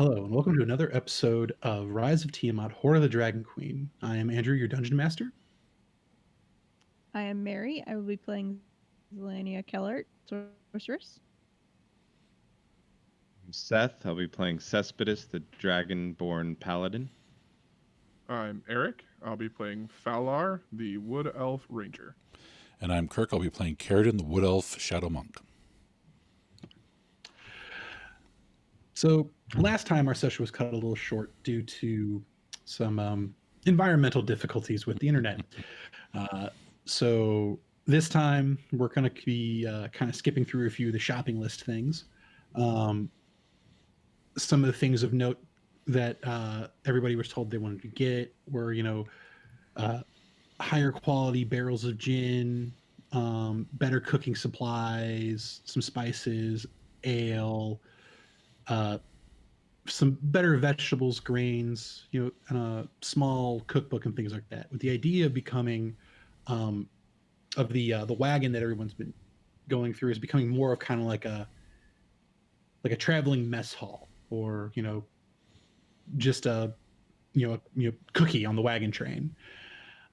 Hello, and welcome to another episode of Rise of Tiamat, Horde of the Dragon Queen. I am Andrew, your Dungeon Master. I am Mary. I will be playing Zelania Kellert, sorceress. I'm Seth. I'll be playing Cespedes, the Dragonborn Paladin. I'm Eric. I'll be playing Falar, the Wood Elf Ranger. And I'm Kirk. I'll be playing Carradon, the Wood Elf Shadow Monk. So, last time our session was cut a little short due to some environmental difficulties with the internet. So, this time we're going to be kind of skipping through a few of the shopping list things. Some of the things of note that everybody was told they wanted to get were, higher quality barrels of gin, better cooking supplies, some spices, ale, some better vegetables, grains, and a small cookbook and things like that. With the idea of becoming of the wagon that everyone's been going through is becoming more of kind of like a traveling mess hall, or just a cookie on the wagon train.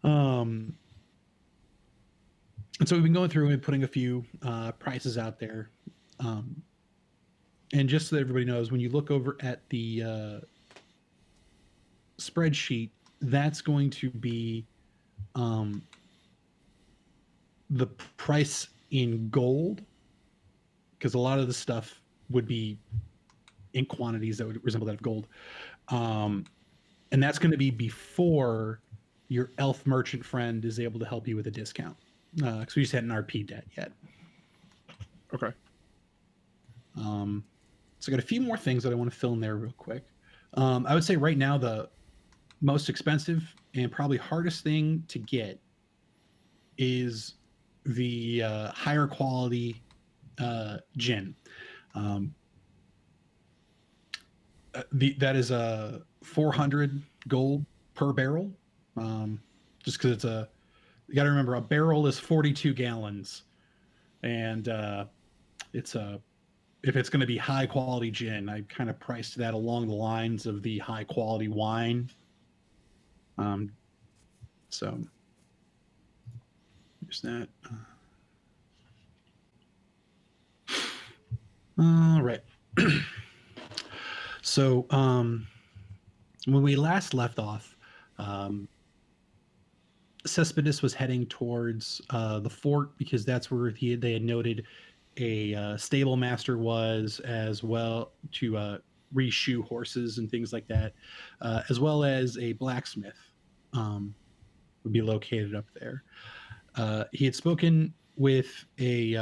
And so we've been going through and putting a few prices out there. And just so that everybody knows, when you look over at the spreadsheet, that's going to be the price in gold, because a lot of the stuff would be in quantities that would resemble that of gold. And that's going to be before your elf merchant friend is able to help you with a discount. Because we just hadn't RP'd that yet. Okay. So I got a few more things that I want to fill in there real quick. I would say right now the most expensive and probably hardest thing to get is the higher quality gin. That is a 400 gold per barrel. Just because you got to remember, a barrel is 42 gallons, and if it's going to be high quality gin, I kind of priced that along the lines of the high quality wine. So there's that. All right. So when we last left off, Cespedes was heading towards the fort, because that's where they had noted a stable master was, as well, to reshoe horses and things like that, as well as a blacksmith would be located up there. He had spoken with a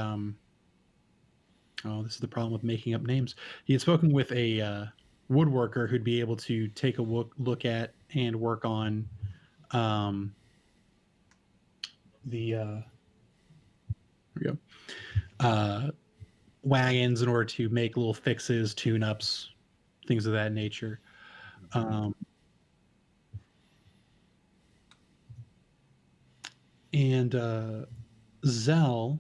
this is the problem with making up names. He had spoken with a woodworker who'd be able to take a look at and work on here we go. Wagons, in order to make little fixes, tune-ups, things of that nature. And Zell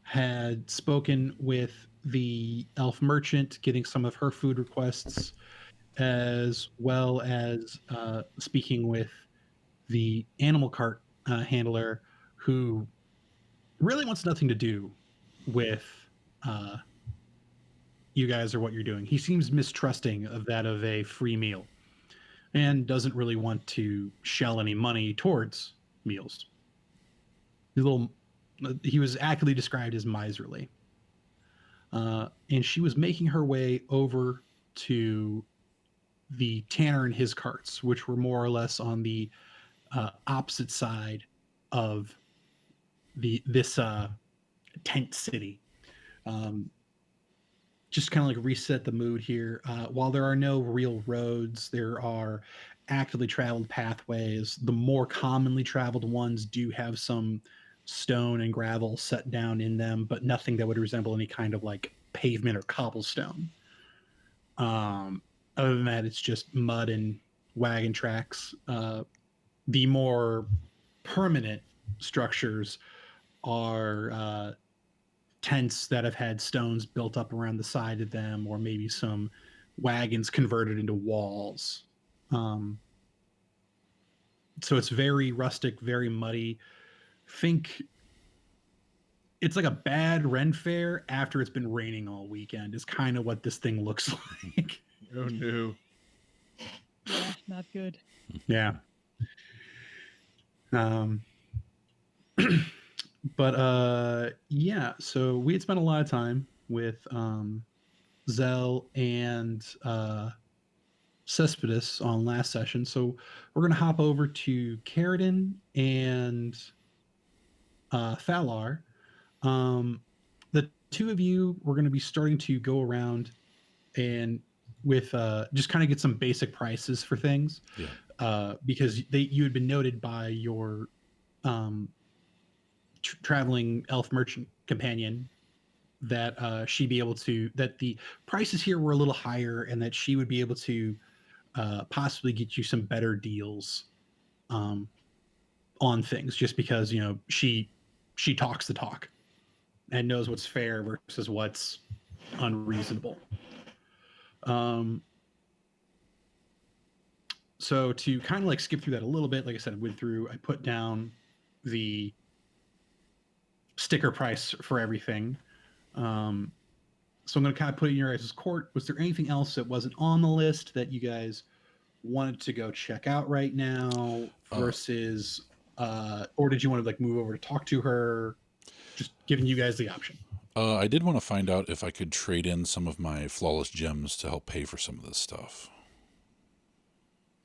had spoken with the elf merchant, getting some of her food requests, as well as speaking with the animal cart handler, who really wants nothing to do with you guys or what you're doing. He seems mistrusting of that of a free meal, and doesn't really want to shell any money towards meals. He was accurately described as miserly. And she was making her way over to the tanner and his carts, which were more or less on the opposite side of this tent city. Just kind of like reset the mood here. While there are no real roads, there are actively traveled pathways. The more commonly traveled ones do have some stone and gravel set down in them, but nothing that would resemble any kind of like pavement or cobblestone. Other than that, it's just mud and wagon tracks. The more permanent structures are tents that have had stones built up around the side of them, or maybe some wagons converted into walls. So it's very rustic, very muddy. Think it's like a bad Ren fair after it's been raining all weekend is kind of what this thing looks like. Oh no. Yeah, not good. Yeah. But yeah, so we had spent a lot of time with Zell and Cespedes on last session. So we're gonna hop over to Carradine and Thalar. The two of you we're gonna be starting to go around and with just kind of get some basic prices for things. Yeah. Because you had been noted by your traveling elf merchant companion that she'd be able to that the prices here were a little higher and that she would be able to possibly get you some better deals on things just because she talks the talk and knows what's fair versus what's unreasonable. So to kind of like skip through that a little bit, like I said, I put down the sticker price for everything. So I'm going to kind of put it in your guys' court. Was there anything else that wasn't on the list that you guys wanted to go check out right now versus, or did you want to like move over to talk to her? Just giving you guys the option. I did want to find out if I could trade in some of my flawless gems to help pay for some of this stuff.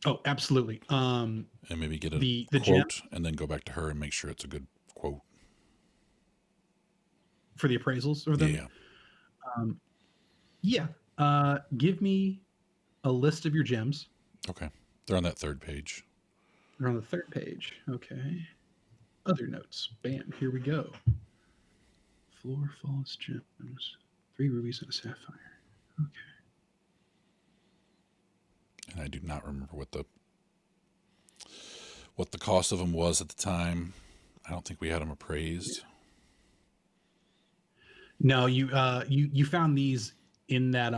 Oh, absolutely. And maybe get a the quote gem and then go back to her and make sure it's a good quote. for the appraisals of them. Yeah. Give me a list of your gems. Okay. They're on that third page. They're on the third page. Okay. Other notes. Bam. Here we go. 4 false gems, 3 rubies and a sapphire. Okay. And I do not remember what the cost of them was at the time. I don't think we had them appraised. No, you found these in that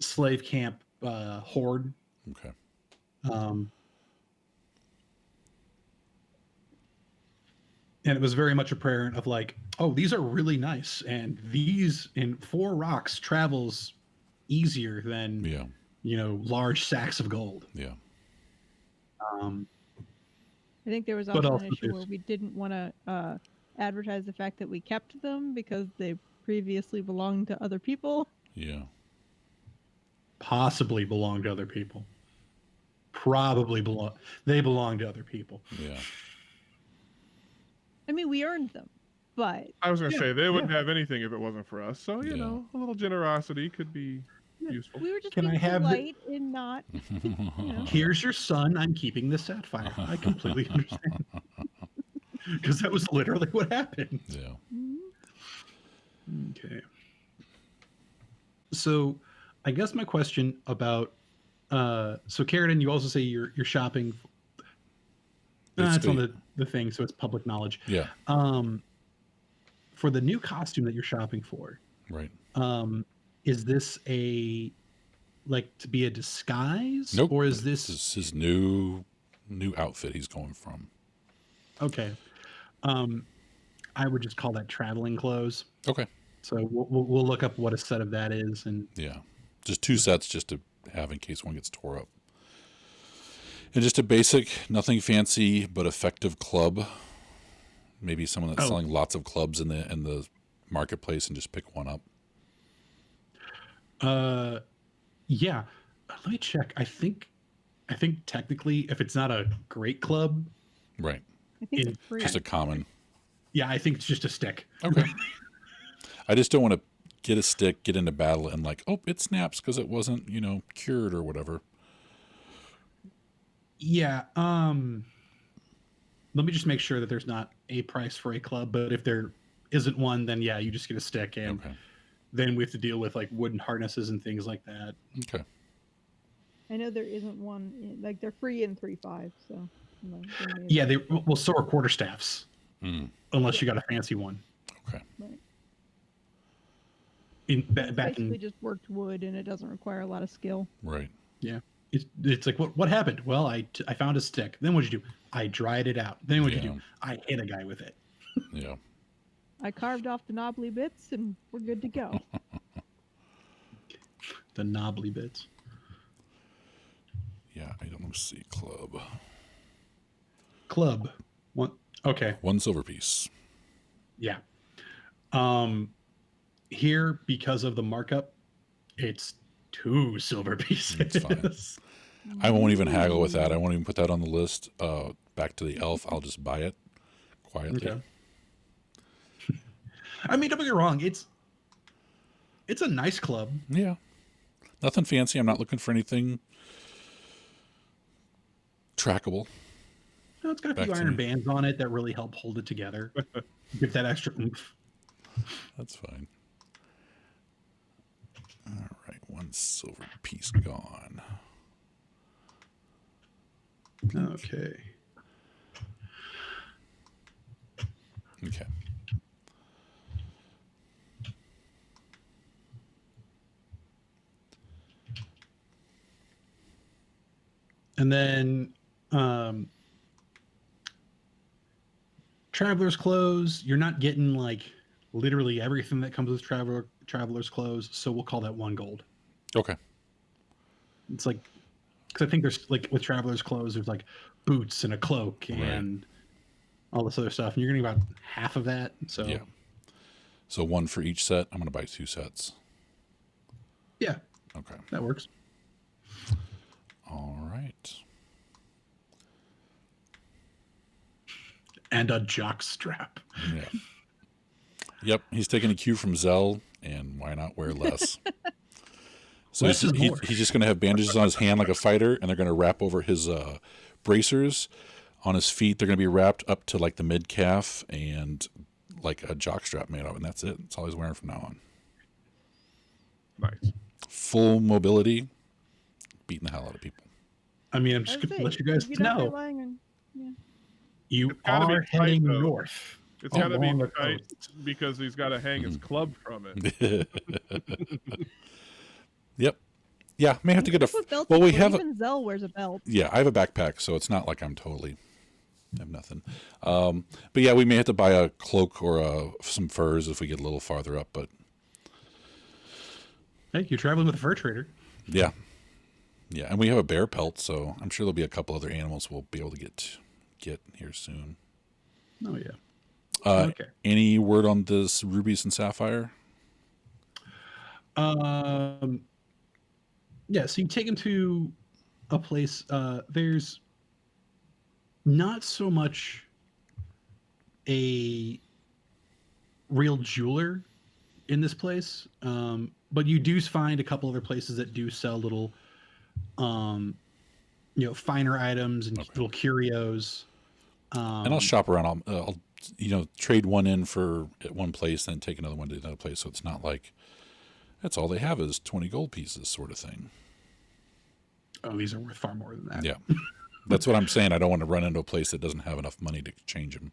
slave camp hoard. Okay. And it was very much apparent of like, oh, these are really nice, and these in 4 rocks travels easier than large sacks of gold. Yeah. I think there was also an issue where we didn't want to advertise the fact that we kept them because they previously belonged to other people. Yeah. Possibly belong to other people. They belong to other people. Yeah. I mean, we earned them, but I was going to say they wouldn't have anything if it wasn't for us. So, you Yeah. know, a little generosity could be useful. we were just Can being I have polite and not. Here's your son. I'm keeping the sapphire. I completely understand. Because that was literally what happened. Yeah. Okay. So I guess my question about so Carradine, you also say you're shopping. It's on the thing, so it's public knowledge. Yeah. For the new costume that you're shopping for, Right. Is this to be a disguise? Nope. Or is this is his new outfit he's going from? Okay. I would just call that traveling clothes. Okay. So we'll look up what a set of that is, and Yeah. Just 2 sets just to have in case one gets tore up. And just a basic, nothing fancy but effective club. Maybe someone that's selling lots of clubs in the marketplace and just pick one up. Yeah. Let me check. I think technically, if it's not a great club, Right. I think it's free. Just a common. yeah, I think it's just a stick. Okay. I just don't want to get a stick, get into battle, and it snaps because it wasn't, cured or whatever. Yeah. Let me just make sure that there's not a price for a club, but if there isn't one, then yeah, you just get a stick, and then we have to deal with wooden harnesses and things like that. Okay. I know there isn't one. They're free in 3.5, so. Yeah, so are quarterstaffs, Mm. unless you got a fancy one. Okay. Right. It's back basically in just worked wood, and it doesn't require a lot of skill. Right. yeah. It's like what happened? Well, I found a stick. Then what'd you do? I dried it out. Then what'd you Yeah. do? I hit a guy with it. Yeah. I carved off the knobbly bits, and we're good to go. The knobbly bits. Yeah. I don't see club. Club. One. Okay. 1 silver piece. Yeah. Here, because of the markup, it's 2 silver pieces. It's fine. I won't even haggle with that. I won't even put that on the list. Back to the elf. I'll just buy it quietly. Okay. I mean, don't get me wrong. It's a nice club. Yeah. Nothing fancy. I'm not looking for anything trackable. No, it's got a Back few to iron me. bands on it that really help hold it together. Give that extra oomph. That's fine. All right. 1 silver piece gone. Okay. Okay. And then Traveler's Clothes, you're not getting like literally everything that comes with Traveler's Clothes, so we'll call that 1 gold. Okay. It's like, because I think there's like with Traveler's Clothes, there's like boots and a cloak and all this other stuff, and you're getting about half of that. So Yeah. So 1 for each set. I'm going to buy 2 sets. yeah, Okay. that works. All right. And a jock strap. Yeah. Yep. He's taking a cue from Zell, and why not wear less? So Less is more. he's just going to have bandages on his hand like a fighter, and they're going to wrap over his bracers. On his feet, they're going to be wrapped up to like the mid calf and like a jock strap made of, and that's it. That's all he's wearing from now on. Nice. Full mobility, beating the hell out of people. I mean, I'm I just was going to saying, let you guys if you're not know relying on, yeah. you It's gotta be are tight, heading though. north. It's got to be along the tight coast. because he's got to hang his club from it. Yep. Yeah, may have to get a. With belts, Well, we people, have. even Zell wears a belt. Yeah, I have a backpack, so it's not like I'm totally have nothing. But yeah, we may have to buy a cloak or some furs if we get a little farther up. But Hey, you're traveling with a fur trader. yeah, and we have a bear pelt, so I'm sure there'll be a couple other animals we'll be able to get here soon. Oh yeah. Okay. Any word on this rubies and sapphire? Yeah, so you take him to a place. There's not so much a real jeweler in this place, but you do find a couple other places that do sell little, finer items and little curios. And I'll shop around. I'll trade one in at one place, then take another one to another place. So it's not like that's all they have is 20 gold pieces, sort of thing. Oh, these are worth far more than that. Yeah, that's what I'm saying. I don't want to run into a place that doesn't have enough money to change them.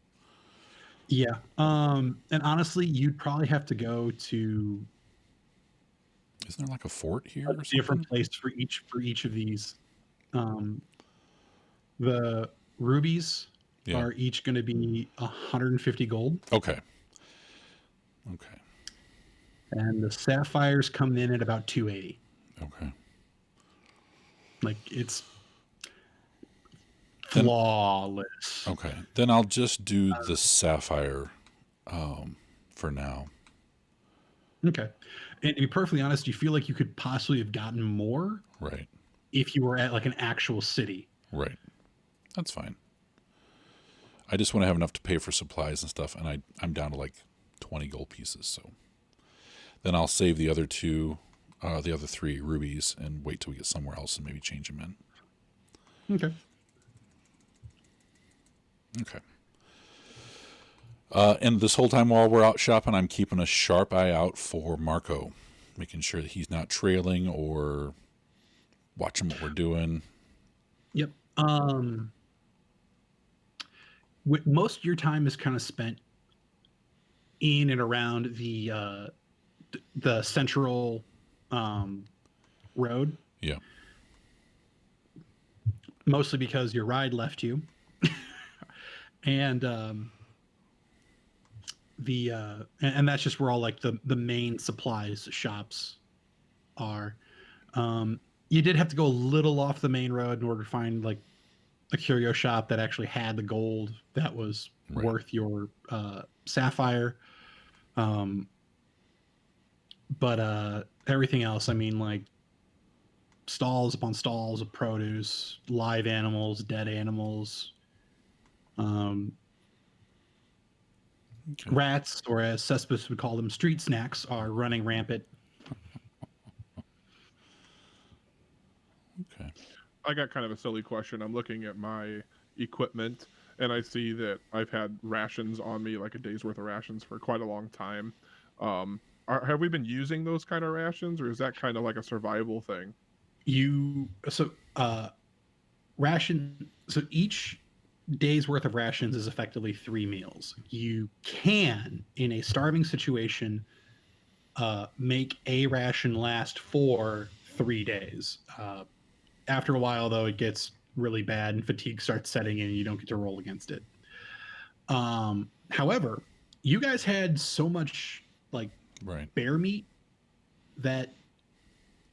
Yeah. And honestly, you'd probably have to go to Isn't there like a fort here a or something? different place for each of these. The rubies are each going to be 150 gold. Okay. And the sapphires come in at about 280. Okay. Like it's flawless. Okay. Then I'll just do the sapphire for now. Okay. And to be perfectly honest, you feel like you could possibly have gotten more Right. if you were at like an actual city. Right. That's fine. I just want to have enough to pay for supplies and stuff, and I'm down to like 20 gold pieces. So then I'll save the other 3 rubies and wait till we get somewhere else and maybe change them in. Okay. Okay. And this whole time while we're out shopping, I'm keeping a sharp eye out for Marco, making sure that he's not trailing or watching what we're doing. Yep. Most of your time is kind of spent in and around the the central road. Yeah. Mostly because your ride left you. And and that's just where all like the main supplies shops are. You did have to go a little off the main road in order to find like a curio shop that actually had the gold that was worth your sapphire. But everything else, I mean, like stalls upon stalls of produce, live animals, dead animals, rats, or as Cesspit would call them, street snacks, are running rampant. Okay. I got kind of a silly question. I'm looking at my equipment, and I see that I've had rations on me, like a day's worth of rations, for quite a long time. Have we been using those kind of rations, or is that kind of like a survival thing? So each day's worth of rations is effectively 3 meals. You can, in a starving situation, make a ration last for 3 days. After a while, though, it gets really bad and fatigue starts setting in and you don't get to roll against it. However, you guys had so much like bear meat that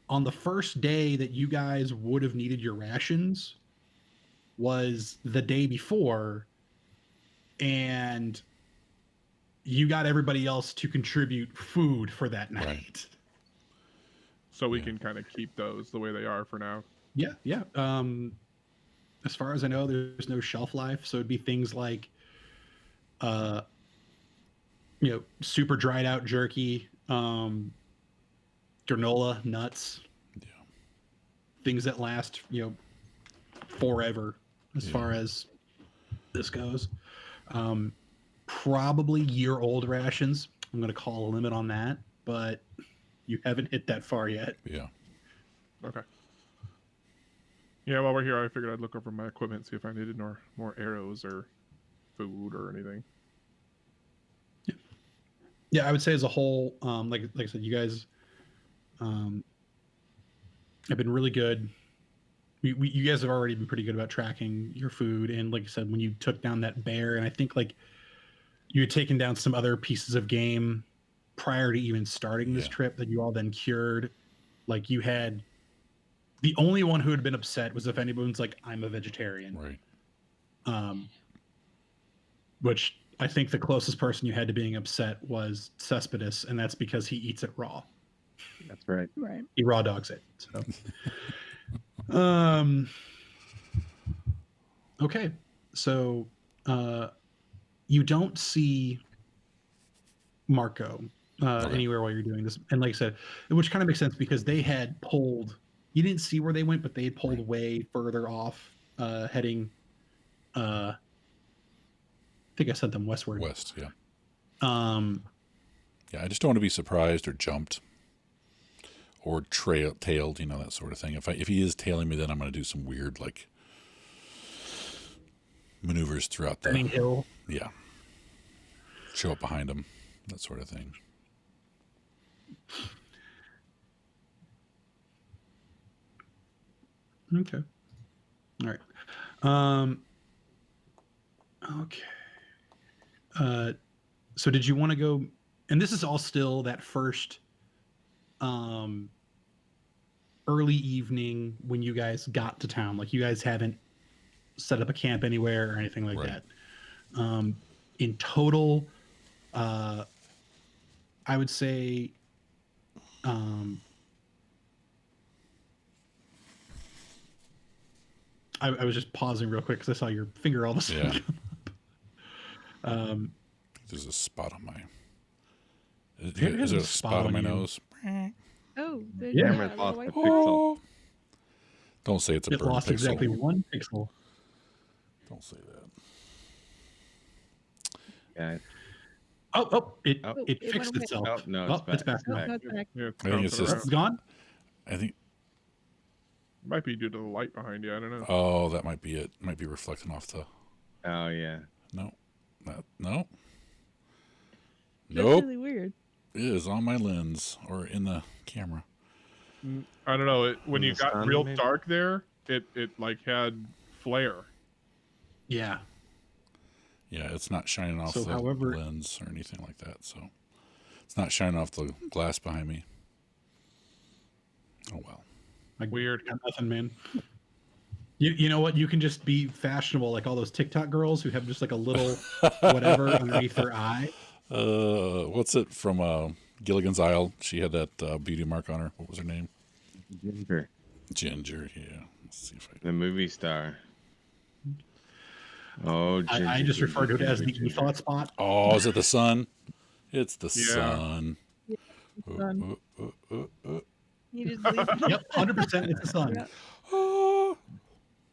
on the first day that you guys would have needed your rations was the day before, and you got everybody else to contribute food for that night. Right. So we can kind of keep those the way they are for now. Yeah. As far as I know, there's no shelf life, so it'd be things like super dried out jerky, granola, nuts, things that last, forever as far as this goes. Probably year-old rations. I'm going to call a limit on that, but you haven't hit that far yet. Yeah. Okay. Yeah, while we're here, I figured I'd look over my equipment, see if I needed more arrows or food or anything. Yeah, I would say as a whole, like I said, you guys have been really good. You guys have already been pretty good about tracking your food, and like I said, when you took down that bear, and I think like you had taken down some other pieces of game prior to even starting this trip that you all then cured. Like you had the only one who had been upset was if anyone's like, I'm a vegetarian. Right. Which I think the closest person you had to being upset was Cesspit, and that's because he eats it raw. That's right. Right. He raw dogs it. So, okay. So, you don't see Marco anywhere while you're doing this, and like I said, which kind of makes sense because they had pulled. You didn't see where they went, but they had pulled way further off, heading. I think I sent them westward. West, yeah. Yeah, I just don't want to be surprised or jumped or tailed, that sort of thing. If he is tailing me, then I'm going to do some weird like maneuvers throughout the hill. Yeah. Show up behind him, that sort of thing. Okay. All right. Okay. So did you want to go, and this is all still that first early evening when you guys got to town, like you guys haven't set up a camp anywhere or anything like that. In total, I would say I was just pausing real quick because I saw your finger all of a sudden come up. There's a spot on my. Is There's there a spot on my nose? Oh, there's Yeah. a little white Pixel. Don't say it's a It burn lost pixel. exactly 1 pixel. Don't say that. Yeah. It it fixed went away. itself. Oh, no, it's back. It's back. Oh, now. no, it's back. Yeah, I think it's bouncing just- It's around. gone. I think. Might be due to the light behind you. I don't know. Oh, that might be it. Might be reflecting off the. Oh, yeah. No. No. That's Nope. really weird. is on my lens or in the camera. I don't know. When In you the got sun, real maybe? dark there, it like had flare. Yeah. Yeah, it's not shining off So, the however- lens or anything like that. So it's not shining off the glass behind me. Oh well. Weird. Got nothing, man. You know what? You can just be fashionable like all those TikTok girls who have just like a little whatever underneath their eye. What's it from Gilligan's Isle? She had that beauty mark on her. What was her name? Ginger, Ginger. Yeah. Let's see if I. the movie star. Oh, Ginger, I just refer to it as the Ginger. e-thought spot. Oh, is it the sun? It's the Yeah. sun. Sun. Oh. You just leave it. Yep, 100% it's the sun. Yeah. Oh,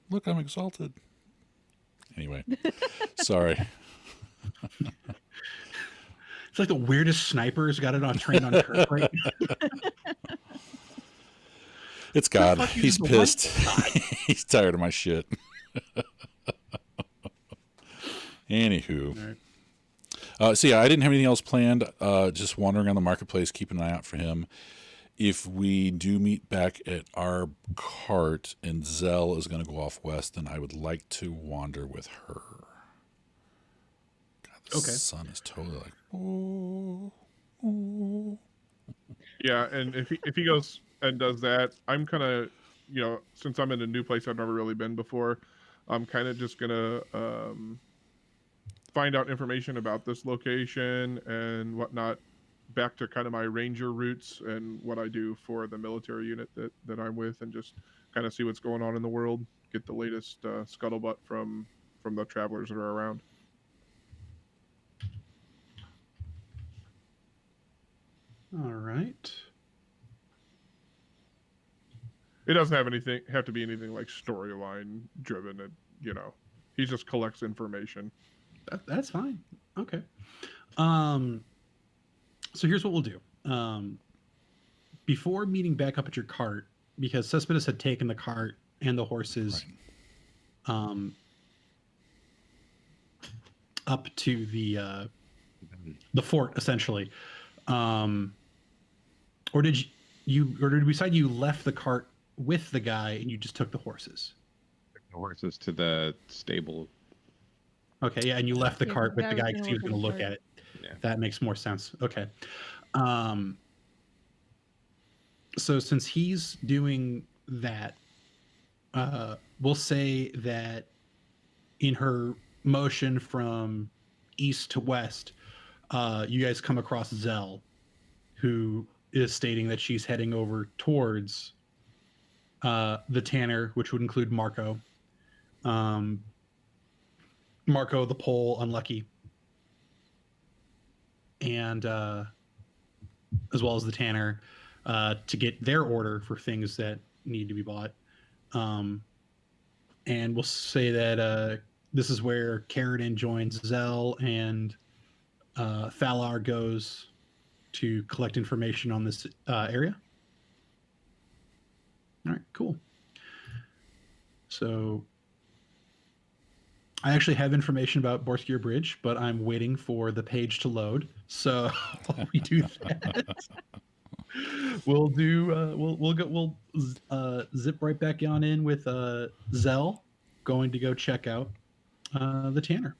look, I'm exalted. Anyway, sorry. It's like the weirdest snipers got it on train on Kirk, right? It's God. fuck you, He's the one pissed. He's tired of my shit. Anywho. All right. So yeah, I didn't have anything else planned. Just wandering on the marketplace, keeping an eye out for him. If we do meet back at our cart and Zell is going to go off west, then I would like to wander with her. God, the Okay. sun is totally like, oh. Yeah, and if he goes and does that, I'm kind of, since I'm in a new place I've never really been before, I'm kind of just gonna find out information about this location and whatnot, back to kind of my ranger roots and what I do for the military unit that I'm with, and just kind of see what's going on in the world, get the latest scuttlebutt from the travelers that are around. All right. It doesn't have to be anything like storyline driven. He just collects information. That's fine. Okay. So here's what we'll do. Before meeting back up at your cart, because Cespedes had taken the cart and the horses up to the fort, essentially. Or did we decide you left the cart with the guy and you just took the horses? The horses to the stable. Okay, yeah, and you left the Yeah, cart the with the guy guy was because gonna he was look going to at look the at it. Yeah. That makes more sense. Okay. So since he's doing that, we'll say that in her motion from east to west, you guys come across Zell, who is stating that she's heading over towards the Tanner, which would include Marco. Marco, the Pole, Unlucky, and as well as the Tanner, to get their order for things that need to be bought. And we'll say that this is where Carradine joins Zell, and Thalar goes to collect information on this area. All right, cool. So I actually have information about Boareskyr Bridge, but I'm waiting for the page to load. So while we do that, we'll zip right back on in with Zell going to go check out the Tanner.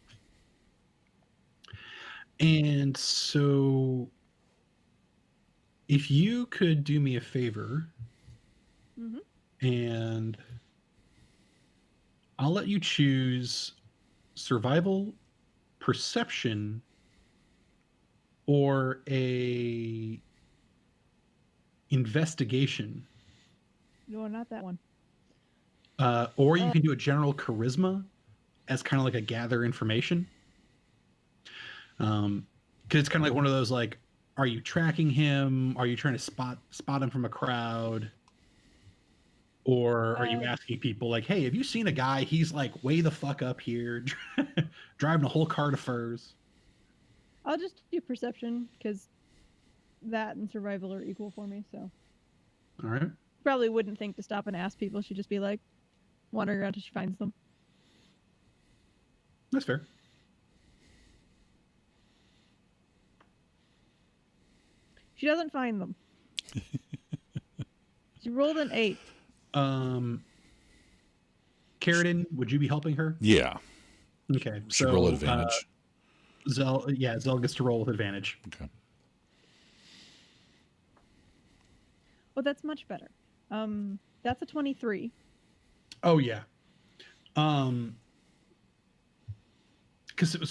And so if you could do me a favor, and I'll let you choose survival, perception, or a investigation. No, not that one. Or you can do a general charisma as kind of like a gather information. Because it's kind of like one of those, like, are you tracking him? Are you trying to spot him from a crowd? Or are you asking people like, hey, have you seen a guy? He's like way the fuck up here, driving a whole cart of furs. I'll just do perception because that and survival are equal for me. So All right. probably wouldn't think to stop and ask people. She'd just be like wandering around till she finds them. That's fair. She doesn't find them. She rolled an 8. Carradine, would you be helping her? Yeah. Okay. Should roll advantage. Zell gets to roll with advantage. Okay. Oh, that's much better. That's a 23. Oh yeah. So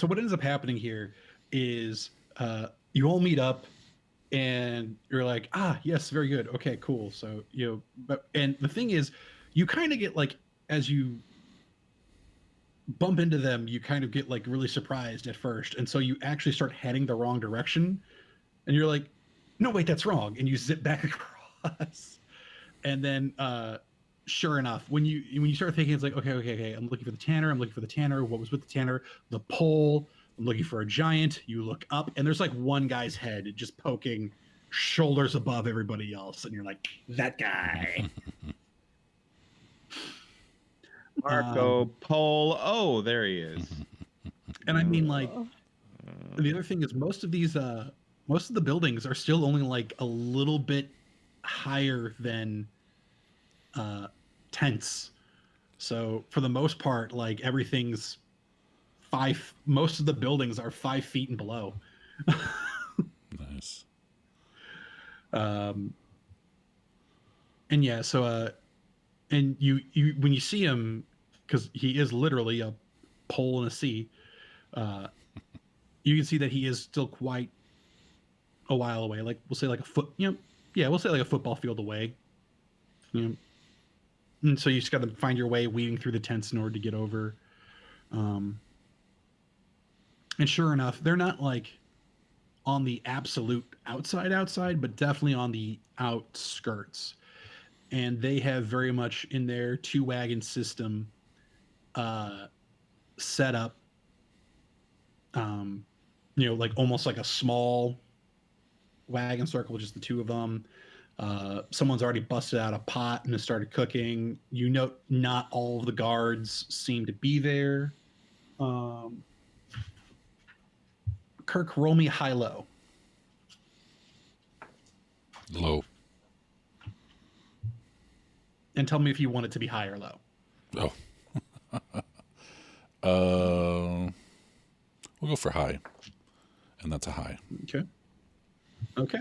what ends up happening here is you all meet up and you're like, yes, very good. Okay, cool. So, and the thing is, you kind of get like, as you bump into them, you kind of get like really surprised at first. And so you actually start heading the wrong direction and you're like, no, wait, that's wrong. And you zip back across. And then, sure enough, when you start thinking, it's like, okay, I'm looking for the tanner. What was with the tanner? The pole. I'm looking for a giant. You look up, and there's like one guy's head just poking shoulders above everybody else, and you're like, that guy. Marco pole. Oh, there he is. And I mean, like, the other thing is most of the buildings are still only like a little bit higher than tents. So for the most part, like everything's most of the buildings are 5 feet and below. Nice. And yeah, so and you when you see him, because he is literally a pole in a sea, you can see that he is still quite a while away. Like we'll say like a foot, we'll say like a football field away. And so you just got to find your way weaving through the tents in order to get over. And sure enough, they're not like on the absolute outside, but definitely on the outskirts. And they have very much in their 2-wagon system set up, like almost like a small wagon circle, just the two of them. Someone's already busted out a pot and has started cooking. Not all of the guards seem to be there. Kirk, roll me high-low. Low. And tell me if you want it to be high or low. Oh. We'll go for high. And that's a high. Okay.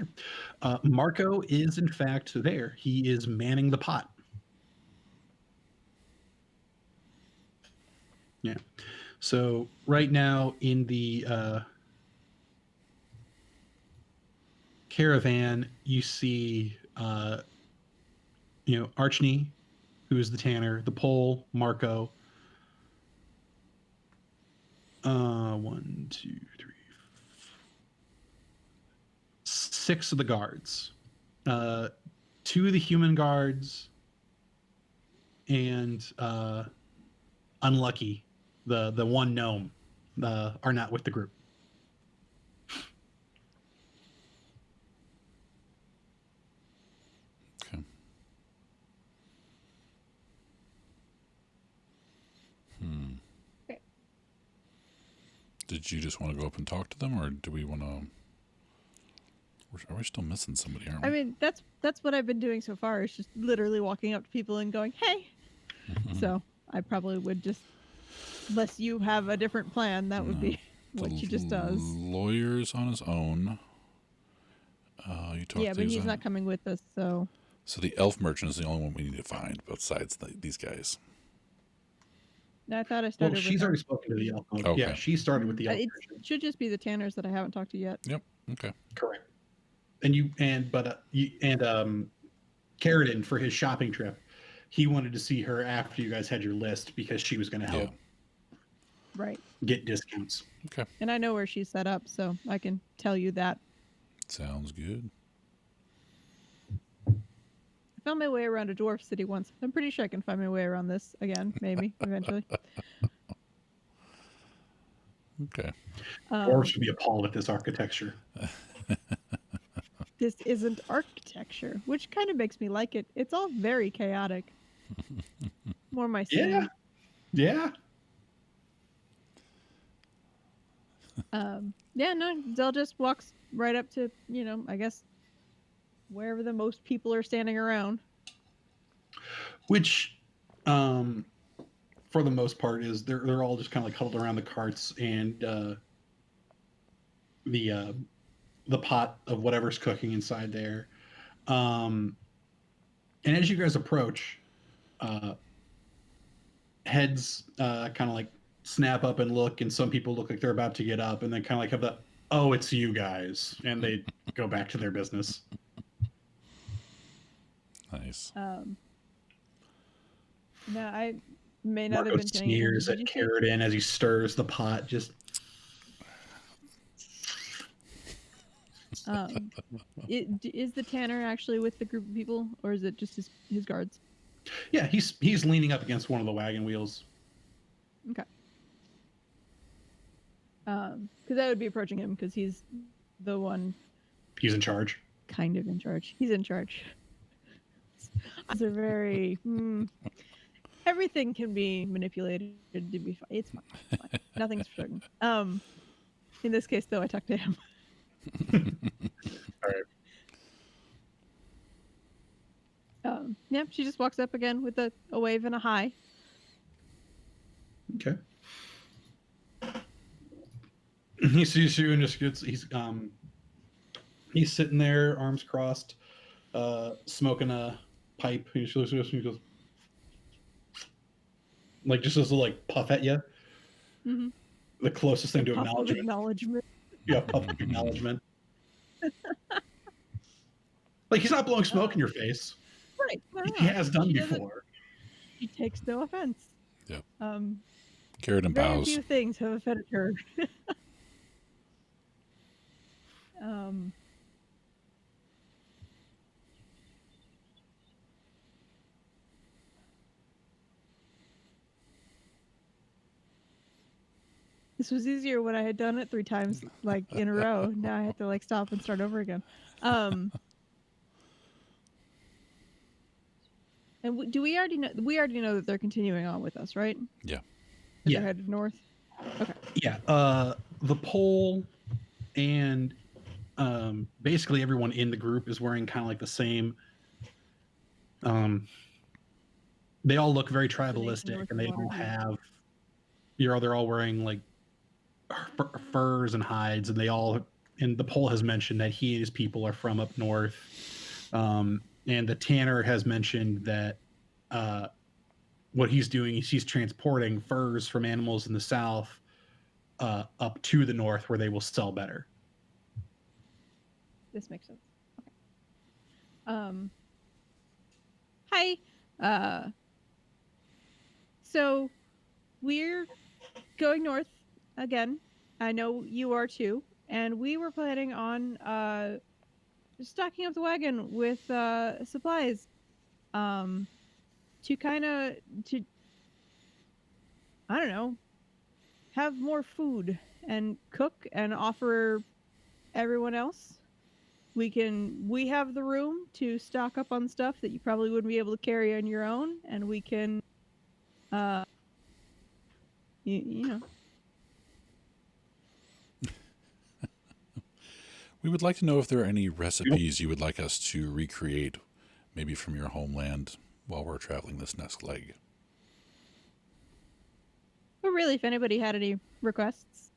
Marco is, in fact, there. He is manning the pot. Yeah. So right now in the caravan, you see, Archnie, who is the tanner, the pole, Marco. 1, 2, 3, 6 of the guards, 2 of the human guards, and Unlucky, the one gnome, are not with the group. Okay. Okay. Did you just want to go up and talk to them, or do we want to? Are we still missing somebody? Aren't we? I mean, that's what I've been doing so far. Is just literally walking up to people and going, "Hey." So I probably would just, unless you have a different plan, that would be what she just does. Lawyer's on his own. You talk. Yeah, but he's not coming with us, so. So the elf merchant is the only one we need to find, besides these guys. No, I thought I started. Well, she's already spoken to the elf. Okay. Yeah, she started with the elf. It should just be the tanners that I haven't talked to yet. Yep. Okay. Correct. And Carradine, for his shopping trip, he wanted to see her after you guys had your list because she was going to help Right. get discounts. Okay. And I know where she's set up, so I can tell you that. Sounds good. I found my way around a dwarf city once. I'm pretty sure I can find my way around this again, maybe, eventually. Okay. Dwarves should be appalled at this architecture. This isn't architecture, which kind of makes me like it. It's all very chaotic. More my scene. Yeah. Yeah, no, Zell just walks right up to, I guess, wherever the most people are standing around. Which, for the most part, is they're all just kind of like huddled around the carts and the pot of whatever's cooking inside there. And as you guys approach, heads kind of like snap up and look, and some people look like they're about to get up, and then kind of like have the, oh, it's you guys, and they go back to their business. Nice. No, I may not Marco have been paying attention. sneers Did at you say Carradine as he stirs the pot. Just is the tanner actually with the group of people, or is it just his guards? yeah, he's leaning up against one of the wagon wheels. Okay. Because I would be approaching him because he's the one He's in charge. kind of in charge. He's in charge. These are very. Everything can be manipulated to be fine. It's fine. It's fine. Nothing's for certain. In this case, though, I talked to him. All right. Yeah, she just walks up again with a wave and a hi. Okay. He sees you and just gets he's sitting there, arms crossed, smoking a pipe. He just looks at us and he goes, like, just as a like puff at you. Mm-hmm. The closest thing to Puff of acknowledgement. acknowledgement. Yeah, puff of acknowledgement. Like, he's not blowing smoke in your face. Right. No, He has done she doesn't- before. She takes no offense. Yep. Carrot Carradine very bows. few things have offended her. This was easier when I had done it 3 times, like in a row. Now I have to like stop and start over again. And do we already know? We already know that they're continuing on with us, right? Yeah. That Yeah. They're headed north. Okay. Yeah. The pole and basically everyone in the group is wearing kind of like the same. They all look very tribalistic, and they all have. They're all wearing like furs and hides, and they all. And the pole has mentioned that he and his people are from up north. And the tanner has mentioned that what he's doing is he's transporting furs from animals in the south up to the north where they will sell better. This makes sense. Okay. Hi. So we're going north again. I know you are too, and we were planning on stocking up the wagon with supplies to kind of I don't know, have more food and cook and offer everyone else. We have the room to stock up on stuff that you probably wouldn't be able to carry on your own, and we can you know. We would like to know if there are any recipes you would like us to recreate, maybe from your homeland, while we're traveling this next leg. But really, if anybody had any requests.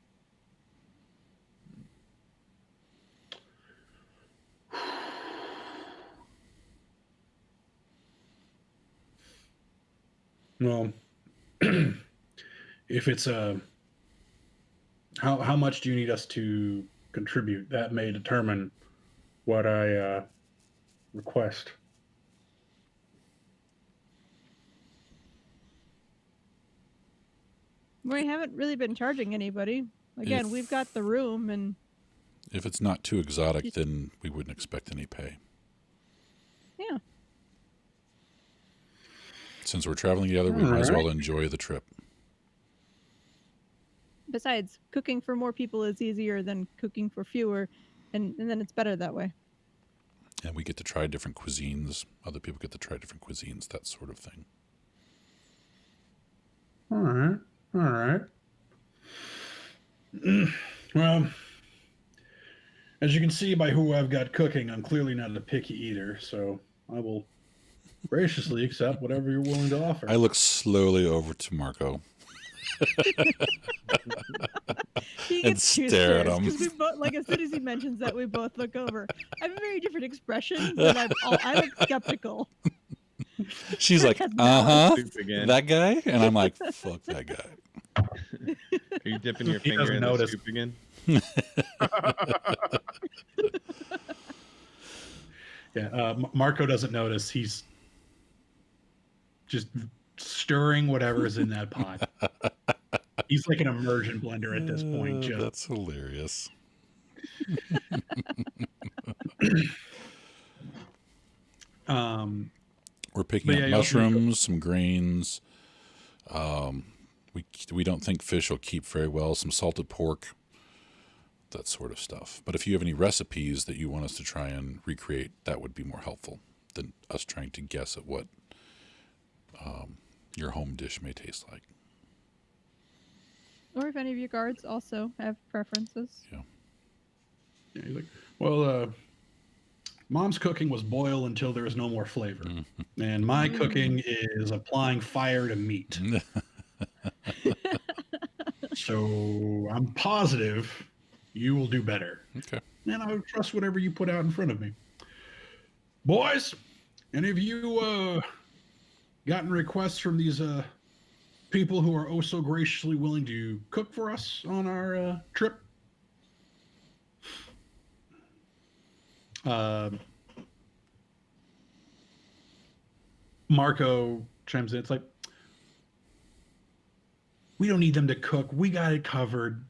Well, if it's how much do you need us to contribute? That may determine what I request. We haven't really been charging anybody. Again, we've got the room, and If it's not too exotic, then we wouldn't expect any pay. yeah. Since we're traveling together, we might as well enjoy the trip. Besides, cooking for more people is easier than cooking for fewer, and then it's better that way. And we get to try different cuisines. Other people get to try different cuisines, that sort of thing. All right. All right. Well, As you can see by who I've got cooking, I'm clearly not a picky eater, so I will graciously accept whatever you're willing to offer. I look slowly over to Marco He and gets two stare at stares him. because we both, like, as soon as he mentions that, we both look over. I have a very different expression, but I look skeptical. She's like, Has Soup again. that guy? And I'm like, fuck that guy. Are you dipping your He finger doesn't in notice. the soup again? Yeah, Marco doesn't notice. He's just stirring whatever is in that pot. He's like an immersion blender at this point. Just That's hilarious. We're picking But up yeah, you also- mushrooms, some grains. We don't think fish will keep very well. Some salted pork, that sort of stuff. But if you have any recipes that you want us to try and recreate, that would be more helpful than us trying to guess at what your home dish may taste like. Or if any of your guards also have preferences. yeah, he's like, well, Mom's cooking was boil until there is no more flavor, and my cooking is applying fire to meat. So I'm positive you will do better. Okay. And I would trust whatever you put out in front of me. Boys, any of you gotten requests from these people who are oh so graciously willing to cook for us on our trip? Marco chimes in. It's like, we don't need them to cook. We got it covered.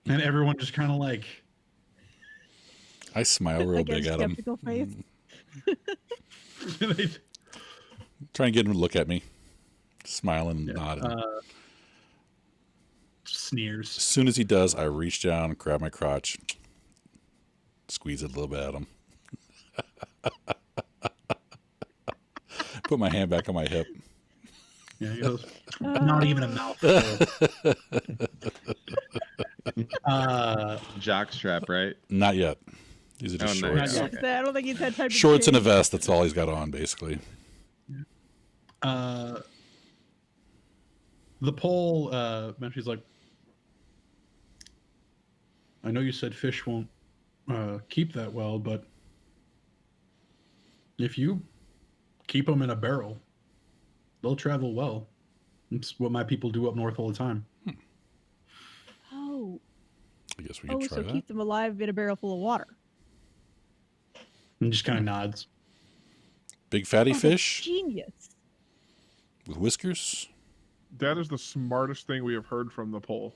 And everyone just kind of like, I smile real Like a big at him. skeptical face. Try and get him to look at me. Smiling and nodding. sneers. As soon as he does, I reach down, grab my crotch, squeeze it a little bit at him. Put my hand back on my hip. Yeah, he goes, not even a mouthful. Jockstrap, right? Not yet. These are just Oh, shorts. nice. Yes, I don't think he's had time to Shorts and a change. vest. That's all he's got on, basically. The pole, she's like, I know you said fish won't keep that well, but if you keep them in a barrel, they'll travel well. It's what my people do up north all the time. Oh, I guess we could try so that. keep them alive in a barrel full of water. And just kind of nods. Big fatty Oh, that's fish Genius. with whiskers. That is the smartest thing we have heard from the poll.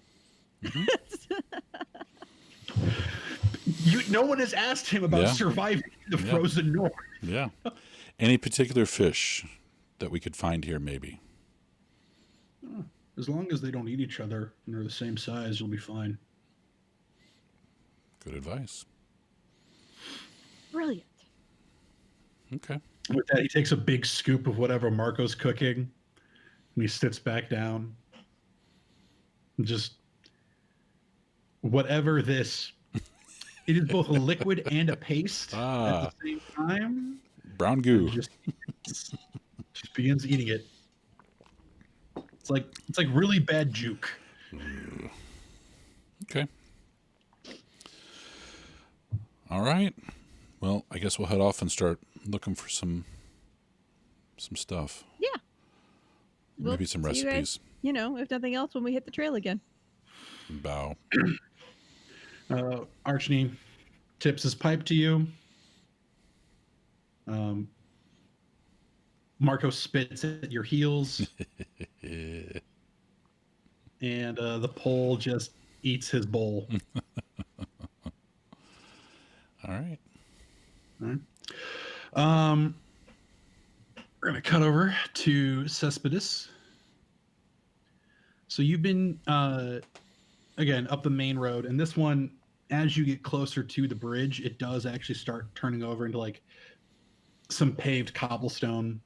No one has asked him about Yeah. surviving the Yeah. frozen north. Yeah. Any particular fish that we could find here, maybe? As long as they don't eat each other and they're the same size, you'll be fine. Good advice. Brilliant. Okay. With that, he takes a big scoop of whatever Marco's cooking, and he sits back down. And just whatever this, it is both a liquid and a paste at the same time. Brown goo. Just begins eating it. It's like really bad juke. Okay. All right. Well, I guess we'll head off and start looking for some stuff. Yeah. We'll Maybe some see you guys, recipes. if nothing else, when we hit the trail again. Bow. Archnie tips his pipe to you. Marco spits at your heels. And the pole just eats his bowl. All right. All right. We're gonna cut over to Cespedes. So you've been again up the main road, and this one, as you get closer to the bridge, it does actually start turning over into like some paved cobblestone.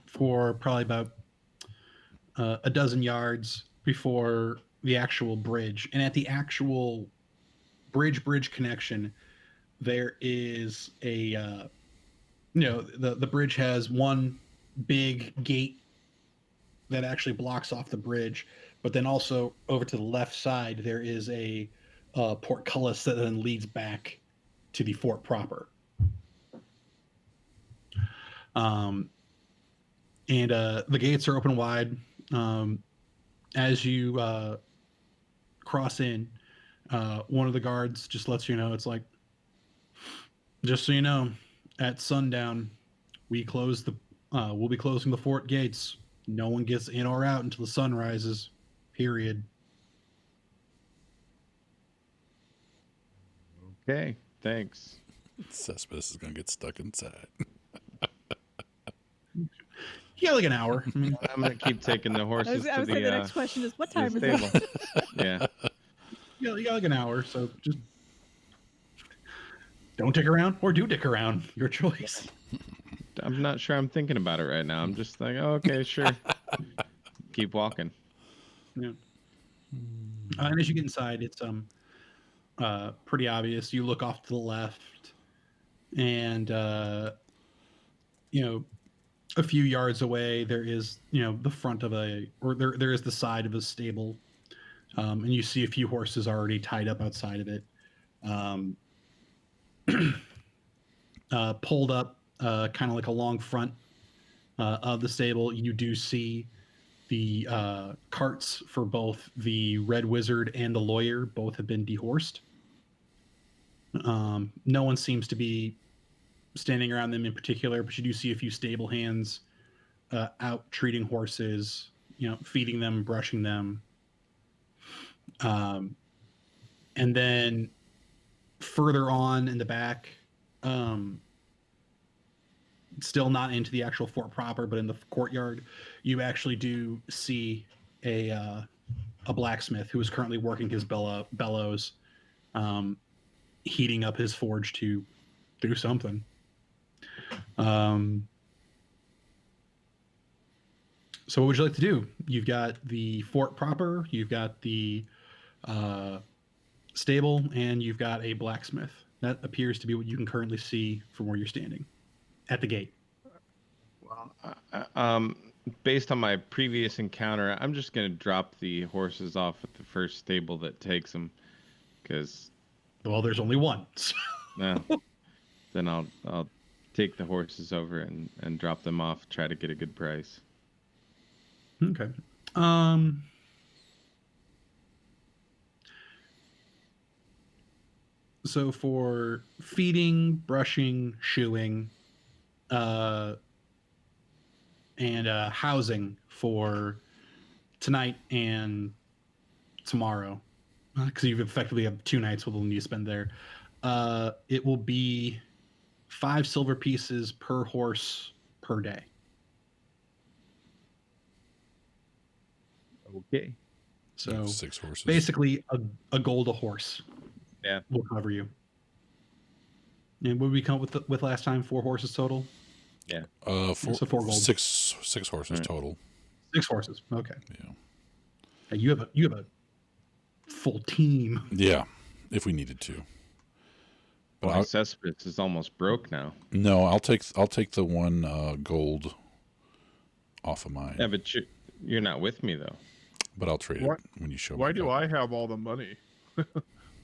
For probably about a dozen yards before the actual bridge, and at the actual bridge connection, there is a the bridge has one big gate that actually blocks off the bridge, but then also over to the left side there is a portcullis that then leads back to the fort proper. And the gates are open wide. As you cross in, one of the guards just lets you know, it's like, just so you know, at sundown, we'll be closing the fort gates. No one gets in or out until the sun rises. Period. Okay, thanks. Cespedes is gonna get stuck inside. Yeah, like an hour. I mean, I'm gonna keep taking the I horses was to saying the the next question is, what to time the is stable. it? Yeah. you got like an hour, so just don't dick around or do dick around. Your choice. I'm not sure I'm thinking about it right now. I'm just like, oh, okay, sure. Keep walking. Yeah. And as you get inside, it's pretty obvious. You look off to the left, and a few yards away there is the front of there is the side of a stable, and you see a few horses already tied up outside of it, pulled up, kind of like along front of the stable. You do see the carts for both the Red Wizard and the lawyer. Both have been dehorsed. No one seems to be standing around them in particular, but you do see a few stable hands out treating horses, feeding them, brushing them. And then further on in the back, still not into the actual fort proper, but in the courtyard, you actually do see a blacksmith who is currently working his bellows, heating up his forge to do something. So what would you like to do? You've got the fort proper, you've got the stable, and you've got a blacksmith. That appears to be what you can currently see from where you're standing at the gate. Well, based on my previous encounter, I'm just gonna drop the horses off at the first stable that takes them, because Well, there's only one. then I'll take the horses over and drop them off. Try to get a good price. Okay. So for feeding, brushing, shoeing, and housing for tonight and tomorrow, because you effectively have 2 nights we'll need to spend there, it will be 5 silver pieces per horse per day. Okay. So 6 horses. basically a gold a horse. Yeah. Will cover you. And what did we come up with last time? 4 horses total? Yeah. 4 So 4 gold. 6 horses Right. total. 6 horses. Okay. Yeah. Hey, you have a full team. Yeah, if we needed to. But My Cespedes is almost broke now. no, I'll take the 1 gold off of mine. Yeah, but you're not with me though. But I'll trade What- it when you show Why back do up. I have all the money?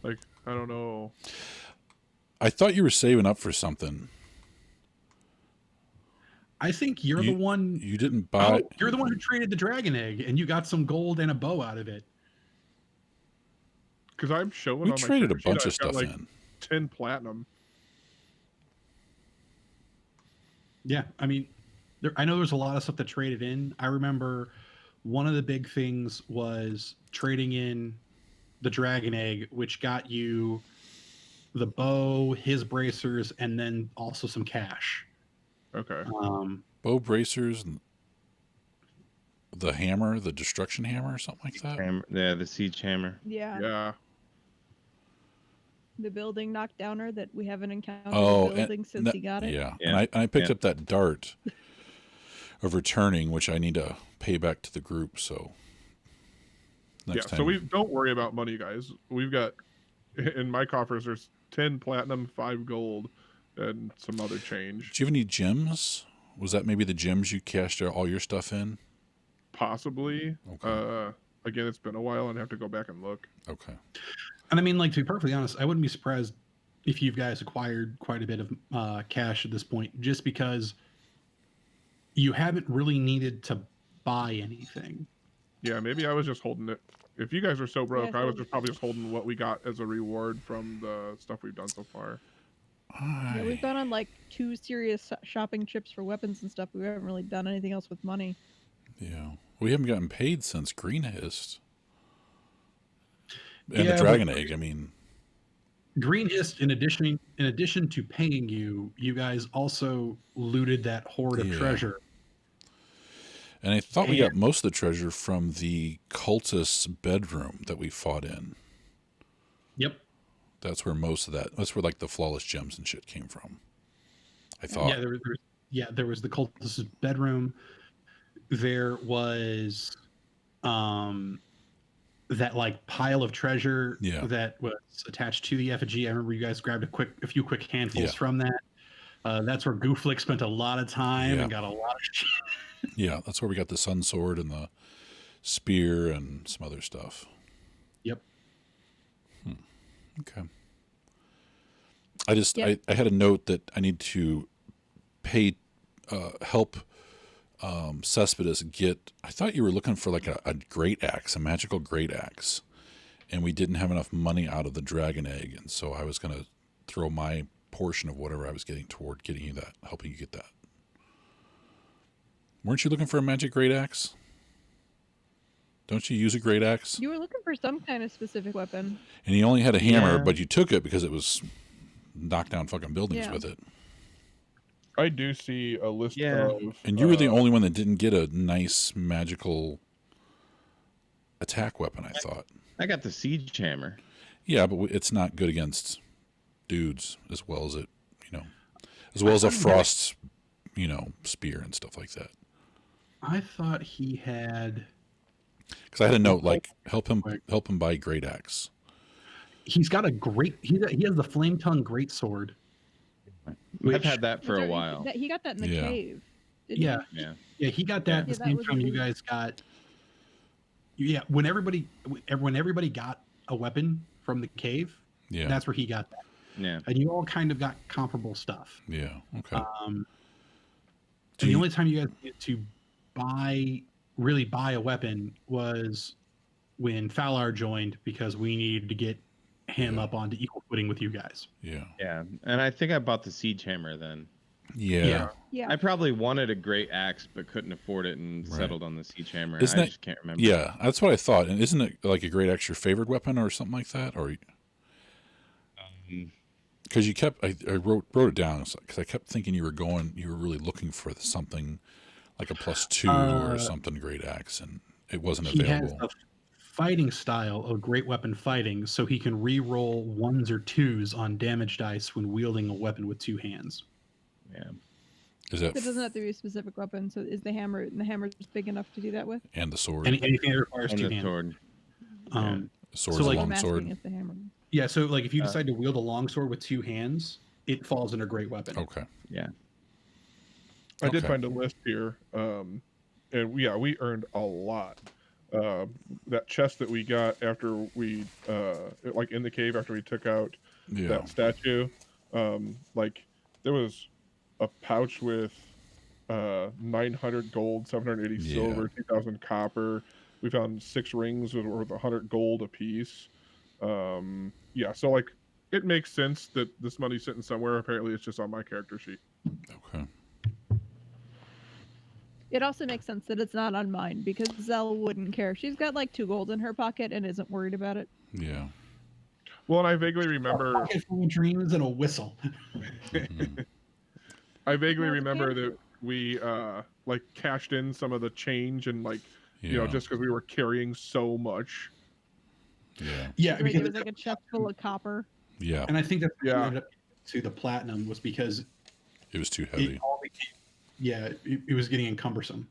Like, I don't know. I thought you were saving up for something. I think you're the one. You didn't buy. Oh, you're the one who traded the dragon egg, and you got some gold and a bow out of it. Because I'm showing We on my traded a character sheet bunch of I've got, stuff like, in. 10 platinum. Yeah, I mean, I know there's a lot of stuff that traded in. I remember one of the big things was trading in the dragon egg, which got you the bow, his bracers, and then also some cash. Okay. Bow bracers and the hammer, the destruction hammer, or something like that. Yeah, the siege hammer. Yeah. Yeah. The building knockdowner that we haven't encountered Oh, the building since he got it. Yeah. Yeah. And I picked Yeah. up that dart. of returning, which I need to pay back to the group. So next So time. we don't worry about money, guys. We've got in my coffers. There's 10 platinum, 5 gold, and some other change. Do you have any gems? Was that maybe the gems you cashed all your stuff in? Possibly. Okay. Again, it's been a while, and I have to go back and look. Okay. And I mean, like, to be perfectly honest, I wouldn't be surprised if you guys acquired quite a bit of cash at this point, just because you haven't really needed to buy anything. Yeah, maybe I was just holding it. If you guys are so broke, Yeah, I was so- just probably just holding what we got as a reward from the stuff we've done so far. Yeah, we've gone on like 2 serious shopping trips for weapons and stuff. We haven't really done anything else with money. Yeah. We haven't gotten paid since Green Hist. And Yeah, the Dragon but- Egg. I mean, Green Hist, in addition to paying you, you guys also looted that hoard of Yeah. treasure. and I thought we And- got most of the treasure from the cultist's bedroom that we fought in. Yep. That's where that's where like the flawless gems and shit came from. I thought. There was the cultist's bedroom. There was that like pile of treasure Yeah. that was attached to the effigy. I remember you guys grabbed a few quick handfuls Yeah. from that. That's where Gooflick spent a lot of time Yeah. and got a lot of shit. Yeah, that's where we got the sun sword and the spear and some other stuff. Yep. Okay. I had a note that I need to help Cespedes get. I thought you were looking for like a great axe, a magical great axe, and we didn't have enough money out of the dragon egg, and so I was going to throw my portion of whatever I was getting toward getting you that, helping you get that. Weren't you looking for a magic great axe? Don't you use a great axe? You were looking for some kind of specific weapon. And you only had a hammer, Yeah. but you took it because it was knock down fucking buildings Yeah. with it. I do see a list Yeah. of. And you were the only one that didn't get a nice magical attack weapon, I thought. I got the siege hammer. Yeah, but it's not good against dudes as well as as well as a frost, spear and stuff like that. I thought he had. Because I had a note like help him buy great axe. He's got a great. He has the flame tongue great sword. I've had that for a That's right, while. He got that in the Yeah. cave. didn't Yeah, Yeah. yeah, he got that Yeah, the that same was time you really- guys got. Yeah, when everybody got a weapon from the cave, Yeah. that's where he got that, Yeah. and you all kind of got comparable stuff. Yeah. Okay. And Do the you- only time you guys needed to really buy a weapon was when Falar joined, because we needed to get him Yeah. up onto equal footing with you guys. Yeah. Yeah. And I think I bought the siege hammer then. Yeah. Yeah. I probably wanted a great axe, but couldn't afford it and Right. settled on the siege hammer. Isn't I that- just can't remember. Yeah, that's what I thought. And isn't it like a great axe your favorite weapon or something like that? Or because you kept, I wrote it down because I kept thinking you were really looking for something like a +2 or something great axe, and it wasn't He has available. a fighting style of great weapon fighting, so he can re-roll 1s or 2s on damage dice when wielding a weapon with 2 hands. Yeah. Is that It doesn't have to be a specific weapon. So is the hammer just big enough to do that with? and the sword? Anything that requires And 2 the hands. sword. Sword's so, a like- long I'm sword. asking if the hammer. Yeah, so like if you decide to wield a longsword with 2 hands, it falls under great weapon. Okay. Yeah. I did Okay. find a list here, and we earned a lot. That chest that we got after we, like in the cave after we took out Yeah. that statue, like there was a pouch with 900 gold, 780 Yeah. silver, 2,000 copper. We found 6 rings worth 100 gold apiece. So like it makes sense that this money's sitting somewhere. Apparently, it's just on my character sheet. Okay. It also makes sense that it's not on mine because Zell wouldn't care. She's got like 2 gold in her pocket and isn't worried about it. Yeah. Well, and I vaguely remember. Pocket full of dreams and a whistle. Mhm. I vaguely Well, it's remember cancer. that we like cashed in some of the change and like Yeah. just because we were carrying so much. Yeah. Yeah, Right, because it was like a chest full of copper. Yeah. and I think that's what Yeah. ended up to the platinum was because It was too it heavy. all became yeah, it was getting cumbersome.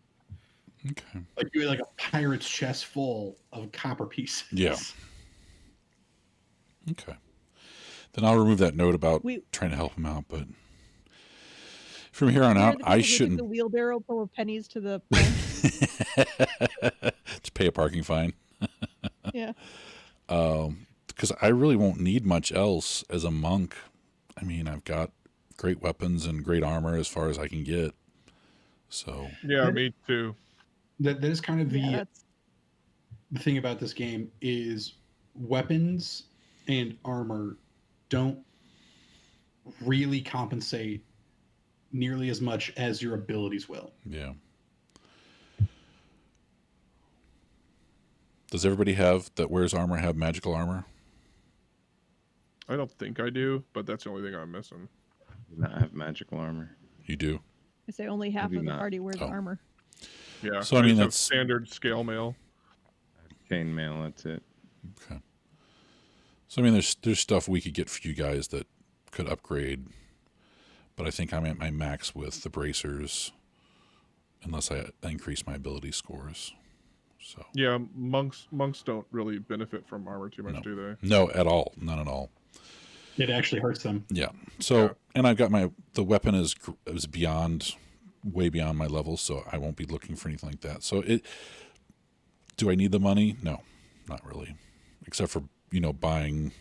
Okay. Like you had like a pirate's chest full of copper pieces. Yeah. Okay. Then I'll remove that note about We trying to help him out. But from here on we are out, the I people who took shouldn't the wheelbarrow full of pennies to the bank. to pay a parking fine. Yeah. Because I really won't need much else as a monk. I mean, I've got great weapons and great armor as far as I can get. So Yeah, me too. That is kind of Yeah, the thing about this game is weapons and armor don't really compensate nearly as much as your abilities will. yeah. Does everybody that wears armor have magical armor? I don't think I do, but that's the only thing I'm missing. Do not have magical armor. You do. I say only half do of the not. party wears Oh. armor. Yeah. So, I mean, just have that's- standard scale mail. Chainmail, that's it. Okay. So I mean, there's stuff we could get for you guys that could upgrade, but I think I'm at my max with the bracers, unless I increase my ability scores. So Yeah, monks don't really benefit from armor too much, No. do they? no, at all, none at all. It actually hurts them. Yeah. So Yeah. and I've got the weapon is way beyond my level, so I won't be looking for anything like that. So do I need the money? No, not really, except for buying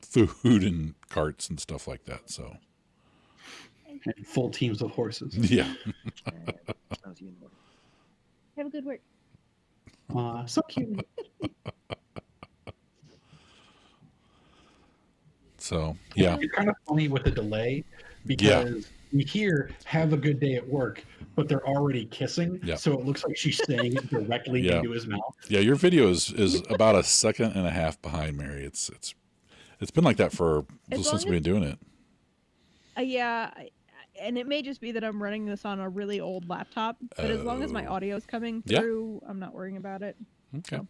food and carts and stuff like that. So And full teams of horses. yeah. Have a good work. So cute. So yeah. It's kind of funny with the delay because we hear "have a good day at work," but they're already kissing, Yeah. so it looks like she's saying it directly Yeah. into his mouth. Yeah, your video is about a second and a half behind, Mary. It's been like that for As since long we've been doing it. Yeah, and it may just be that I'm running this on a really old laptop, but as long as my Oh. audio is coming Yeah. through, I'm not worrying about it. Okay.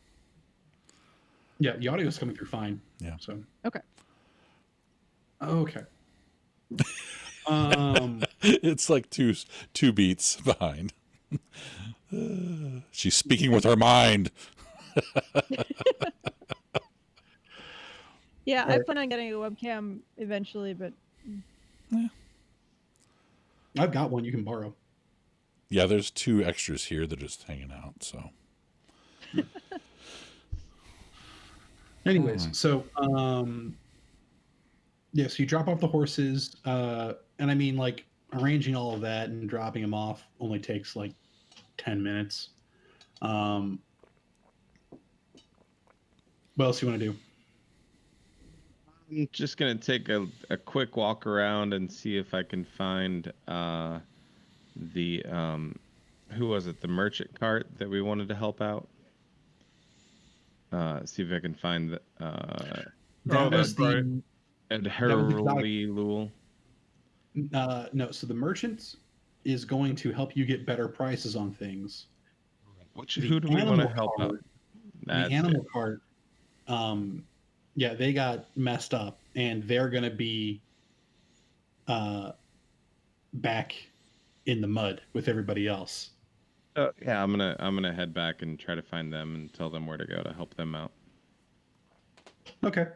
Yeah, the audio is coming through fine. Yeah. So Okay. okay. It's like two beats behind. She's speaking with her mind. Yeah, I Alright. plan on getting a webcam eventually, but I've got one you can borrow. Yeah, there's two extras here that are just hanging out. So Anyways, Alright. so yeah, so you drop off the horses, and I mean, like, arranging all of that and dropping them off only takes like 10 minutes. What else you want to do? I'm just gonna take a quick walk around and see if I can find the who was it? The merchant cart that we wanted to help out. See if I can find the That Oh, was that's right. Ed was the Hurley Lul. no, so the merchant is going to help you get better prices on things. Who do we want to animal help out? cart- That's the animal it. cart, yeah, they got messed up, and they're going to be back in the mud with everybody else. Yeah, I'm gonna head back and try to find them and tell them where to go to help them out. Okay.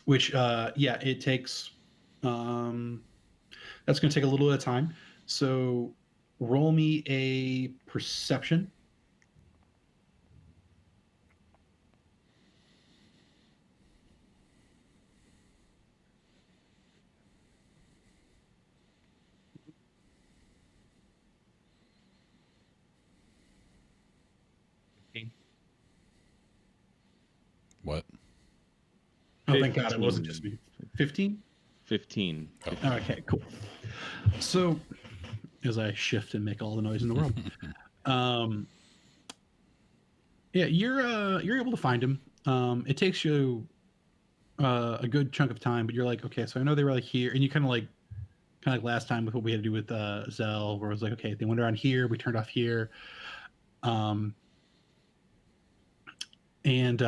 Which, yeah, it takes. That's going to take a little bit of time. So, roll me a perception. what? Oh, thank God, it wasn't just me. 15? 15. Okay, cool. So, as I shift and make all the noise in the world, yeah, you're able to find him. It takes you a good chunk of time, but you're like, okay, so I know they were like here, and you kind of like last time with what we had to do with Zell, where it was like, okay, they went around here, we turned off here, and and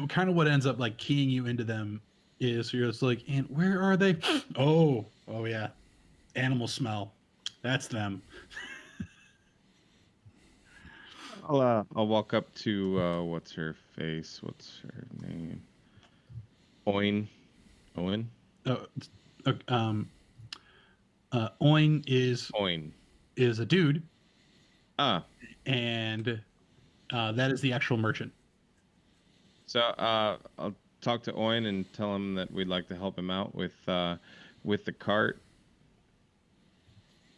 kind of what ends up like keying you into them is you're just like, and where are they? Oh yeah, animal smell. That's them. I'll walk up to what's her face? What's her name? Oin. Owen. Uh, uh, um, Oin Oin. is a dude, Ah. and that is the actual merchant. So I'll talk to Oin and tell him that we'd like to help him out with the cart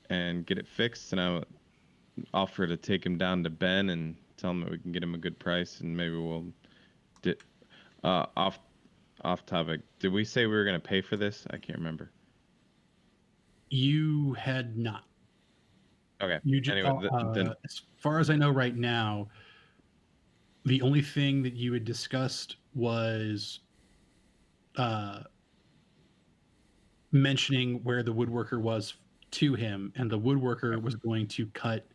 and get it fixed, and I'll offer to take him down to Ben and tell him that we can get him a good price, and maybe we'll off topic. Did we say we were going to pay for this? I can't remember. You had not. Okay. You just, Anyway, then as far as I know right now, the only thing that you had discussed was mentioning where the woodworker was to him, and the woodworker was going to cut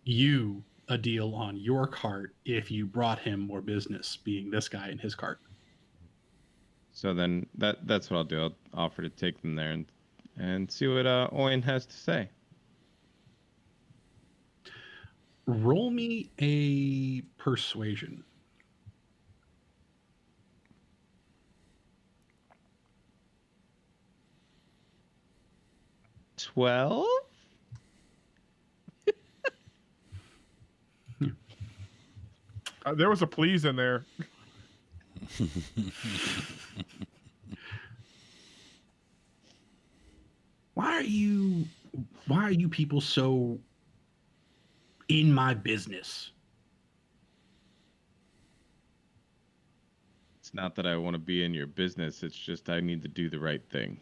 you a deal on your cart if you brought him more business, being this guy in his cart. so then that's what I'll do. I'll offer to take them there and see what Oin has to say. Roll me a persuasion. 12? There was a please in there. Why are you people so in my business? It's not that I want to be in your business. It's just I need to do the right thing.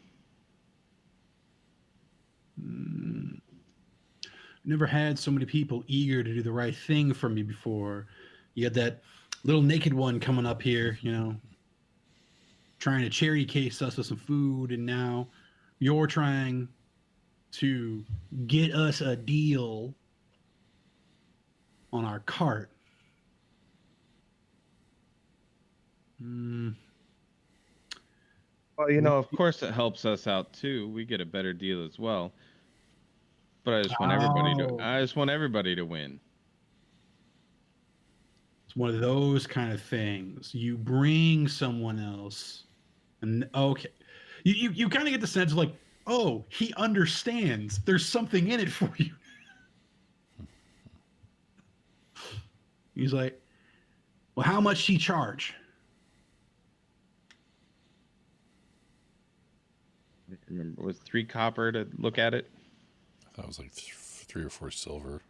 Never had so many people eager to do the right thing for me before. You had that little naked one coming up here, trying to cherry case us with some food, and now you're trying to get us a deal on our cart. Well, of course it helps us out too. We get a better deal as well. But I just want everybody to win. It's one of those kind of things. You bring someone else, and okay, you kind of get the sense of like, oh, he understands. There's something in it for you. He's like, well, how much he charge? I remember, it was 3 copper to look at it. That was like 3 or 4 silver.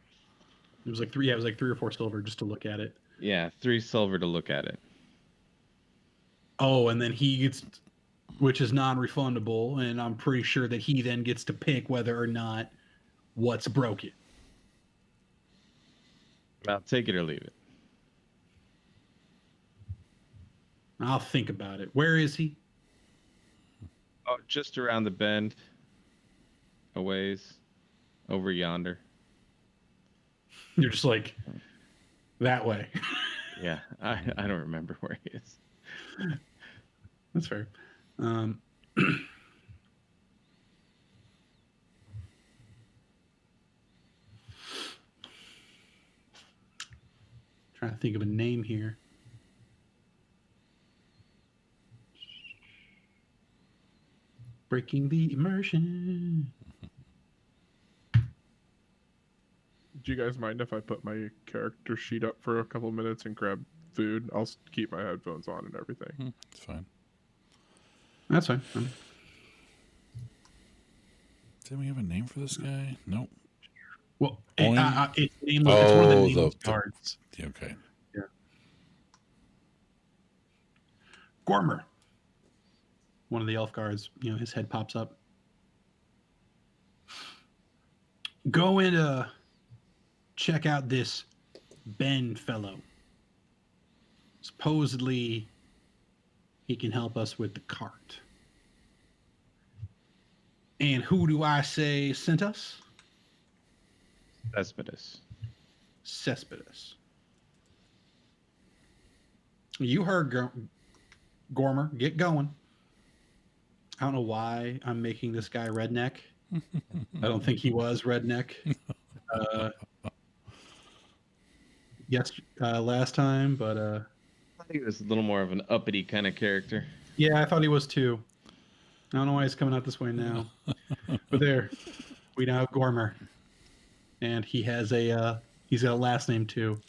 It was like 3. Yeah, it was like 3 or 4 silver just to look at it. Yeah, 3 silver to look at it. Oh, and then he gets, which is non-refundable, and I'm pretty sure that he then gets to pick whether or not what's broken. I'll take it or leave it. I'll think about it. Where is he? Oh, just around the bend. A ways. Over yonder. You're just like, that way. Yeah, I don't remember where he is. That's fair. Trying to think of a name here. Breaking the immersion. Do you guys mind if I put my character sheet up for a couple minutes and grab food? I'll keep my headphones on and everything. It's fine. That's fine. Did we have a name for this guy? Nope. Well, Oin? it's one of the name the cards. Okay. Yeah. Gormer. One of the elf guards, his head pops up. Go and check out this Ben fellow. Supposedly, he can help us with the cart. And who do I say sent us? Cespedes. You heard Gormer. Get going. I don't know why I'm making this guy redneck. I don't think he was redneck. Uh, yes, last time, but I thought he was a little more of an uppity kind of character. yeah, I thought he was too. I don't know why he's coming out this way now. But there, we now have Gormer, and he has he's got a last name too.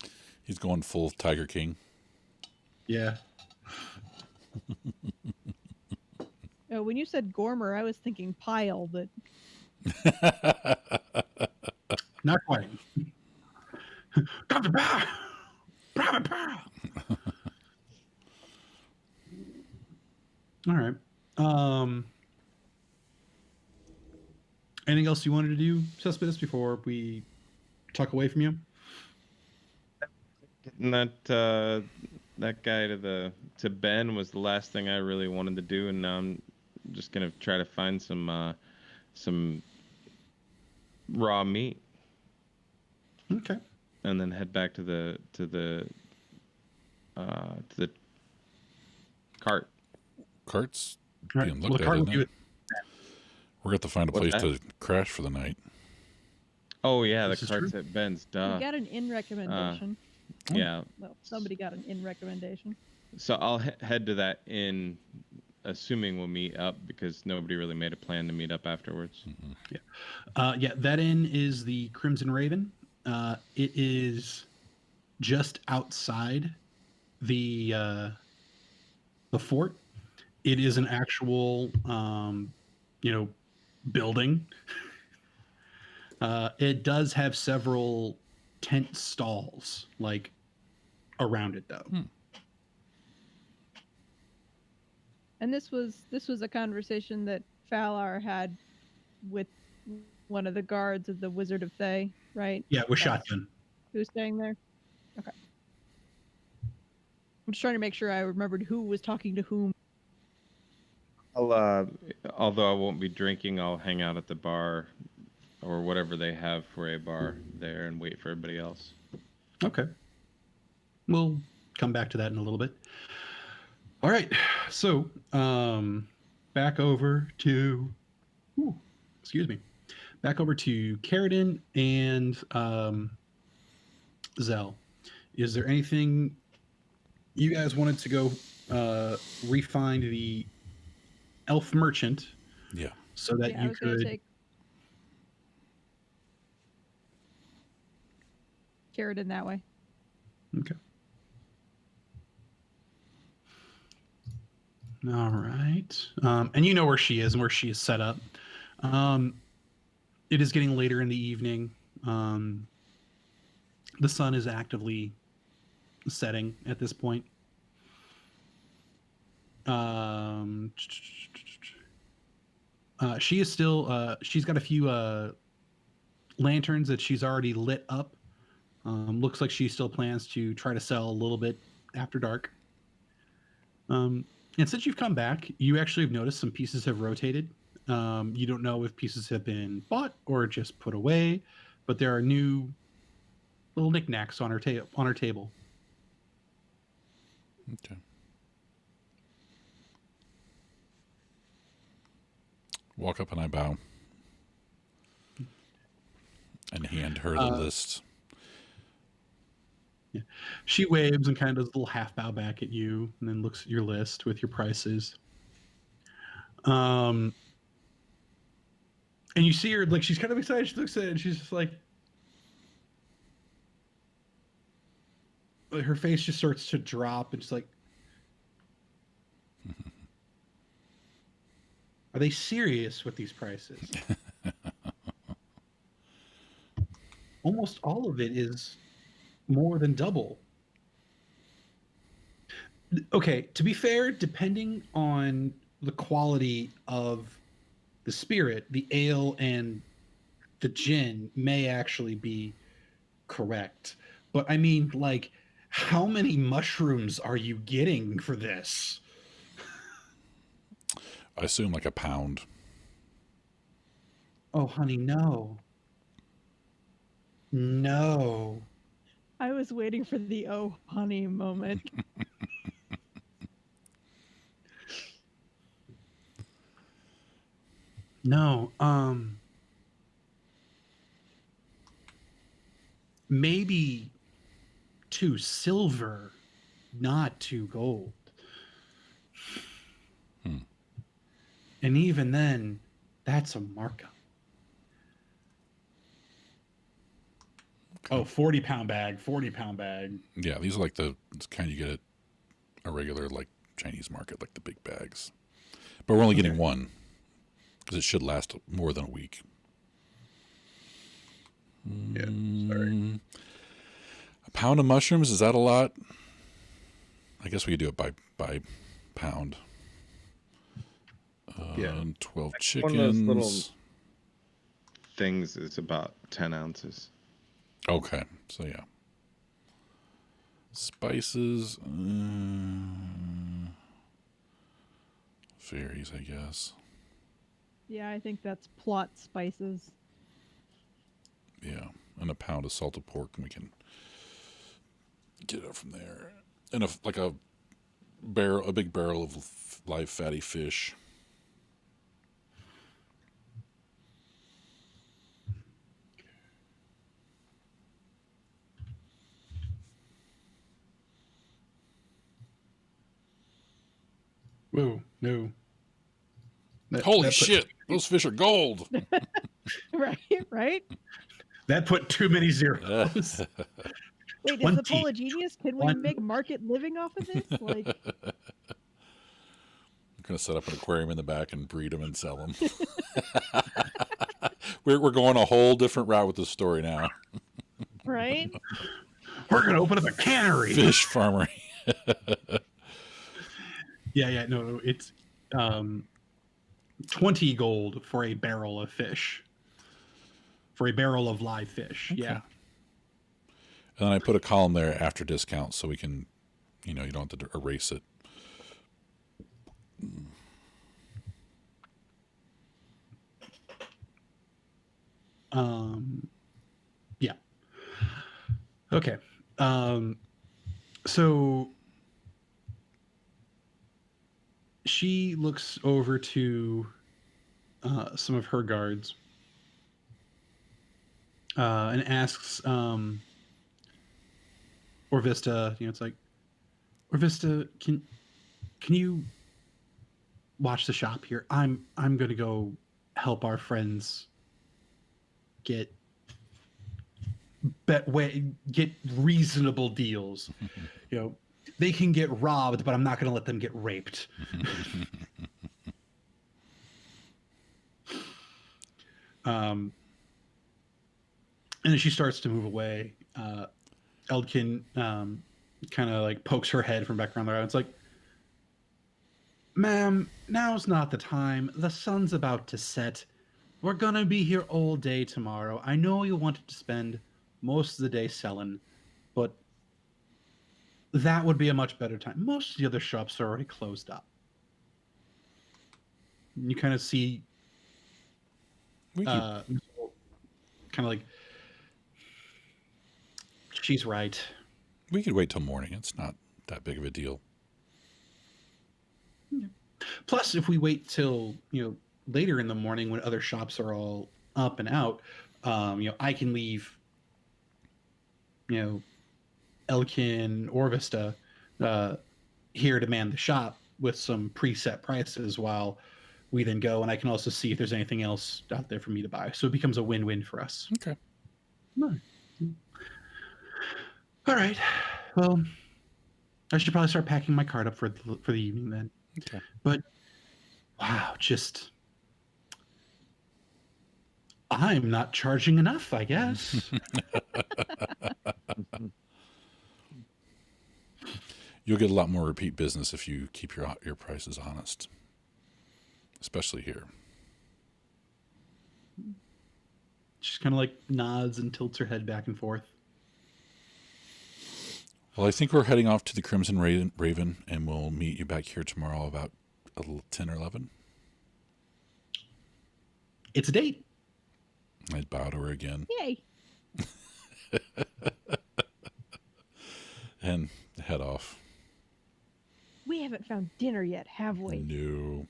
He's going full Tiger King. Yeah. When you said Gormer, I was thinking Pile, but Not quite. Dr. Pow! Private Pow! All right. Anything else you wanted to do, Suspicious, before we tuck away from you? Getting that guy to Ben was the last thing I really wanted to do, and now I'm just gonna try to find some raw meat, Okay. and then head back to the cart. Cart's All right. being Well, looked the at, cart will isn't be it? We're going to find a What's place that? to crash for the night. Oh yeah, This the is cart's true. at Ben's. we Duh. got an in recommendation. Yeah. Well, somebody got an in recommendation. So I'll head to that inn, assuming we'll meet up, because nobody really made a plan to meet up afterwards. Yeah, that inn is the Crimson Raven. It is just outside the fort. It is an actual, building. It does have several tent stalls, like around it, though. And this was a conversation that Falar had with one of the guards of the Wizard of Thay, right? Yeah, with That's shotgun. who's staying there? Okay. I'm just trying to make sure I remembered who was talking to whom. I'll, although I won't be drinking, I'll hang out at the bar or whatever they have for a bar there and wait for everybody else. Okay. We'll come back to that in a little bit. All right. So, back over to, excuse me, back over to Carradine and Zell. Is there anything you guys wanted to go re-find the elf merchant? Yeah. So that I you was going to could. take Carradine that way. Okay. All right. And you know where she is and where she is set up. It is getting later in the evening. The sun is actively setting at this point. She is still, she's got a few lanterns that she's already lit up. Looks like she still plans to try to sell a little bit after dark. And since you've come back, you actually have noticed some pieces have rotated. You don't know if pieces have been bought or just put away, but there are new little knickknacks on her table. Okay. Walk up and I bow. And hand her the list. Yeah. She waves and kind of does a little half bow back at you and then looks at your list with your prices. And you see her, like, she's kind of excited. She looks at it and she's just like, her face just starts to drop and she's like, are they serious with these prices? Almost all of it is more than double. Okay, to be fair, depending on the quality of the spirit, the ale and the gin may actually be correct. But I mean, like, how many mushrooms are you getting for this? I assume like a pound. Oh, honey, no. No. I was waiting for the oh honey moment. No. Maybe 2 silver, not 2 gold. Hmm. And even then, that's a markup. Okay. Oh, 40-pound bag, 40-pound bag. Yeah, these are like the kind you get at a regular like Chinese market, like the big bags. But we're only getting Okay. one because it should last more than a week. Yeah, sorry. A pound of mushrooms, is that a lot? I guess we could do it by pound. Yeah. 12 One of those little chickens. things is about 10 ounces. Okay, so yeah. Spices. Fairies, I guess. Yeah, I think that's plot spices. Yeah, and a pound of salted pork, and we can get it from there. And a big barrel of live fatty fish. Whoa, no. Holy That shit! Those fish are gold. Right, right? That put too many zeros. Wait, is the 20. Pola genius? Can we One. make market living off of this? Like, I'm gonna set up an aquarium in the back and breed them and sell them. We're going a whole different route with this story now. right? We're going to open up a cannery. Fish farmer. Yeah, no, it's 20 gold for a barrel of fish. For a barrel of live fish. Okay. Yeah. And then I put a column there after discount so we can, you don't have to erase it. Yeah. Okay. So she looks over to some of her guards and asks Orvista, it's like, Orvista, can you watch the shop here? I'm going to go help our friends get reasonable deals. They can get robbed, but I'm not going to let them get raped. And then she starts to move away. Eldkin kind of like pokes her head from back around there. It's like, ma'am, now's not the time. The sun's about to set. We're gonna be here all day tomorrow. I know you wanted to spend most of the day selling, but that would be a much better time. Most of the other shops are already closed up. You kind of see kind of like, she's right. We could wait till morning. It's not that big of a deal. Plus, if we wait till later in the morning when other shops are all up and out, I can leave Elkin or Vista here to man the shop with some preset prices while we then go, and I can also see if there's anything else out there for me to buy. So it becomes a win-win for us. Okay. All right. Well, I should probably start packing my cart up for the evening then. Okay. But wow, I'm not charging enough, I guess. You'll get a lot more repeat business if you keep your prices honest, especially here. She kind of like nods and tilts her head back and forth. Well, I think we're heading off to the Crimson Raven, and we'll meet you back here tomorrow about 10 or 11. It's a date. I bow to her again. Yay. And head off. We haven't found dinner yet, have we? No.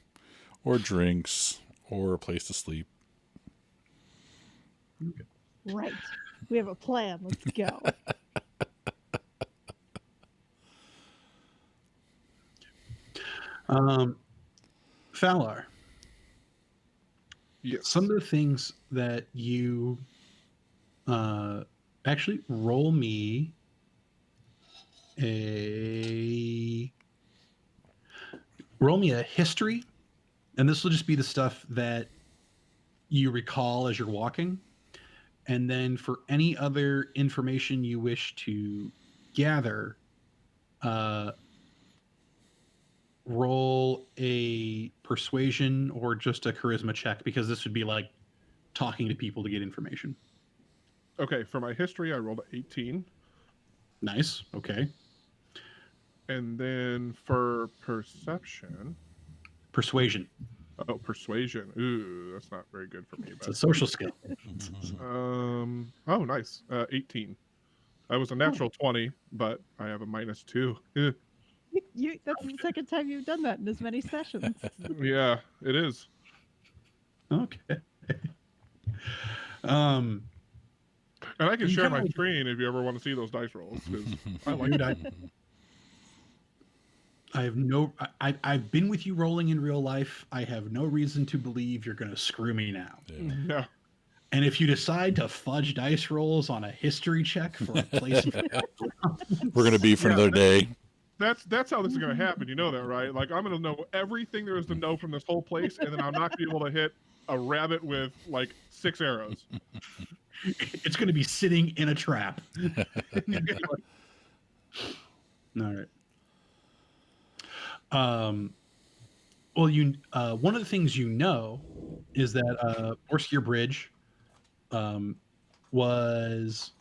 Or drinks. or a place to sleep. Right. We have a plan. Let's go. Falar, Yes. some of the things that you actually roll me a history, and this will just be the stuff that you recall as you're walking, and then for any other information you wish to gather, roll a persuasion or just a charisma check, because this would be like talking to people to get information. Okay, for my history, I rolled a 18. Nice. Okay. And then for perception, Persuasion. oh, persuasion. Ooh, that's not very good for me. It's a But social skill. oh, nice. 18. I was a natural 20, but I have a -2. That's the second time you've done that in as many sessions. Yeah, it is. Okay. And I can You share kinda my like- screen if you ever want to see those dice rolls, because I like Dude, it. I have no. I've been with you rolling in real life. I have no reason to believe you're going to screw me now. Yeah. Yeah. And if you decide to fudge dice rolls on a history check for a place, We're going to be for Yeah, another day. That's how this is going to happen. You know that, right? Like, I'm going to know everything there is to know from this whole place, and then I'm not going to be able to hit a rabbit with, like, 6 arrows. it's going to be sitting in a trap. All right. Well, one of the things you know is that Boareskyr Bridge was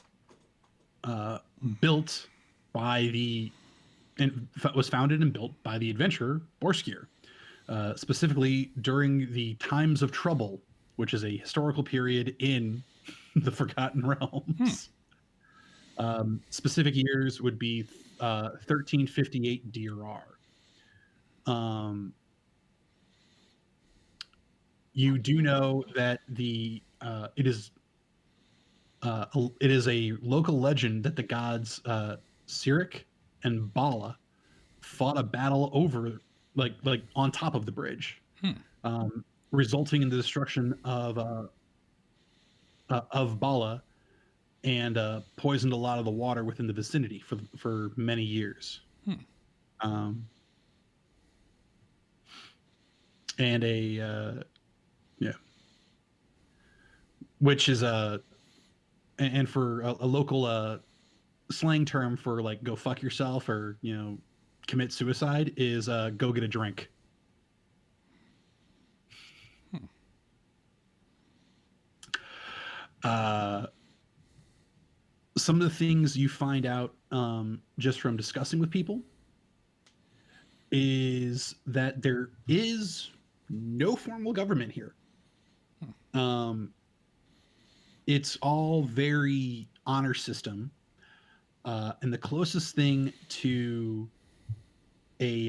built by was founded and built by the adventurer Boareskyr, specifically during the Times of Trouble, which is a historical period in the Forgotten Realms. Specific years would be 1358 DRR. You do know that it is a local legend that the gods Cyric and Bala fought a battle over like on top of the bridge, resulting in the destruction of Bala, and poisoned a lot of the water within the vicinity for many years. And which is and for a local slang term for like go fuck yourself or commit suicide is go get a drink. Some of the things you find out just from discussing with people is that there is no formal government here. It's all very honor system, and the closest thing to a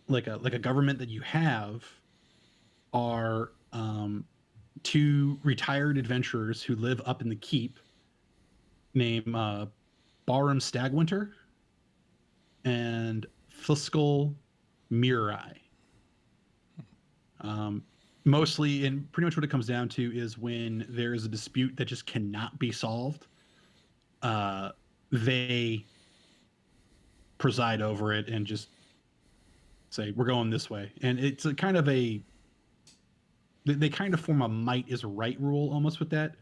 government that you have are two retired adventurers who live up in the keep, named Barham Stagwinter and Fiscal Mirai. Mostly, and pretty much what it comes down to is when there is a dispute that just cannot be solved, they preside over it and just say, we're going this way. And it's a kind of they kind of form a might is right rule almost with that.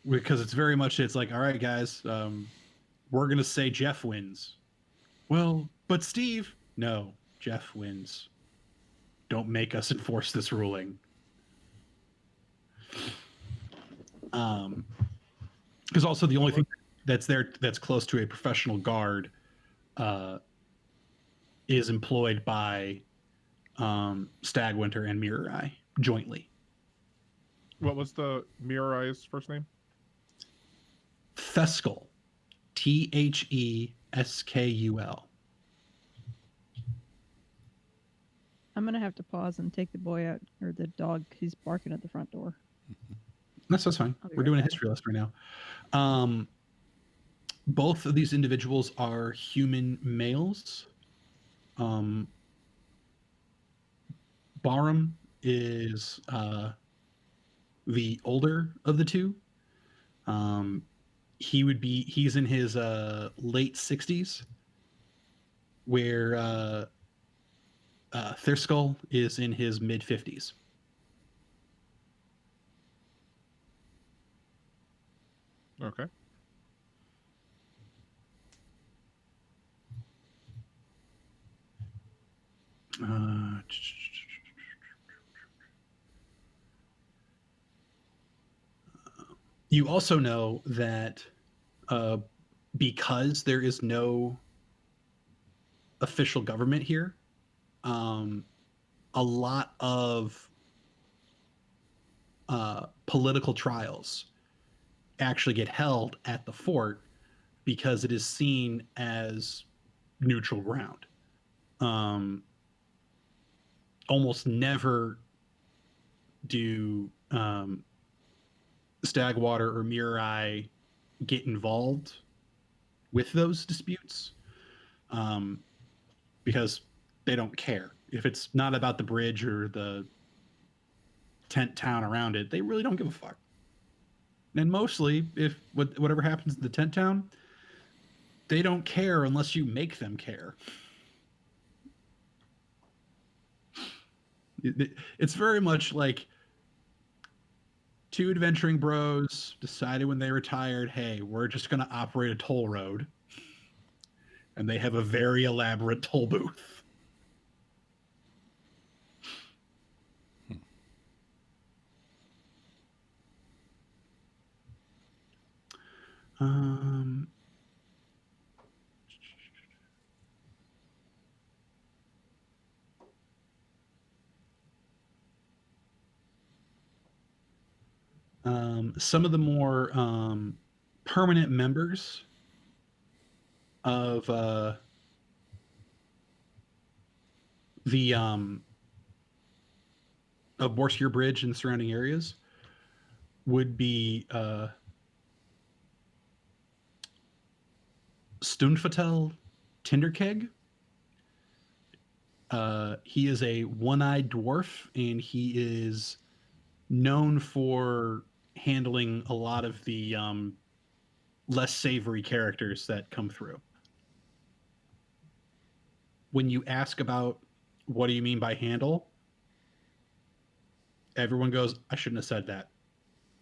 Because it's very much, it's like, all right, guys, we're going to say Jeff wins. Well, but Steve, no, Jeff wins. Don't make us enforce this ruling. Because also the only thing that's there that's close to a professional guard is employed by Stagwinter and Mirai jointly. What was the Mirai's first name? Theskul. Theskul. I'm gonna have to pause and take the boy out, or the dog. He's barking at the front door. That's fine. I'll be We're right doing a back. history list right now. Both of these individuals are human males. Barham is the older of the two. He's in his late 60s, where Thirskull is in his mid 50s. Okay. You also know that because there is no official government here, a lot of political trials actually get held at the fort because it is seen as neutral ground. Almost never do Stagwater or Mirai get involved with those disputes, because they don't care. If it's not about the bridge or the tent town around it, they really don't give a fuck. And mostly, if whatever happens in the tent town, they don't care unless you make them care. It's very much like two adventuring bros decided when they retired, hey, we're just going to operate a toll road. And they have a very elaborate toll booth. Some of the more permanent members of the of Boareskyr Bridge and the surrounding areas would be Stunfatel Tinderkeg. He is a one-eyed dwarf, and he is known for handling a lot of the less savory characters that come through. When you ask about what do you mean by handle, everyone goes, I shouldn't have said that,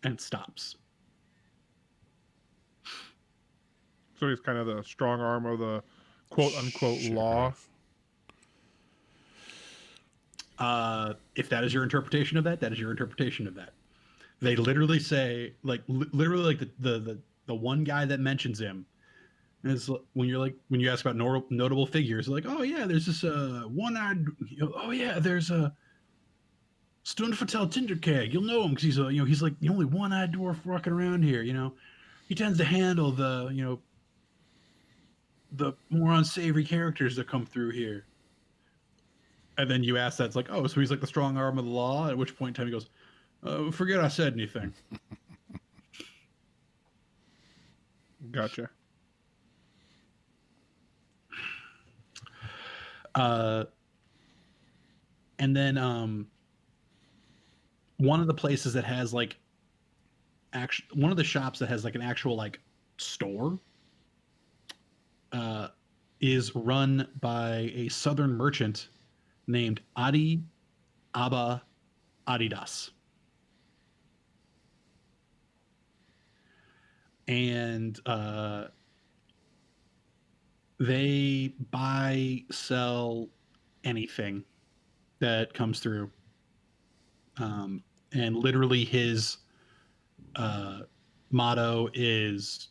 and stops. So he's kind of the strong arm of the quote unquote law. If that is your interpretation of that, that is your interpretation of that. They literally say, literally, like the one guy that mentions him is when you ask about notable figures, like, oh yeah, there's this one-eyed, oh yeah, there's a Stunfatel Tinderkeg. You'll know him because he's like the only one-eyed dwarf walking around here. He tends to handle the the more unsavory characters that come through here. And then you ask that, it's like, oh, so he's like the strong arm of the law, at which point in time he goes, forget I said anything. Gotcha. And then one of the places that has one of the shops that has like an actual like store is run by a southern merchant named Adi Abba Adidas. And they buy, sell anything that comes through. And literally his motto is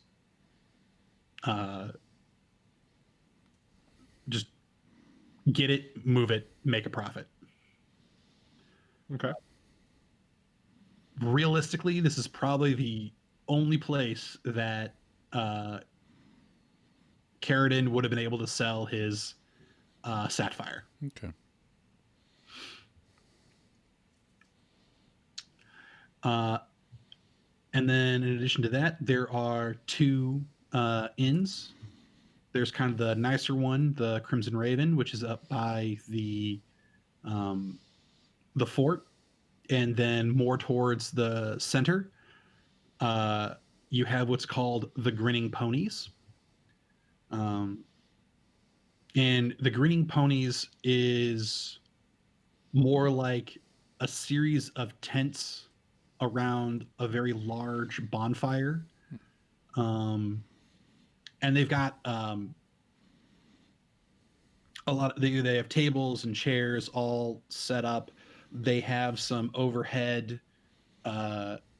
just get it, move it, make a profit. Okay. Realistically, this is probably the only place that Carradine would have been able to sell his Sapphire. Okay. Uh, and then in addition to that, there are two inns. There's kind of the nicer one, the Crimson Raven, which is up by um, the fort, and then more towards the center, you have what's called the Grinning Ponies. Um, and the Grinning Ponies is more like a series of tents around a very large bonfire. And they've got a lot. They have tables and chairs all set up. They have some overhead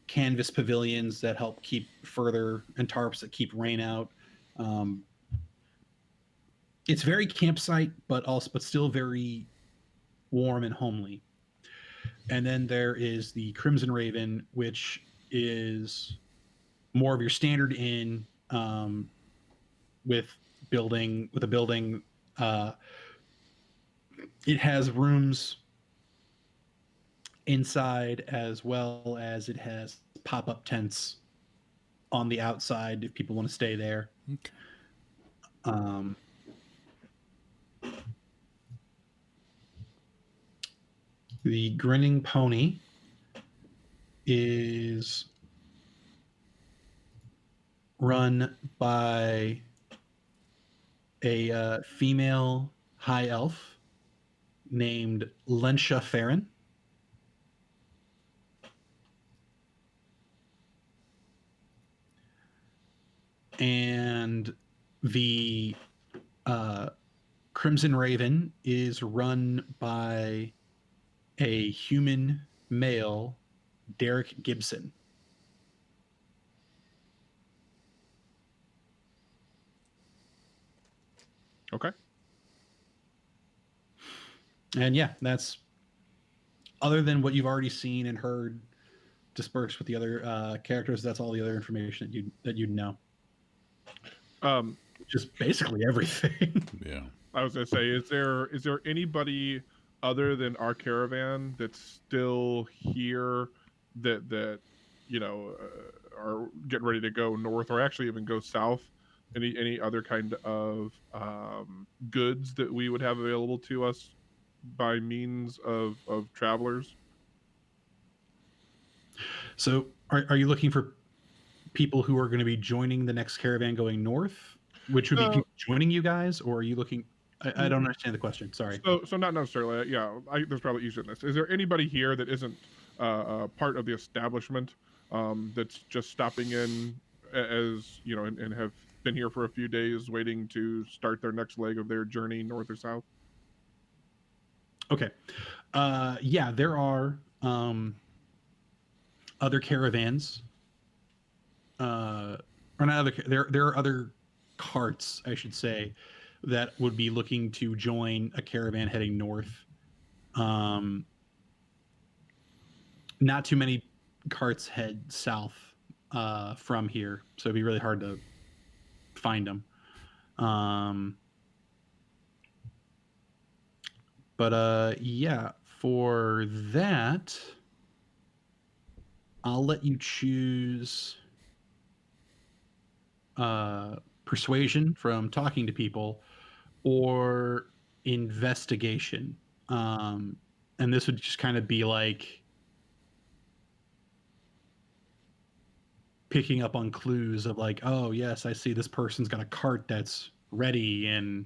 canvas pavilions that help keep further and tarps that keep rain out. Um, it's very campsite, but still very warm and homely. And then there is the Crimson Raven, which is more of your standard inn with a building. It has rooms inside as well as it has pop-up tents on the outside if people want to stay there. Okay. The Grinning Pony is run by a female high elf named Lensha Farron. And the Crimson Raven is run by a human male, Derek Gibson. Okay. And yeah, that's, other than what you've already seen and heard dispersed with the other characters, that's all the other information that you'd know. Just basically everything. Yeah. I was gonna say, is there anybody other than our caravan that's still here that are getting ready to go north or actually even go south? Any other kind of goods that we would have available to us by means of travelers? So are you looking for people who are going to be joining the next caravan going north, which would be people joining you guys, or are you looking? I don't understand the question. Sorry. So not necessarily. Yeah, there's probably easier than this. Is there anybody here that isn't part of the establishment that's just stopping in as and have been here for a few days, waiting to start their next leg of their journey north or south? Okay. Yeah, there are other caravans. Or not other. There are other carts, I should say, that would be looking to join a caravan heading north. Not too many carts head south from here, so it'd be really hard to find them. But yeah, for that, I'll let you choose persuasion from talking to people or investigation. And this would just kind of be like picking up on clues of like, oh yes, I see this person's got a cart that's ready. And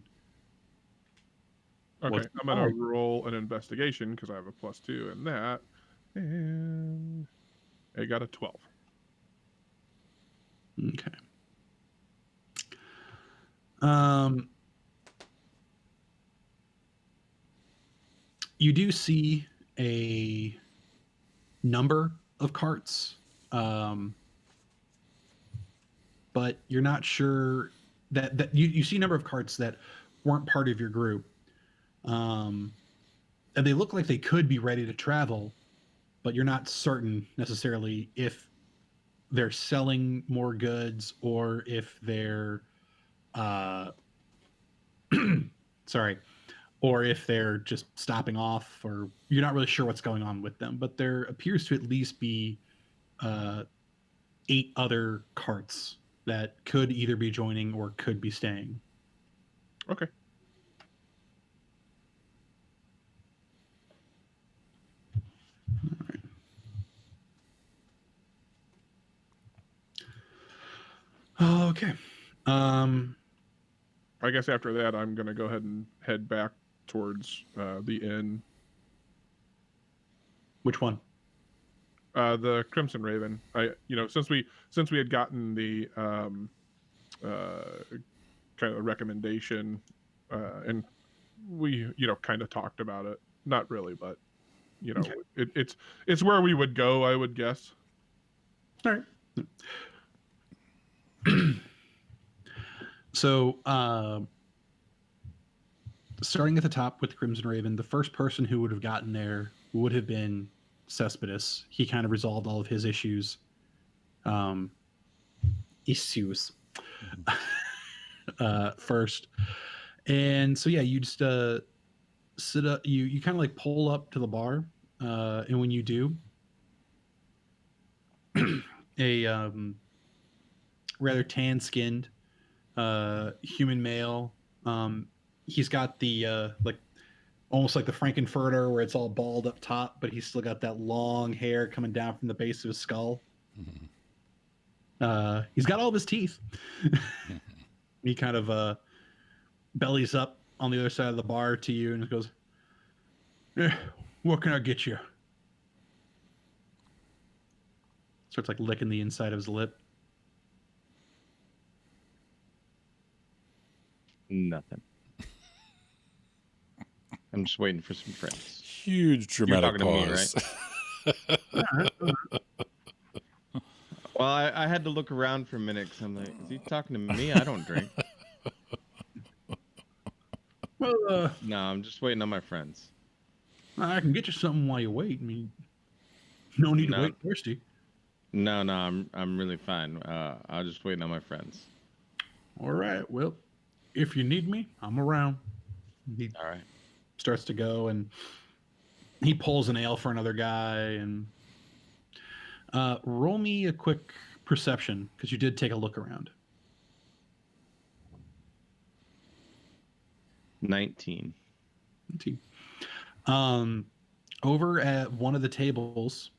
okay, I'm gonna roll an investigation because I have a +2 in that, and I got a 12. Okay. You do see a number of carts, but you're not sure that you see a number of carts that weren't part of your group, and they look like they could be ready to travel, but you're not certain necessarily if they're selling more goods or if they're sorry, or if they're just stopping off, or you're not really sure what's going on with them. But there appears to at least be 8 other carts that could either be joining or could be staying. Okay. Okay. I guess after that, I'm gonna go ahead and head back towards the inn. Which one? The Crimson Raven. Since we had gotten the kind of recommendation, and we kind of talked about it. Not really, but Okay. it's where we would go, I would guess. All right. So, starting at the top with the Crimson Raven, the first person who would have gotten there would have been Cespedes. He kind of resolved all of his issues. First. And so, yeah, you just sit up, you kind of like pull up to the bar. And when you do, a rather tan-skinned human male. He's got the like almost like the Frankenfurter where it's all bald up top, but he's still got that long hair coming down from the base of his skull. He's got all of his teeth. He kind of bellies up on the other side of the bar to you and goes, what can I get you? Starts like licking the inside of his lip. Nothing. I'm just waiting for some friends. Huge dramatic pause. To me, right? Well, I had to look around for a minute because I'm like, is he talking to me? I don't drink. Well, No, I'm just waiting on my friends. I can get you something while you wait. I mean, no need to wait thirsty. No, I'm really fine. I'll just wait on my friends. All right. Well, if you need me, I'm around. He All right. starts to go and he pulls an ale for another guy and roll me a quick perception because you did take a look around. 19. Over at one of the tables,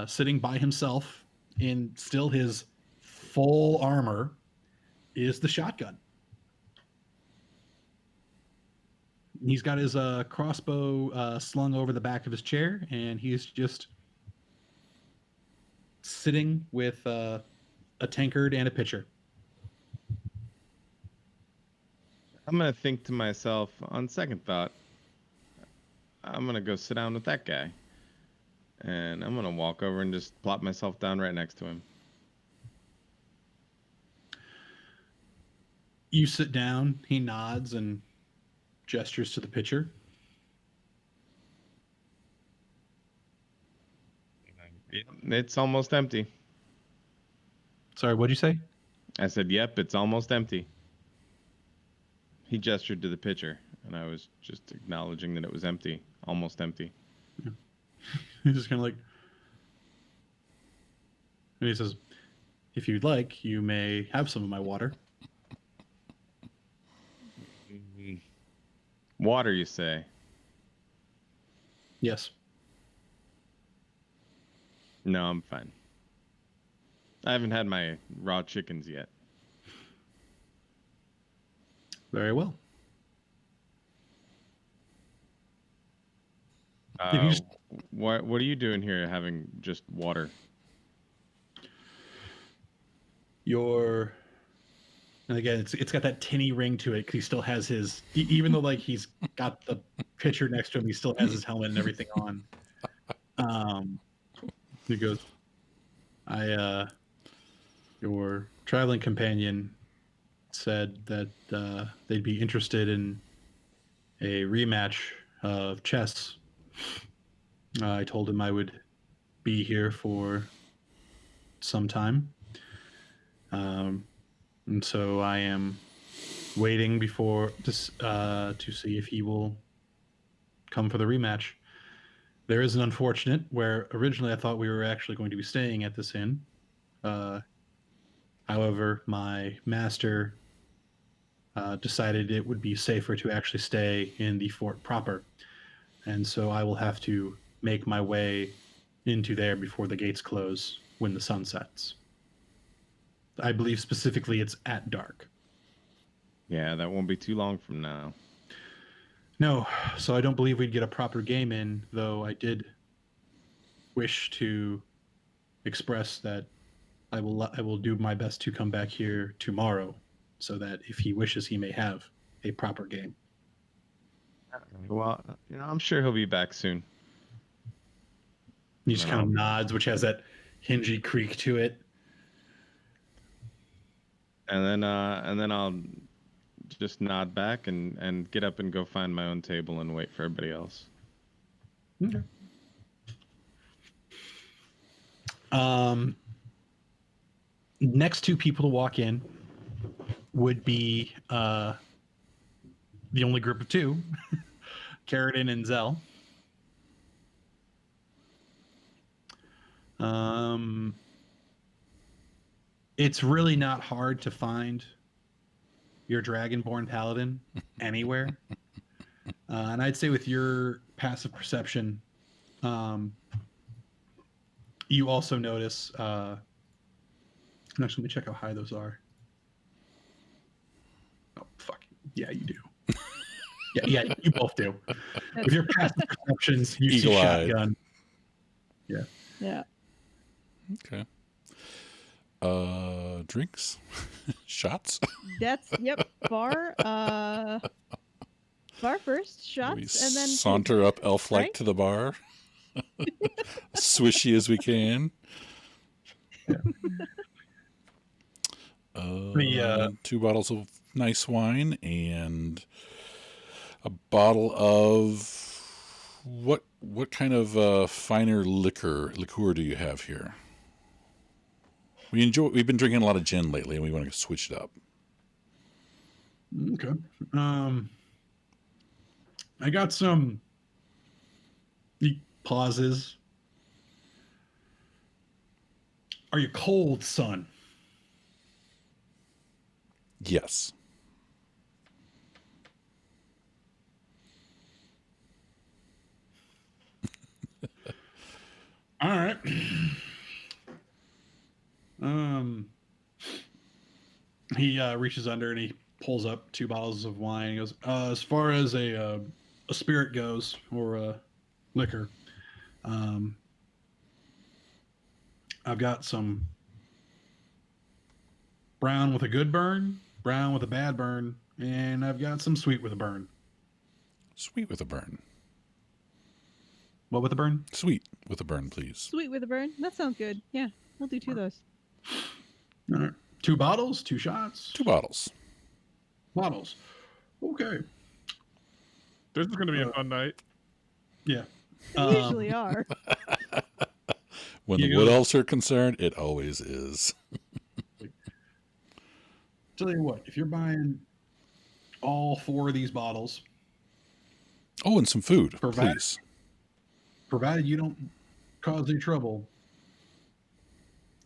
sitting by himself in still his full armor, is the shotgun. He's got his crossbow slung over the back of his chair, and he's just sitting with a tankard and a pitcher. I'm going to think to myself, on second thought, I'm going to go sit down with that guy. And I'm going to walk over and just plop myself down right next to him. You sit down, he nods and gestures to the pitcher. It's almost empty. Sorry, what'd you say? I said, yep, it's almost empty. He gestured to the pitcher, and I was just acknowledging that it was empty, almost empty. Yeah. He's just kind of like, and he says, if you'd like, you may have some of my water. Water, you say? Yes. No, I'm fine. I haven't had my raw chickens yet. Very well. What are you doing here having just water? And again, it's got that tinny ring to it because he still has his, even though like he's got the pitcher next to him, he still has his helmet and everything on. He goes, your traveling companion said that they'd be interested in a rematch of chess. I told him I would be here for some time. And so I am waiting to see if he will come for the rematch. There is an unfortunate where originally I thought we were actually going to be staying at this inn. However, my master decided it would be safer to actually stay in the fort proper. And so I will have to make my way into there before the gates close when the sun sets. I believe specifically it's at dark. Yeah, that won't be too long from now. No, so I don't believe we'd get a proper game in, though I did wish to express that I will do my best to come back here tomorrow so that if he wishes, he may have a proper game. Well, I'm sure he'll be back soon. He just kind of nods, which has that hingy creak to it. And then I'll just nod back and get up and go find my own table and wait for everybody else. Okay. Next two people to walk in would be the only group of two, Carradine and Zell. It's really not hard to find your Dragonborn Paladin anywhere. And I'd say with your passive perception, you also notice... Actually, let me check how high those are. Oh, fuck. Yeah, you do. yeah, you both do. With your passive perceptions, you see shotgun. Yeah. Yeah. Okay. Drinks? Shots? That's bar. Bar first, shots, We and then saunter up elf-like right? to the bar. Swishy as we can. Yeah. 2 bottles of nice wine and a bottle of what kind of finer liqueur do you have here? We've been drinking a lot of gin lately, and we want to switch it up. Okay. I got some. He pauses. Are you cold, son? Yes. All right. He reaches under and he pulls up 2 bottles of wine. He goes, as far as a spirit goes, or a liquor, I've got some brown with a good burn, brown with a bad burn, and I've got some sweet with a burn. Sweet with a burn. What with a burn? Sweet with a burn, please. sweet with a burn. That sounds good. Yeah, we'll do 2 of those. All right. 2 bottles, 2 shots. 2 bottles. Bottles. Okay. This is going to be a fun night. Yeah. They usually are. When the wood elves are concerned, it always is. Tell you what, if you're buying all 4 of these bottles, Oh, and some food, please. provided you don't cause any trouble,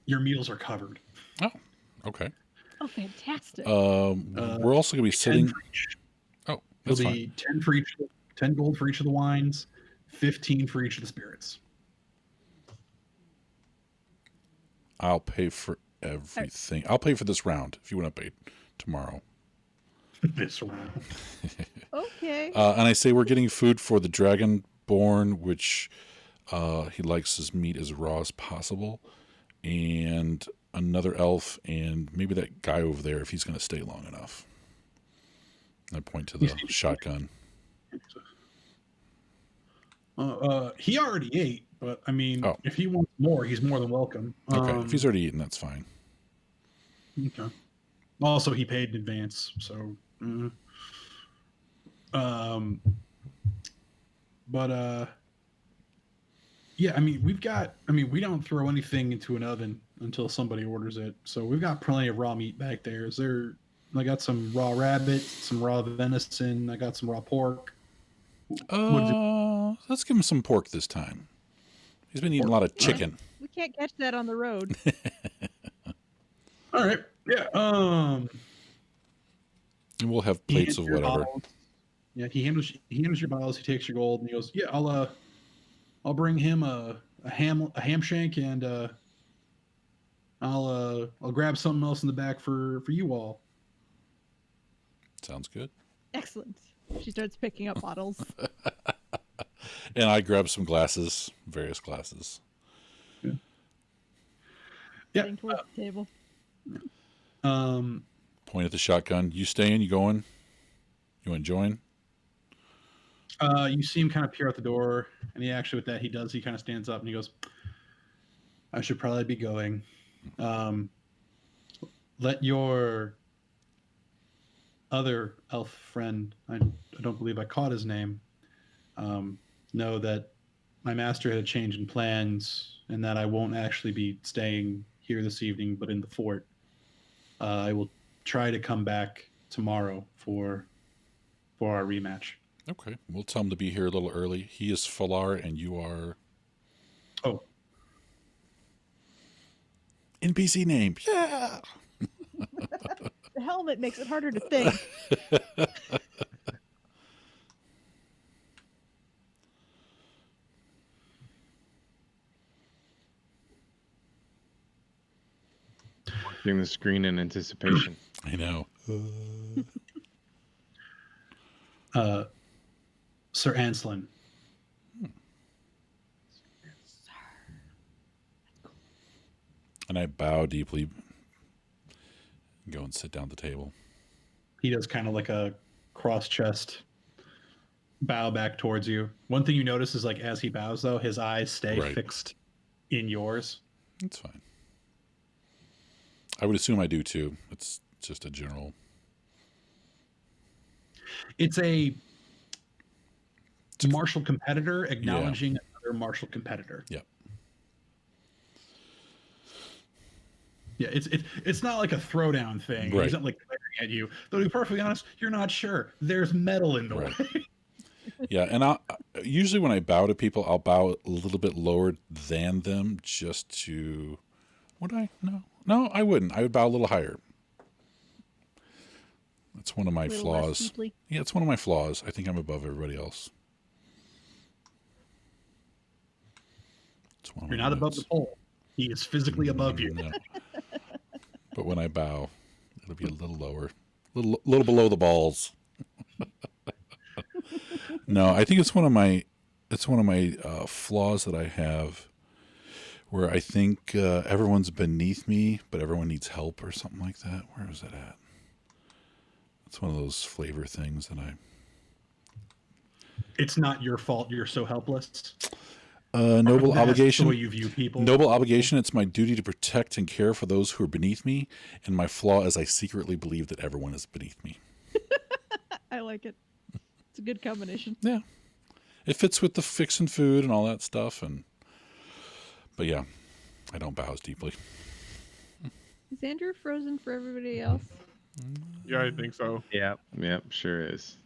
your meals are covered. Oh, okay. Oh, fantastic. We're also going to be 10 sitting. for each. Oh, It'll that's be fine. 10 for each, 10 gold for each of the wines, 15 for each of the spirits. I'll pay for everything. I'll pay for this round if you want to pay tomorrow. This round. Okay. And I say we're getting food for the Dragonborn, which he likes his meat as raw as possible, and another elf, and maybe that guy over there if he's going to stay long enough. I point to the shotgun. He already ate, but I mean, Oh. if he wants more, he's more than welcome. Okay, if he's already eaten, that's fine. Okay. Also, he paid in advance, so. Yeah, I mean, we don't throw anything into an oven until somebody orders it, so we've got plenty of raw meat back there. I got some raw rabbit, some raw venison, I got some raw pork. let's give him some pork this time. He's been eating a lot of chicken. We can't catch that on the road. All right. Yeah. And we'll have He plates hands of your whatever. bottles. Yeah, he handles your bottles. He takes your gold, and he goes, "Yeah, I'll bring him a ham shank, and I'll grab something else in the back for you all." Sounds good. Excellent. She starts picking up bottles. And I grab some glasses, various glasses. Yeah. Heading towards the table. Point at the shotgun. You staying? You going? You want to join? You see him kind of peer out the door, and he actually, with that, he kind of stands up and he goes, "I should probably be going. Let your other elf friend, I don't believe I caught his name, know that my master had a change in plans and that I won't actually be staying here this evening, but in the fort. I will try to come back tomorrow for our rematch." Okay. We'll tell him to be here a little early. He is Falar, and you are... Oh, NPC name. Yeah! The helmet makes it harder to think. Watching the screen in anticipation. I know. Sir Anslin. And I bow deeply. Go and sit down at the table. He does kind of like a cross chest bow back towards you. One thing you notice is, like, as he bows, though, his eyes stay Right. fixed in yours. That's fine. I would assume I do too. It's just a general... It's a martial competitor acknowledging another martial competitor. Yep. Yeah, it's not like a throwdown thing. Right. He's not like glaring at you. Though, to be perfectly honest, you're not sure. There's metal in the Right. way. Yeah, and I usually when I bow to people, I'll bow a little bit lower than them just to... Would I? No, I wouldn't. I would bow a little higher. That's one of my Little less flaws. deeply. Yeah, it's one of my flaws. I think I'm above everybody else. It's one of You're my not above notes. the pole. He is physically above you. No. But when I bow, it'll be a little lower, little below the balls. No, I think it's one of my flaws that I have, where I think everyone's beneath me, but everyone needs help or something like that. Where is it at? It's one of those flavor things that I... It's not your fault you're so helpless. Noble That's obligation. the way you view people. Noble obligation. It's my duty to protect and care for those who are beneath me. And my flaw is I secretly believe that everyone is beneath me. I like it. It's a good combination. Yeah. It fits with the fixing food and all that stuff. But yeah, I don't bow as deeply. Is Andrew frozen for everybody else? Yeah, I think so. Yep, sure is.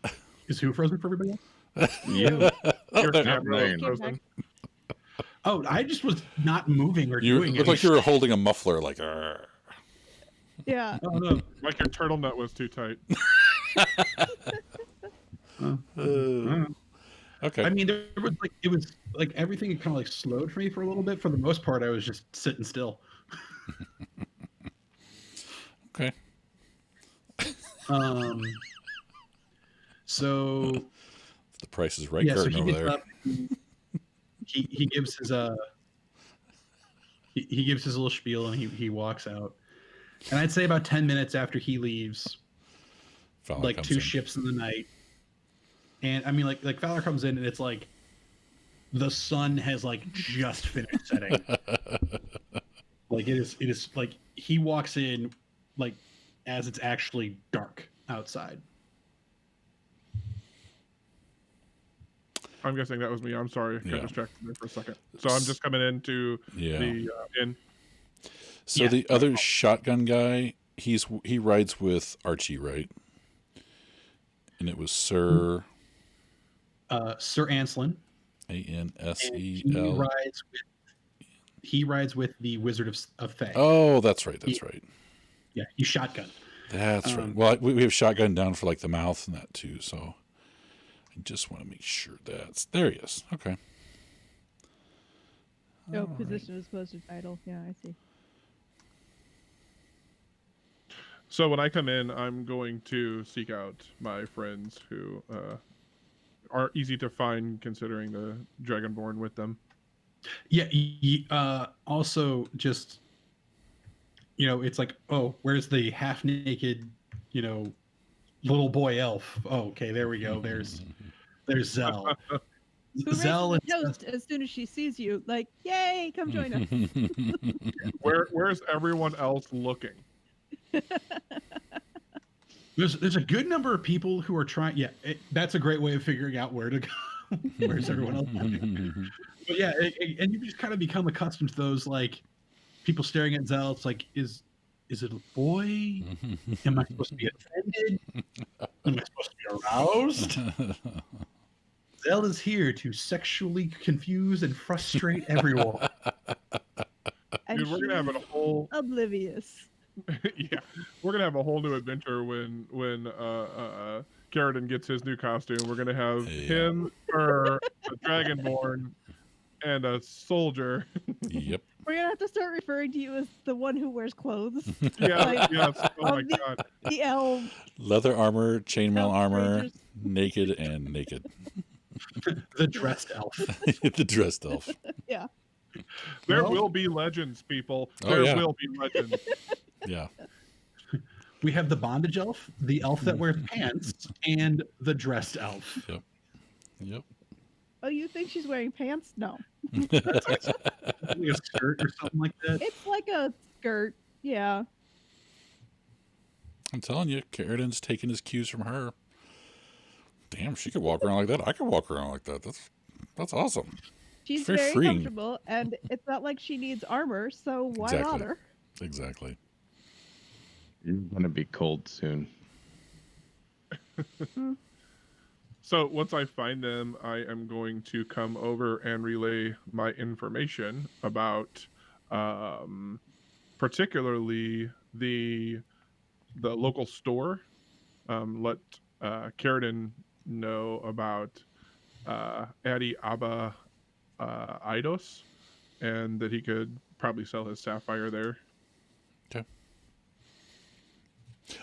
Is who frozen for everybody else? You. Your there- camera is Came frozen. Oh, I just was not moving or You doing look like you were holding a muffler, like. "Arr." Yeah. Oh, no. Like your turtle nut was too tight. Okay. I mean, there was like, it was like everything had kind of like slowed for me for a little bit. For the most part, I was just sitting still. Okay. So The Price is Right yeah, so curtain he over gets there. up. He gives his he gives his little spiel and he walks out. And I'd say about 10 minutes after he leaves, Fowler like comes 2 in. ships in the night. And I mean, like Fowler comes in and it's like the sun has like just finished setting. Like it is like he walks in like as it's actually dark outside. I'm guessing that was me. I'm sorry. I Yeah. got distracted there for a second. So I'm just coming into Yeah. the inn. So Yeah. the other shotgun guy, he rides with Archie, right? And it was Sir Sir Anslin. And Anesel. he rides with the Wizard of Thay. Oh, that's right. That's right. Yeah, he's shotgun. That's right. Well, we have shotgun down for like the mouth and that too. So I just want to make sure that's there. He is. Okay. Oh, position as opposed to title. Yeah, I see. So when I come in, I'm going to seek out my friends who are easy to find considering the Dragonborn with them. Yeah. Also, just it's like, oh, where's the half naked, little boy elf? Oh, okay, there we go. There's Zell. Who raises Zell the and toast as soon as she sees you? Like, yay, come join us. Where's everyone else looking? There's a good number of people who are trying. Yeah, that's a great way of figuring out where to go. Where's everyone else looking? But yeah, and you just kind of become accustomed to those, like, people staring at Zell. It's like, is it a boy? Am I supposed to be offended? Am I supposed to be aroused? Zell is here to sexually confuse and frustrate everyone. And Dude, we're gonna have a whole oblivious. yeah, we're gonna have a whole new adventure when Carradine gets his new costume. We're gonna have him, her, a Dragonborn, and a soldier. Yep. We're gonna have to start referring to you as the one who wears clothes. Yeah, Like, yes. Oh my the- god. The elves. Leather armor, chainmail Elf armor, rangers. naked and naked. The dressed elf. The dressed elf. Yeah. There Well- will be legends, people. Oh, There yeah. will be legends. Yeah. We have the bondage elf, the elf that wears pants, and the dressed elf. Yep. Oh, you think she's wearing pants? No. Like a skirt or something like that. It's like a skirt. Yeah. I'm telling you, Carradine's taking his cues from her. Damn, she could walk around like that. I could walk around like that. That's awesome. She's very very freeing. comfortable, and it's not like she needs armor, so why Exactly. bother? Exactly. It's gonna be cold soon. So once I find them, I am going to come over and relay my information about, particularly the local store. Let Carradine know about Adi Abba Eidos, and that he could probably sell his sapphire there.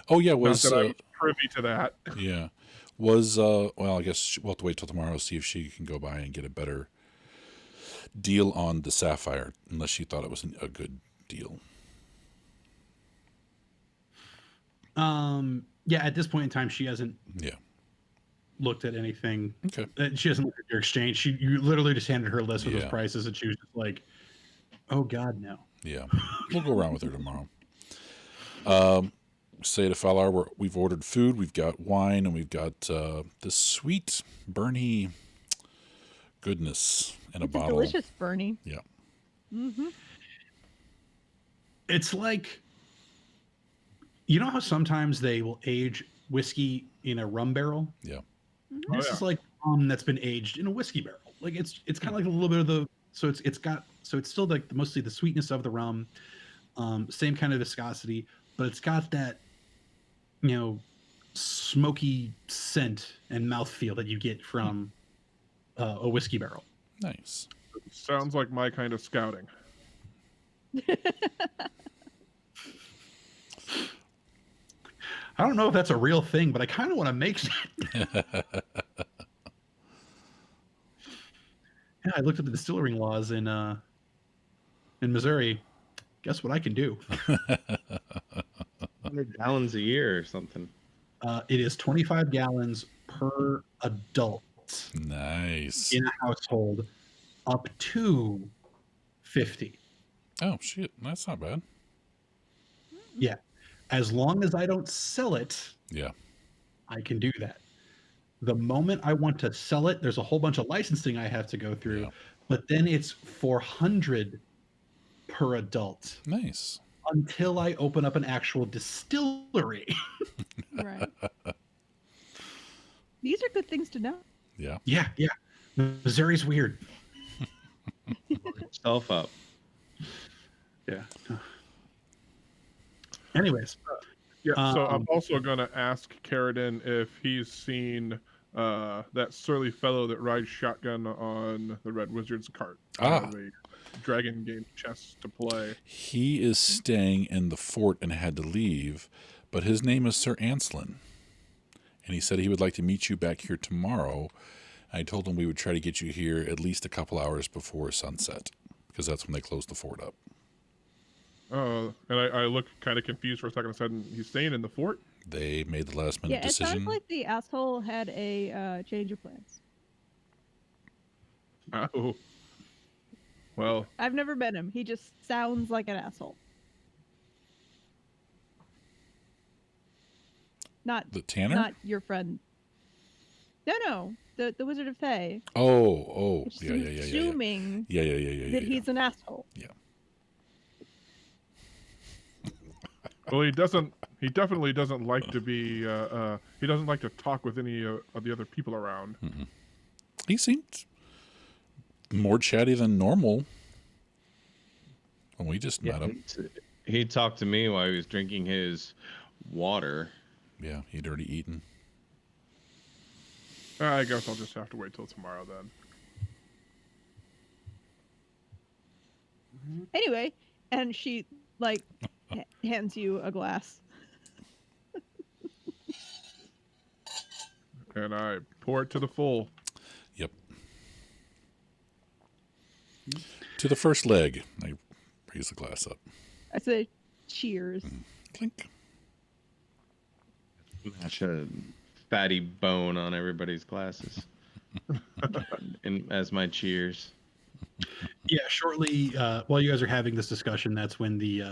Oh yeah, Not was that I'm privy to that. yeah, was well, I guess we'll have to wait till tomorrow to see if she can go by and get a better deal on the sapphire, unless she thought it was a good deal. Yeah, at this point in time, she hasn't Yeah. looked at anything. Okay. She hasn't looked at your exchange. You literally just handed her a list with those Yeah. prices, and she was just like, "Oh God, no." Yeah. We'll go around with her tomorrow. Say to Falar, we've ordered food, we've got wine, and we've got this sweet Bernie goodness in a It's a bottle. delicious Bernie. Yeah. Mm-hmm. It's like, you know how sometimes they will age whiskey in a rum barrel? Yeah. Oh, This yeah. is like rum that's been aged in a whiskey barrel. Like it's kind of like a little bit of the it's still like mostly the sweetness of the rum, same kind of viscosity, but it's got that smoky scent and mouthfeel that you get from a whiskey barrel. Nice. Sounds like my kind of scouting. I don't know if that's a real thing, but I kind of want to make that. Yeah, I looked at the distillery laws in Missouri. Guess what I can do? 100 gallons a year or something. It is 25 gallons per adult Nice. in a household, up to 50. Oh shit, that's not bad. Yeah, as long as I don't sell it, Yeah. I can do that. The moment I want to sell it, there's a whole bunch of licensing I have to go through, Yeah. but then it's 400 per adult Nice. until I open up an actual distillery. Right. These are good things to know. Yeah. Yeah. Missouri's weird. Yourself up. Yeah. Anyways, Yeah, so I'm Um, also gonna ask Carradine if he's seen that surly fellow that rides shotgun on the Red Wizard's cart. I Ah. have a dragon game chess to play. He is staying in the fort and had to leave, but his name is Sir Anslin. And he said he would like to meet you back here tomorrow. I told him we would try to get you here at least a couple hours before sunset, because that's when they close the fort up. And I looked kind of confused for a second. I said, he's staying in the fort? They made the last minute Yeah, it decision. sounds like the asshole had a change of plans. Oh. Well, I've never met him. He just sounds like an asshole. Not The Tanner? not your friend. No, the Wizard of Fey. Oh, Just yeah. Assuming Yeah. that he's an asshole. Yeah. well, he definitely doesn't like to be. He doesn't like to talk with any of the other people around. Mm-hmm. He seemed more chatty than normal when we just met him. He talked to me while he was drinking his water. Yeah, he'd already eaten. I guess I'll just have to wait till tomorrow then. Anyway, and she like hands you a glass. And I pour it to the full. Yep. To the first leg. I raise the glass up. I say, cheers. Clink. Mash a fatty bone on everybody's glasses. And as my cheers. yeah, shortly while you guys are having this discussion, that's when the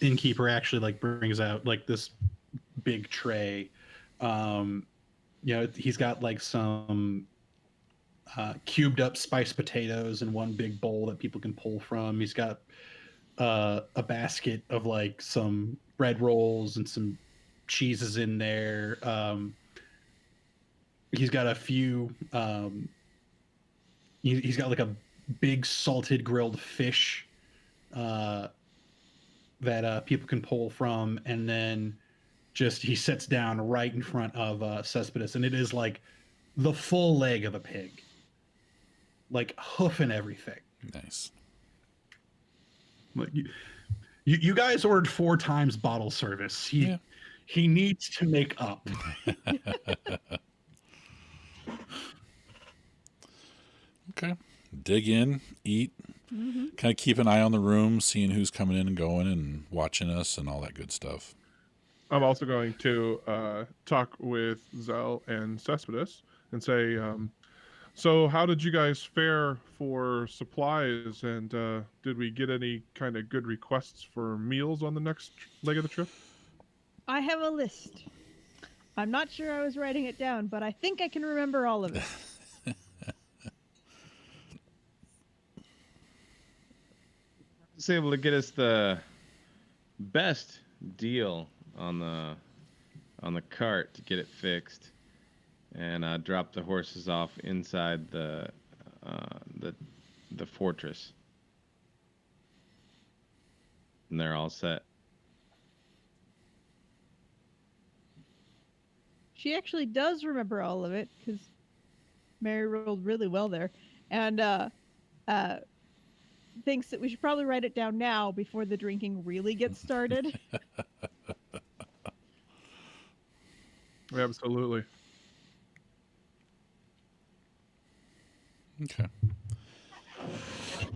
innkeeper actually like brings out like this big tray. He's got like some cubed up spiced potatoes in one big bowl that people can pull from. He's got a basket of like some bread rolls and some cheeses in there. He's got a few. He's got like a big salted grilled fish that people can pull from, and then just he sits down right in front of Cespedes, and it is like the full leg of a pig, like hoof and everything. Nice. Like you guys ordered 4 times bottle service. He needs to make up. Okay. Dig in, eat, kind of keep an eye on the room, seeing who's coming in and going and watching us and all that good stuff. I'm also going to talk with Zell and Cespedes and say, so how did you guys fare for supplies, and did we get any kind of good requests for meals on the next leg of the trip? I have a list. I'm not sure I was writing it down, but I think I can remember all of it. Was able to get us the best deal on the cart to get it fixed, and drop the horses off inside the fortress, and they're all set. She actually does remember all of it because Mary rolled really well there, and thinks that we should probably write it down now before the drinking really gets started. Absolutely. Okay.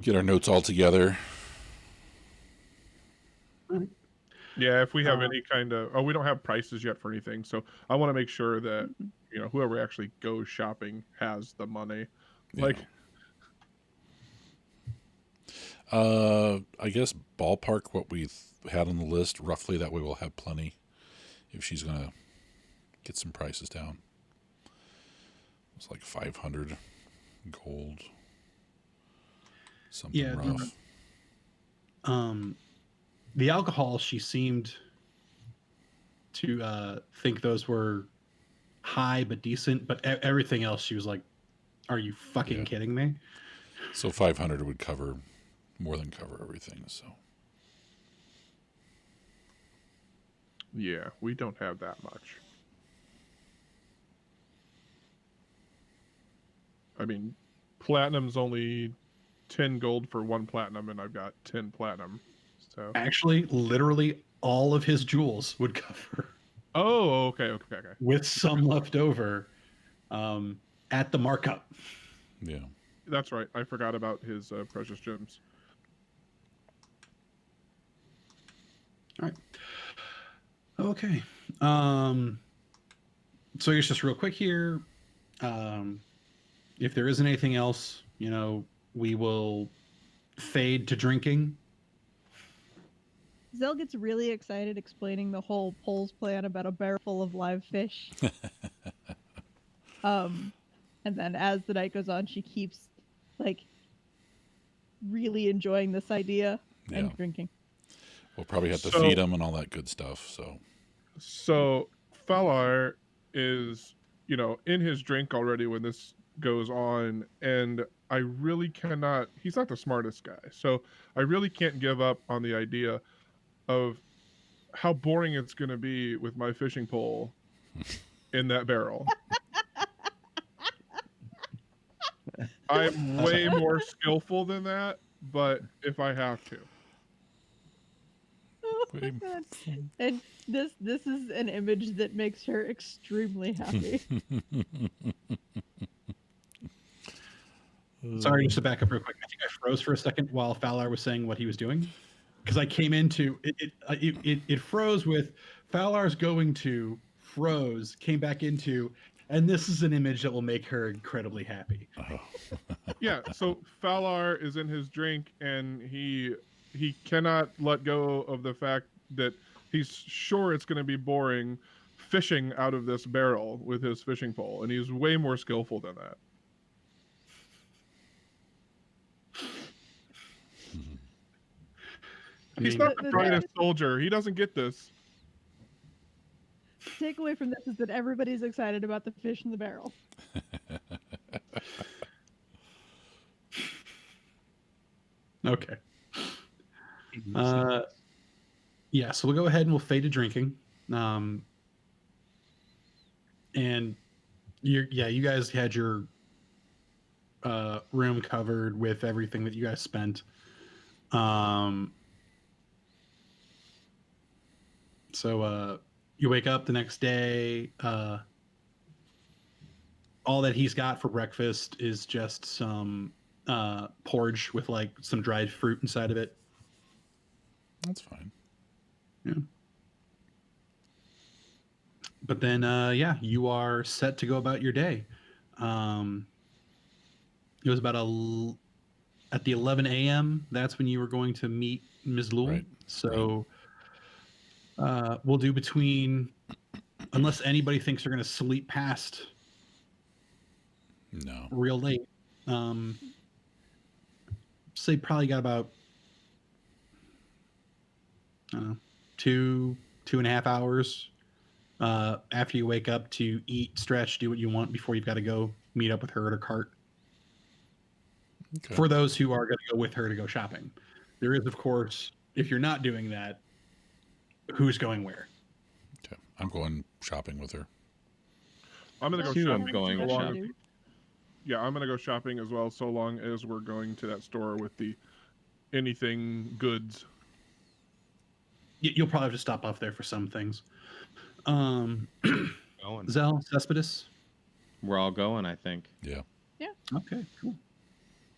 Get our notes all together. Yeah, if we have any kind of... Oh, we don't have prices yet for anything, so I want to make sure that, whoever actually goes shopping has the money. Yeah. Like... I guess ballpark what we had on the list, roughly, that way we'll have plenty if she's going to get some prices down. It's like 500 gold. Something rough. The alcohol, she seemed to think those were high but decent, but everything else she was like, "Are you fucking Yeah. kidding me?" So 500 would cover more than cover everything. So Yeah, we don't have that much. I mean, platinum's only 10 gold for 1 platinum, and I've got 10 platinum. So. Actually, literally all of his jewels would cover, Oh, okay. with some left over, at the markup. yeah. That's right. I forgot about his precious gems. All right. Okay. So I guess just real quick here, if there isn't anything else, we will fade to drinking. Zell gets really excited explaining the whole Pole's plan about a barrel full of live fish. And then as the night goes on, she keeps really enjoying this idea and Yeah. drinking. We'll probably have to feed them and all that good stuff. So Falar is, in his drink already when this goes on, and I really cannot. He's not the smartest guy, so I really can't give up on the idea of how boring it's going to be with my fishing pole in that barrel. I'm way more skillful than that, but if I have to. Oh my God. And this is an image that makes her extremely happy. Sorry, just to back up real quick. I think I froze for a second while Falar was saying what he was doing, because I came into it froze with Falar's going to, froze, came back into, and this is an image that will make her incredibly happy. Yeah, so Falar is in his drink, and he cannot let go of the fact that he's sure it's going to be boring fishing out of this barrel with his fishing pole, and he's way more skillful than that. He's not the brightest soldier. He doesn't get this. The takeaway from this is that everybody's excited about the fish in the barrel. Okay. Yeah, so we'll go ahead and we'll fade to drinking. And you guys had your room covered with everything that you guys spent. So you wake up the next day. All that he's got for breakfast is just some porridge with some dried fruit inside of it. That's fine. Yeah. But then, you are set to go about your day. It was about at the 11 a.m. That's when you were going to meet Ms. Lul. Right. So we'll do between, unless anybody thinks they're going to sleep past No. real late. Say probably got about, I don't know, 2.5 hours after you wake up to eat, stretch, do what you want before you've got to go meet up with her at her cart. Okay. For those who are going to go with her to go shopping. There is, of course, if you're not doing that, who's going where? Okay. I'm going shopping with her. I'm going to go Two, I'm shopping. going so long- shopping. Yeah, I'm going to go shopping as well, so long as we're going to that store with the anything goods. You'll probably have to stop off there for some things. Going. Zell, Cespedes? We're all going, I think. Yeah. Okay, cool.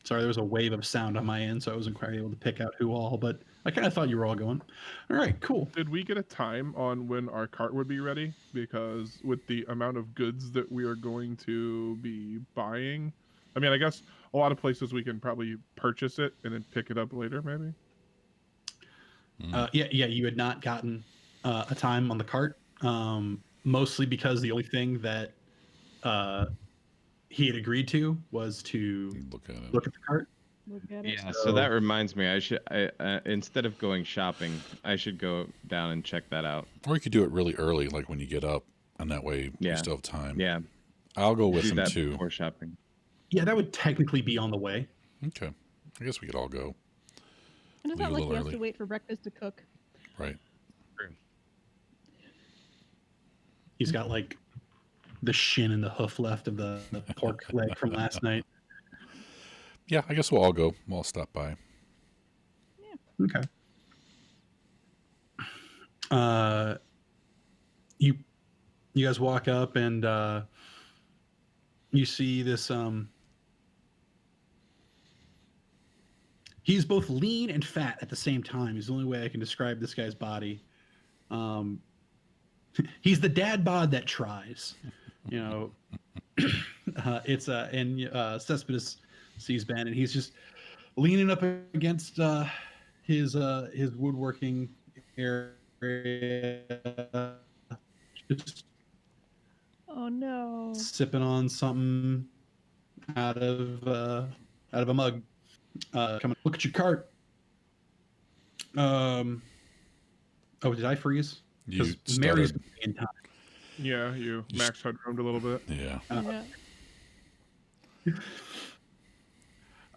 Sorry, there was a wave of sound on my end, so I wasn't quite able to pick out who all, but I kind of thought you were all going. All right, cool. Did we get a time on when our cart would be ready? Because with the amount of goods that we are going to be buying, I mean, I guess a lot of places we can probably purchase it and then pick it up later, maybe. You had not gotten a time on the cart, mostly because the only thing that he had agreed to was to Look at it. look at the cart. Look at it. Yeah, so that reminds me, I instead of going shopping, I should go down and check that out. Or you could do it really early, like when you get up and that way we Yeah. still have time. Yeah. I'll go with Do him that too. before shopping. Yeah, that would technically be on the way. Okay, I guess we could all go. And it's Leave not a like little he has early. to wait for breakfast to cook. Right. He's got like the shin and the hoof left of the pork leg from last night. Yeah, I guess we'll all go. We'll all stop by. Okay. You guys walk up and you see this he's both lean and fat at the same time. Is the only way I can describe this guy's body. He's the dad bod that tries. You know, it's and Cespedes sees Ben and he's just leaning up against his woodworking area, just Oh no. sipping on something out of a mug. Come on, look at your cart. Oh, did I freeze? You Mary's started. in time. Yeah, you max headroomed a little bit. Yeah.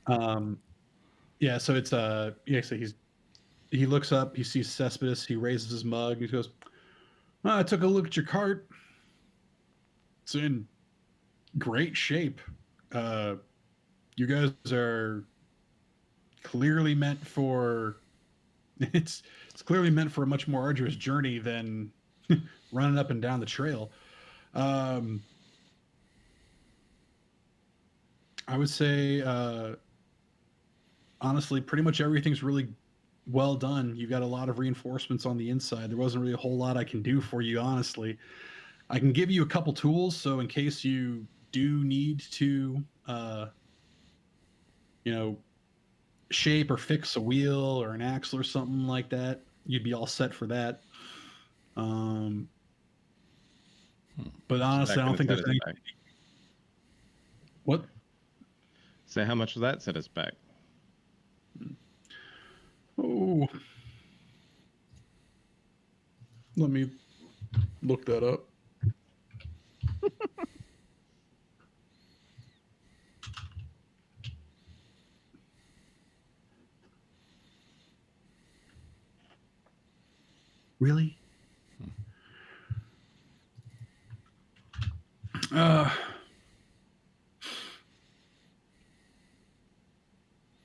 Yeah. Yeah, so it's yeah, so he looks up, he sees Cespedes, he raises his mug, he goes, I took a look at your cart. It's in great shape. You guys are clearly meant for it's clearly meant for a much more arduous journey than running up and down the trail. I would say honestly, pretty much everything's really well done. You've got a lot of reinforcements on the inside. There wasn't really a whole lot I can do for you, honestly. I can give you a couple tools, so in case you do need to, shape or fix a wheel or an axle or something like that, you'd be all set for that. But honestly, I don't think there's any. What? So how much does that set us back? Oh, let me look that up. Really? I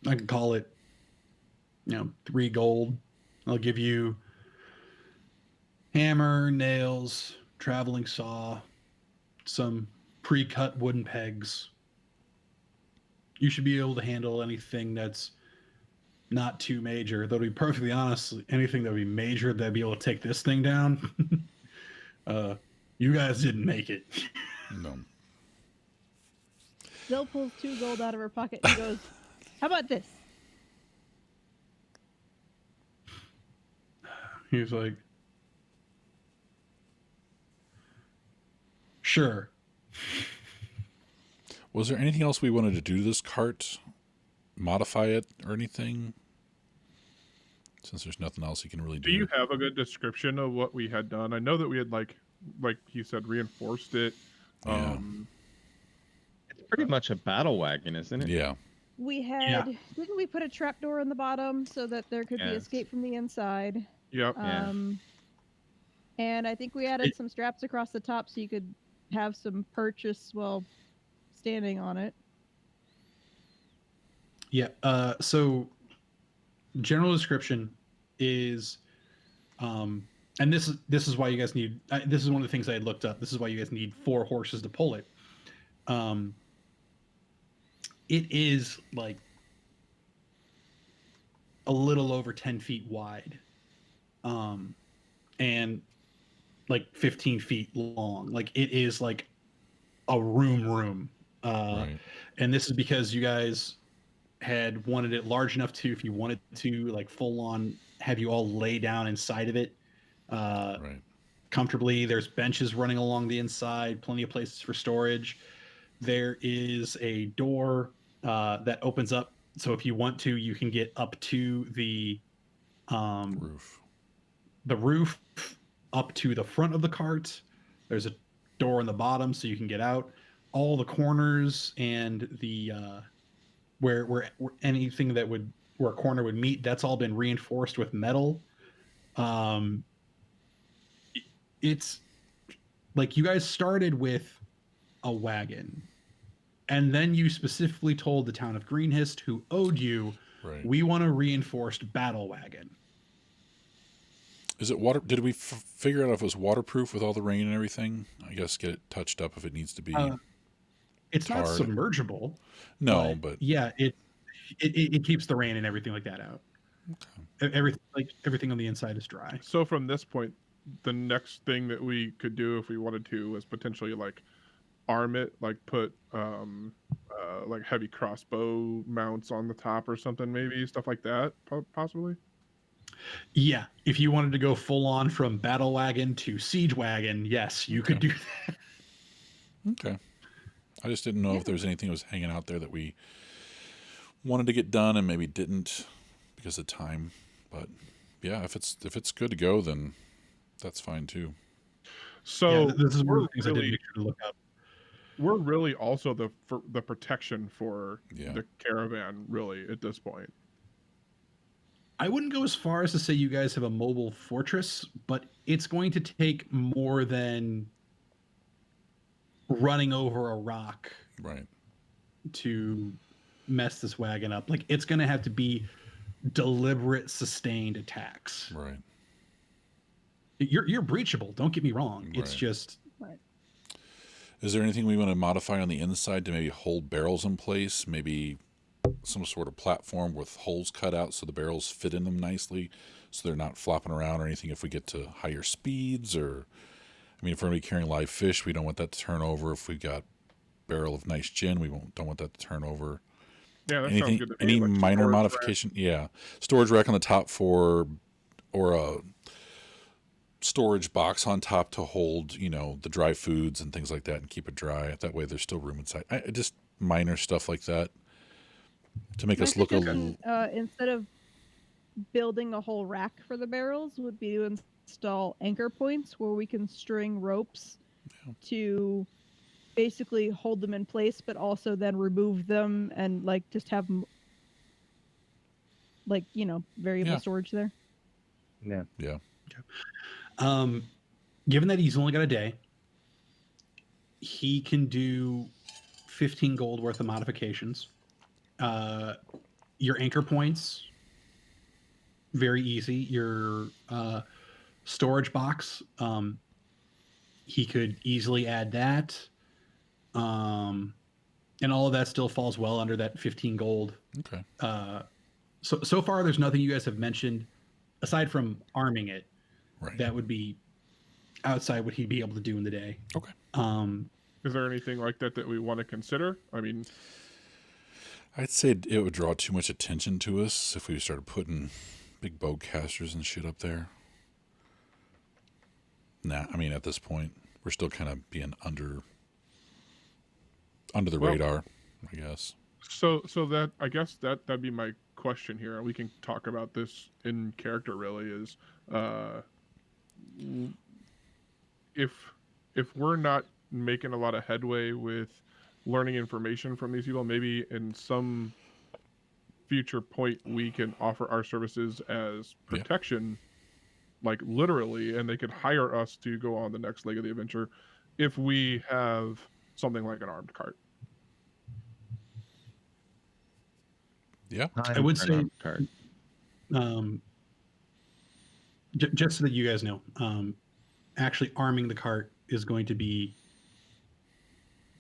can call it, 3 gold. I'll give you hammer, nails, traveling saw, some pre-cut wooden pegs. You should be able to handle anything that's not too major. Though to be perfectly honest, anything that would be major that'd be able to take this thing down, you guys didn't make it. No. Bill pulls 2 gold out of her pocket and goes, how about this? He was like, sure. Was there anything else we wanted to do to this cart? Modify it or anything? Since there's nothing else you can really do. Do you have a good description of what we had done? I know that we had like you said, reinforced it. Yeah. It's pretty much a battle wagon, isn't it? Yeah. We had, didn't we put a trapdoor in the bottom so that there could be Yes. escape from the inside? Yep. Yeah. And I think we added some straps across the top so you could have some purchase while standing on it. Yeah. So general description is, and this is why you guys need. This is one of the things I had looked up. This is why you guys need 4 horses to pull it. It is like a little over 10 feet wide, and like 15 feet long. Like it is like a room. Right. And this is because you guys had wanted it large enough to, if you wanted to, like full on have you all lay down inside of it Right. comfortably. There's benches running along the inside, plenty of places for storage. There is a door that opens up, so if you want to, you can get up to the Roof. roof, up to the front of the cart. There's a door on the bottom so you can get out. All the corners and the where anything that would where a corner would meet, that's all been reinforced with metal. Um, it's like you guys started with a wagon, and then you specifically told the town of Greenhist, who owed you, Right. we want a reinforced battle wagon. Is it water? Did we figure out if it was waterproof with all the rain and everything? I guess get it touched up if it needs to be. It's not tarred. submergible. No, but yeah, it keeps the rain and everything like that out. okay. Everything on the inside is dry. So from this point, the next thing that we could do if we wanted to was potentially like arm it, like put like heavy crossbow mounts on the top or something, maybe stuff like that, possibly. Yeah, if you wanted to go full on from battle wagon to siege wagon, yes, you could do that. Okay. I just didn't know if there was anything that was hanging out there that we wanted to get done and maybe didn't because of time. But yeah, if it's good to go, then that's fine too. So Yeah, this is one of the things I did really, make sure to look up. we're really also the protection for Yeah. the caravan, really, at this point. I wouldn't go as far as to say you guys have a mobile fortress, but it's going to take more than running over a rock Right. to mess this wagon up. Like, it's going to have to be deliberate, sustained attacks. Right. You're breachable. Don't get me wrong. It's Right. just Is there anything we want to modify on the inside to maybe hold barrels in place? Maybe some sort of platform with holes cut out so the barrels fit in them nicely so they're not flopping around or anything if we get to higher speeds, or I mean, if we're going to be carrying live fish, we don't want that to turn over. If we got barrel of nice gin, we don't want that to turn over. Yeah, that sounds Anything, good to me. any like minor storage modification? Yeah. Storage rack on the top or a storage box on top to hold, the dry foods and things like that and keep it dry. That way there's still room inside. Just minor stuff like that to make My us look a suggestion, little. instead of building a whole rack for the barrels, would be to install anchor points where we can string ropes to basically hold them in place, but also then remove them and like just have variable Yeah. storage there. Yeah. Yeah. Given that he's only got a day, he can do 15 gold worth of modifications. Your anchor points, very easy. Your storage box, he could easily add that. And all of that still falls well under that 15 gold. Okay. So far, there's nothing you guys have mentioned aside from arming it Right. that would be outside what he'd be able to do in the day. Okay. Is there anything like that we want to consider? I mean, I'd say it would draw too much attention to us if we started putting big bow casters and shit up there. Nah, I mean, at this point, we're still kind of being under the radar, I guess. so that I guess that'd be my question here. We can talk about this in character. Really, is if we're not making a lot of headway with learning information from these people, maybe in some future point we can offer our services as protection, like literally, and they could hire us to go on the next leg of the adventure if we have something like an armed cart. Yeah. I would say, Cart. just so that you guys know, actually arming the cart is going to be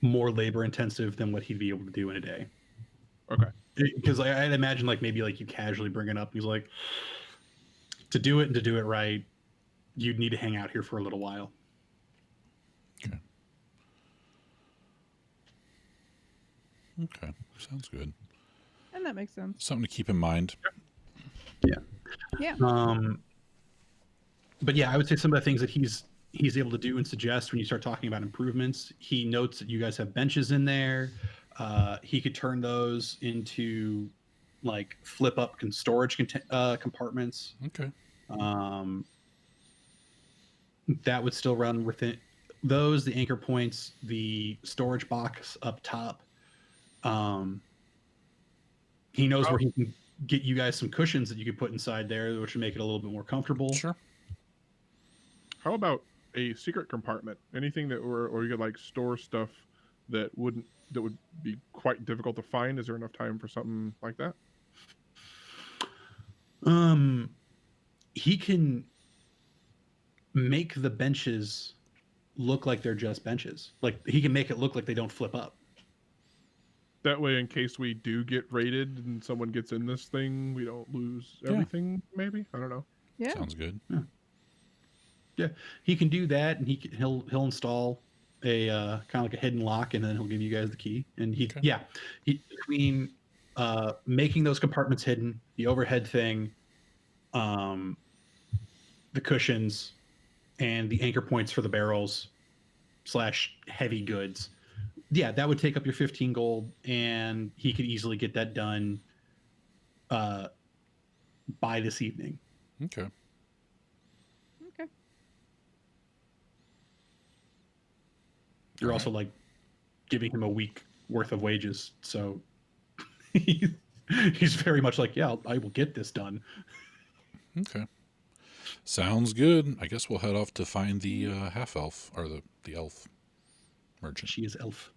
more labor intensive than what he'd be able to do in a day. Okay. Because I'd imagine maybe you casually bring it up. He's like, to do it and to do it right, you'd need to hang out here for a little while. Okay. Sounds good. And that makes sense. Something to keep in mind. Yeah. Yeah. But yeah, I would say some of the things that he's able to do and suggest when you start talking about improvements. He notes that you guys have benches in there. He could turn those into flip up storage compartments. Okay. That would still run those, the anchor points, the storage box up top. He knows where he can get you guys some cushions that you could put inside there, which would make it a little bit more comfortable. Sure. How about a secret compartment? Anything that or you could like store stuff that would be quite difficult to find. Is there enough time for something like that? He can make the benches look like they're just benches. Like he can make it look like they don't flip up. That way, in case we do get raided and someone gets in this thing, we don't lose everything. Maybe, I don't know. Yeah. Sounds good. Yeah, he can do that, and he'll install a kind of like a hidden lock, and then he'll give you guys the key. And he between making those compartments hidden, the overhead thing, the cushions, and the anchor points for the barrels / heavy goods. Yeah, that would take up your 15 gold, and he could easily get that done by this evening. Okay. Okay. You're also like giving him a week worth of wages, so he's very much like, yeah, I will get this done. Okay. Sounds good. I guess we'll head off to find the half elf or the elf merchant. She is elf.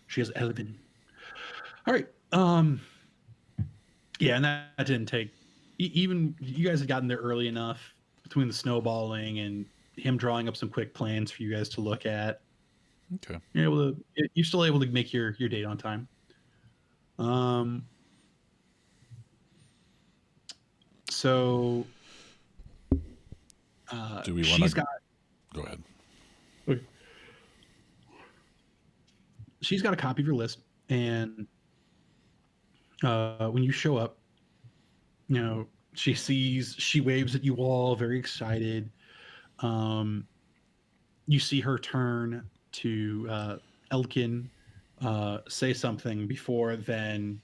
She is elven. All right. Yeah, and that didn't take. Even you guys had gotten there early enough between the snowballing and him drawing up some quick plans for you guys to look at. Okay. You're still able to make your date on time. So. Do we want to? Go ahead. Okay. She's got a copy of your list, and when you show up, she waves at you all, very excited. You see her turn to Elkin, say something before then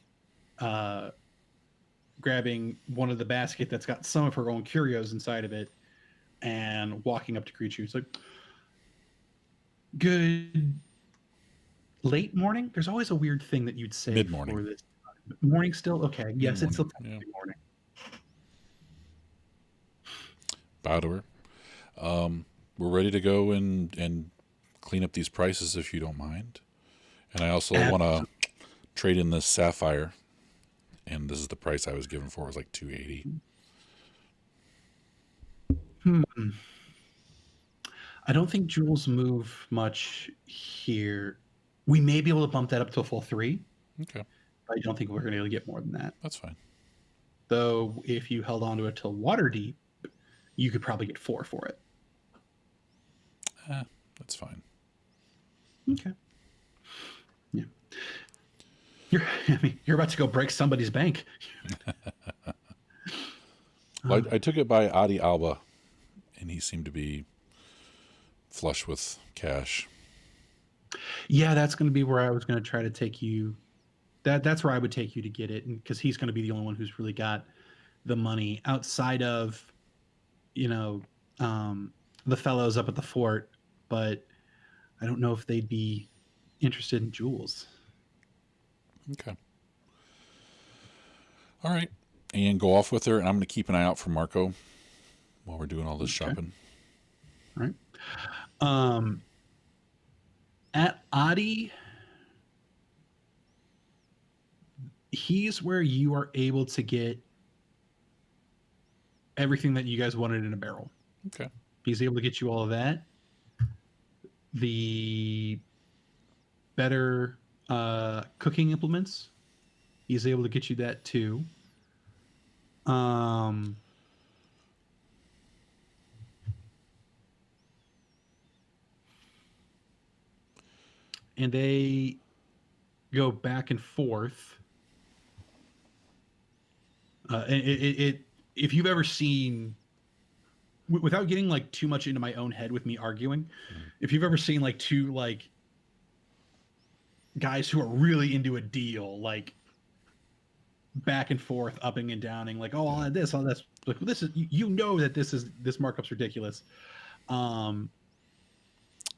grabbing one of the basket that's got some of her own curios inside of it and walking up to greet you. It's like, good late morning? There's always a weird thing that you'd say Mid-morning. for this. Morning still? Okay. Yes, it's still Mid-morning, morning. Bow to her. We're ready to go and clean up these prices if you don't mind. And I also want to trade in this sapphire. And this is the price I was given for. It was like $280. I don't think jewels move much here. We may be able to bump that up to a full 3. Okay. But I don't think we're going to be able to get more than that. That's fine. Though, if you held on to it till Waterdeep, you could probably get 4 for it. That's fine. Okay. Yeah. You're about to go break somebody's bank. Well, I took it by Adi Alba, and he seemed to be flush with cash. Yeah, that's going to be where I was going to try to take you. That's where I would take you to get it, because he's going to be the only one who's really got the money outside of, the fellows up at the fort. But I don't know if they'd be interested in jewels. Okay. All right. And go off with her, and I'm going to keep an eye out for Marco while we're doing all this shopping. All right. At Adi, he's where you are able to get everything that you guys wanted in a barrel. Okay. He's able to get you all of that. The better cooking implements, he's able to get you that too. And they go back and forth. If you've ever seen, without getting like too much into my own head with me arguing, if you've ever seen like two like guys who are really into a deal, like back and forth, upping and downing, like, oh, I'll add this, all this, like, this is, that this markup's ridiculous.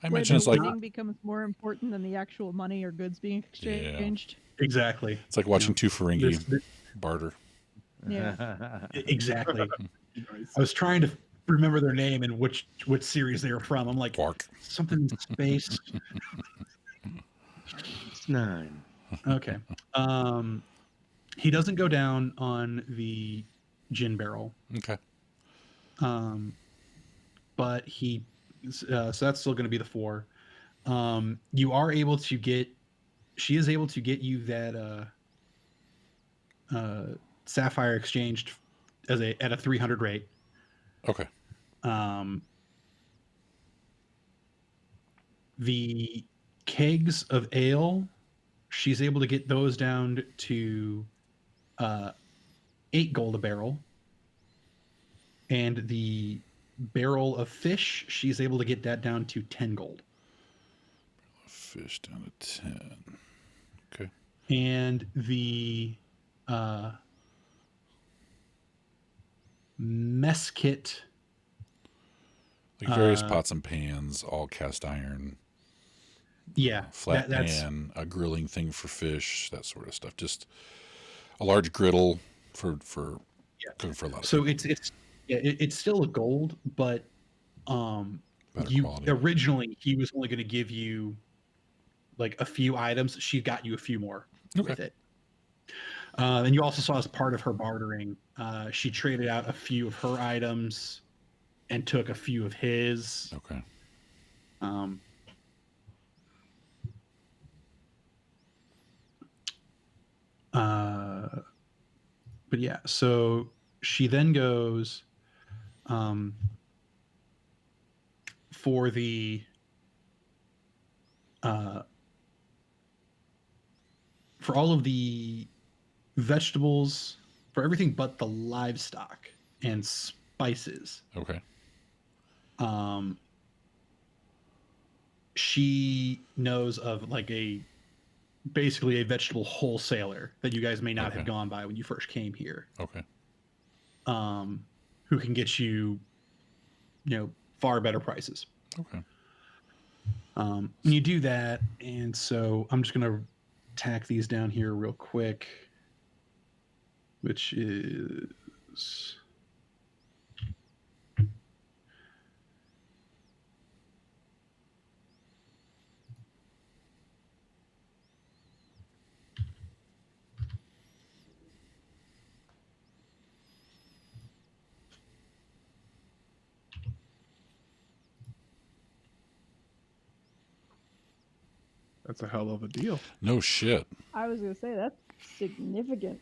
I Where mentioned the it's like winning becomes more important than the actual money or goods being exchanged. Exactly. it's like watching two Ferengi This- barter. Yeah. exactly. Nice. I was trying to remember their name and which series they were from. I'm like, Quark. something in space. It's 9. Okay. He doesn't go down on the gin barrel. Okay. But so that's still going to be the 4. You are able to get, she is able to get you that sapphire exchanged at a 300 rate. Okay. The kegs of ale, she's able to get those down to 8 gold a barrel, and the barrel of fish, she's able to get that down to 10 gold. Fish down to 10. Okay. And the mess kit, Like various pots and pans, all cast iron, yeah, flat pan, a grilling thing for fish, that sort of stuff. Just a large griddle for cooking for a lot of so people. it's still a gold, but Better quality. originally he was only going to give you like a few items. She got you a few more with it. And you also saw as part of her bartering, she traded out a few of her items and took a few of his. Okay. But yeah, so she then goes for the for all of the vegetables, for everything but the livestock and spices. Okay. She knows of like basically a vegetable wholesaler that you guys may not have gone by when you first came here. Okay. Who can get you, far better prices. Okay. And you do that, and so I'm just gonna tack these down here real quick, which is That's a hell of a deal. No shit. I was gonna say that's significant.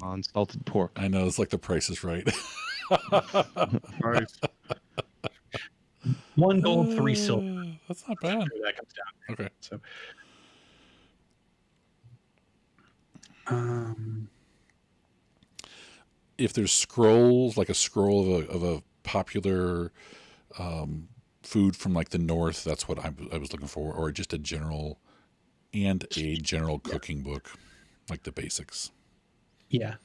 On salted pork. I know, it's like the price is right. Nice. 1 gold, 3 silver. That's not bad. That comes down. Okay. So, if there's scrolls, like a scroll of a popular food from like the north, that's what I was looking for, or just a general cooking book, like the basics. Yeah.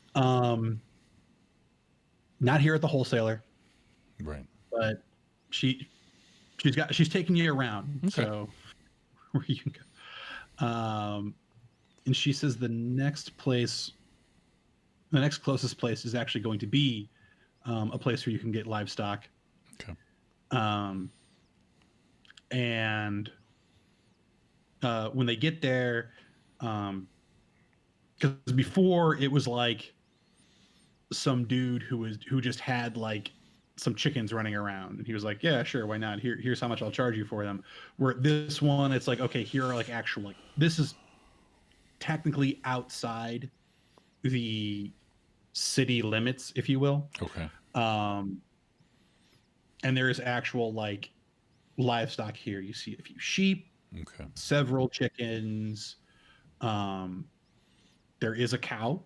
Not here at the wholesaler, Right. but she's taking you around. Okay. So where you can go. And she says the next closest place is actually going to be a place where you can get livestock. Okay. And when they get there, because before it was like some dude who just had like some chickens running around, and he was like, yeah, sure, why not, here's how much I'll charge you for them. Where this one, it's like, okay, here are like actual, like, this is technically outside the city limits, if you will. Okay. And there is actual like livestock here. You see a few sheep, Okay. several chickens. There is a cow.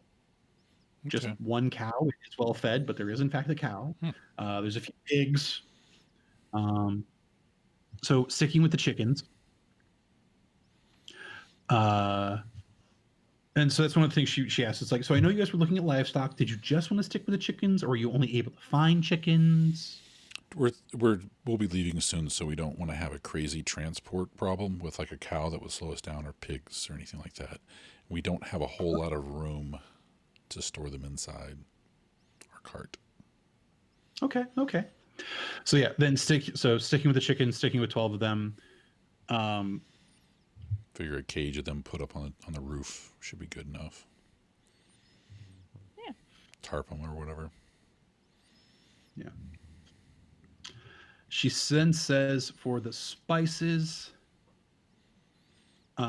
Just Okay. one cow. It's well fed, but there is in fact a cow. There's a few pigs. So sticking with the chickens. And so that's one of the things she asked. It's like, so I know you guys were looking at livestock. Did you just want to stick with the chickens, or were you only able to find chickens? We'll be leaving soon, so we don't want to have a crazy transport problem with like a cow that would slow us down, or pigs, or anything like that. We don't have a whole lot of room to store them inside our cart. Okay. So yeah, then sticking with the chickens, sticking with 12 of them. Figure a cage of them put up on the roof should be good enough. Yeah. Tarp them or whatever. Yeah. She then says for the spices, you're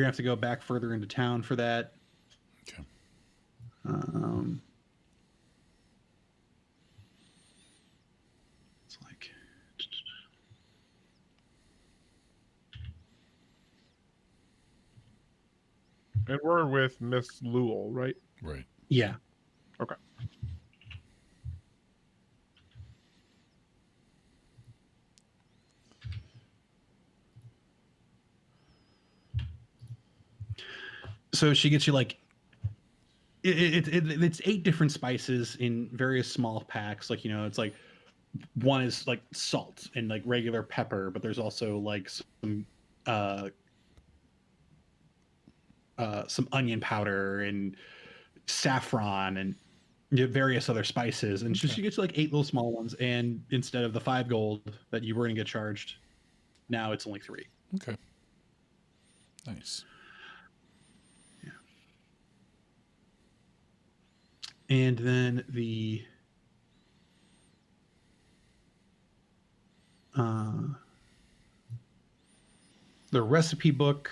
gonna have to go back further into town for that. Okay. It's like And we're with Miss Lewell, right? Right. yeah. Okay. So she gets you like it's 8 different spices in various small packs. Like, it's like one is like salt and like regular pepper, but there's also like some onion powder and saffron and various other spices. And she gets you like 8 little small ones. And instead of the 5 gold that you were going to get charged, now it's only 3. Okay. Nice. And then the recipe book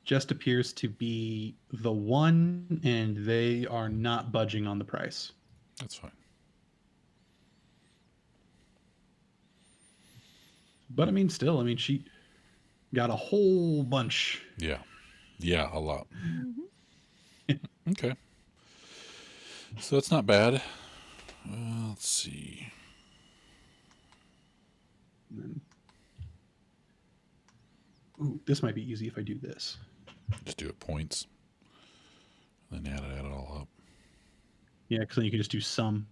just appears to be the one, and they are not budging on the price. That's fine. But I mean, still, she got a whole bunch. Yeah, a lot. Okay, so that's not bad. Let's see. Ooh, this might be easy if I do this. Just do it points, and then add it all up. Yeah, because then you can just do sum.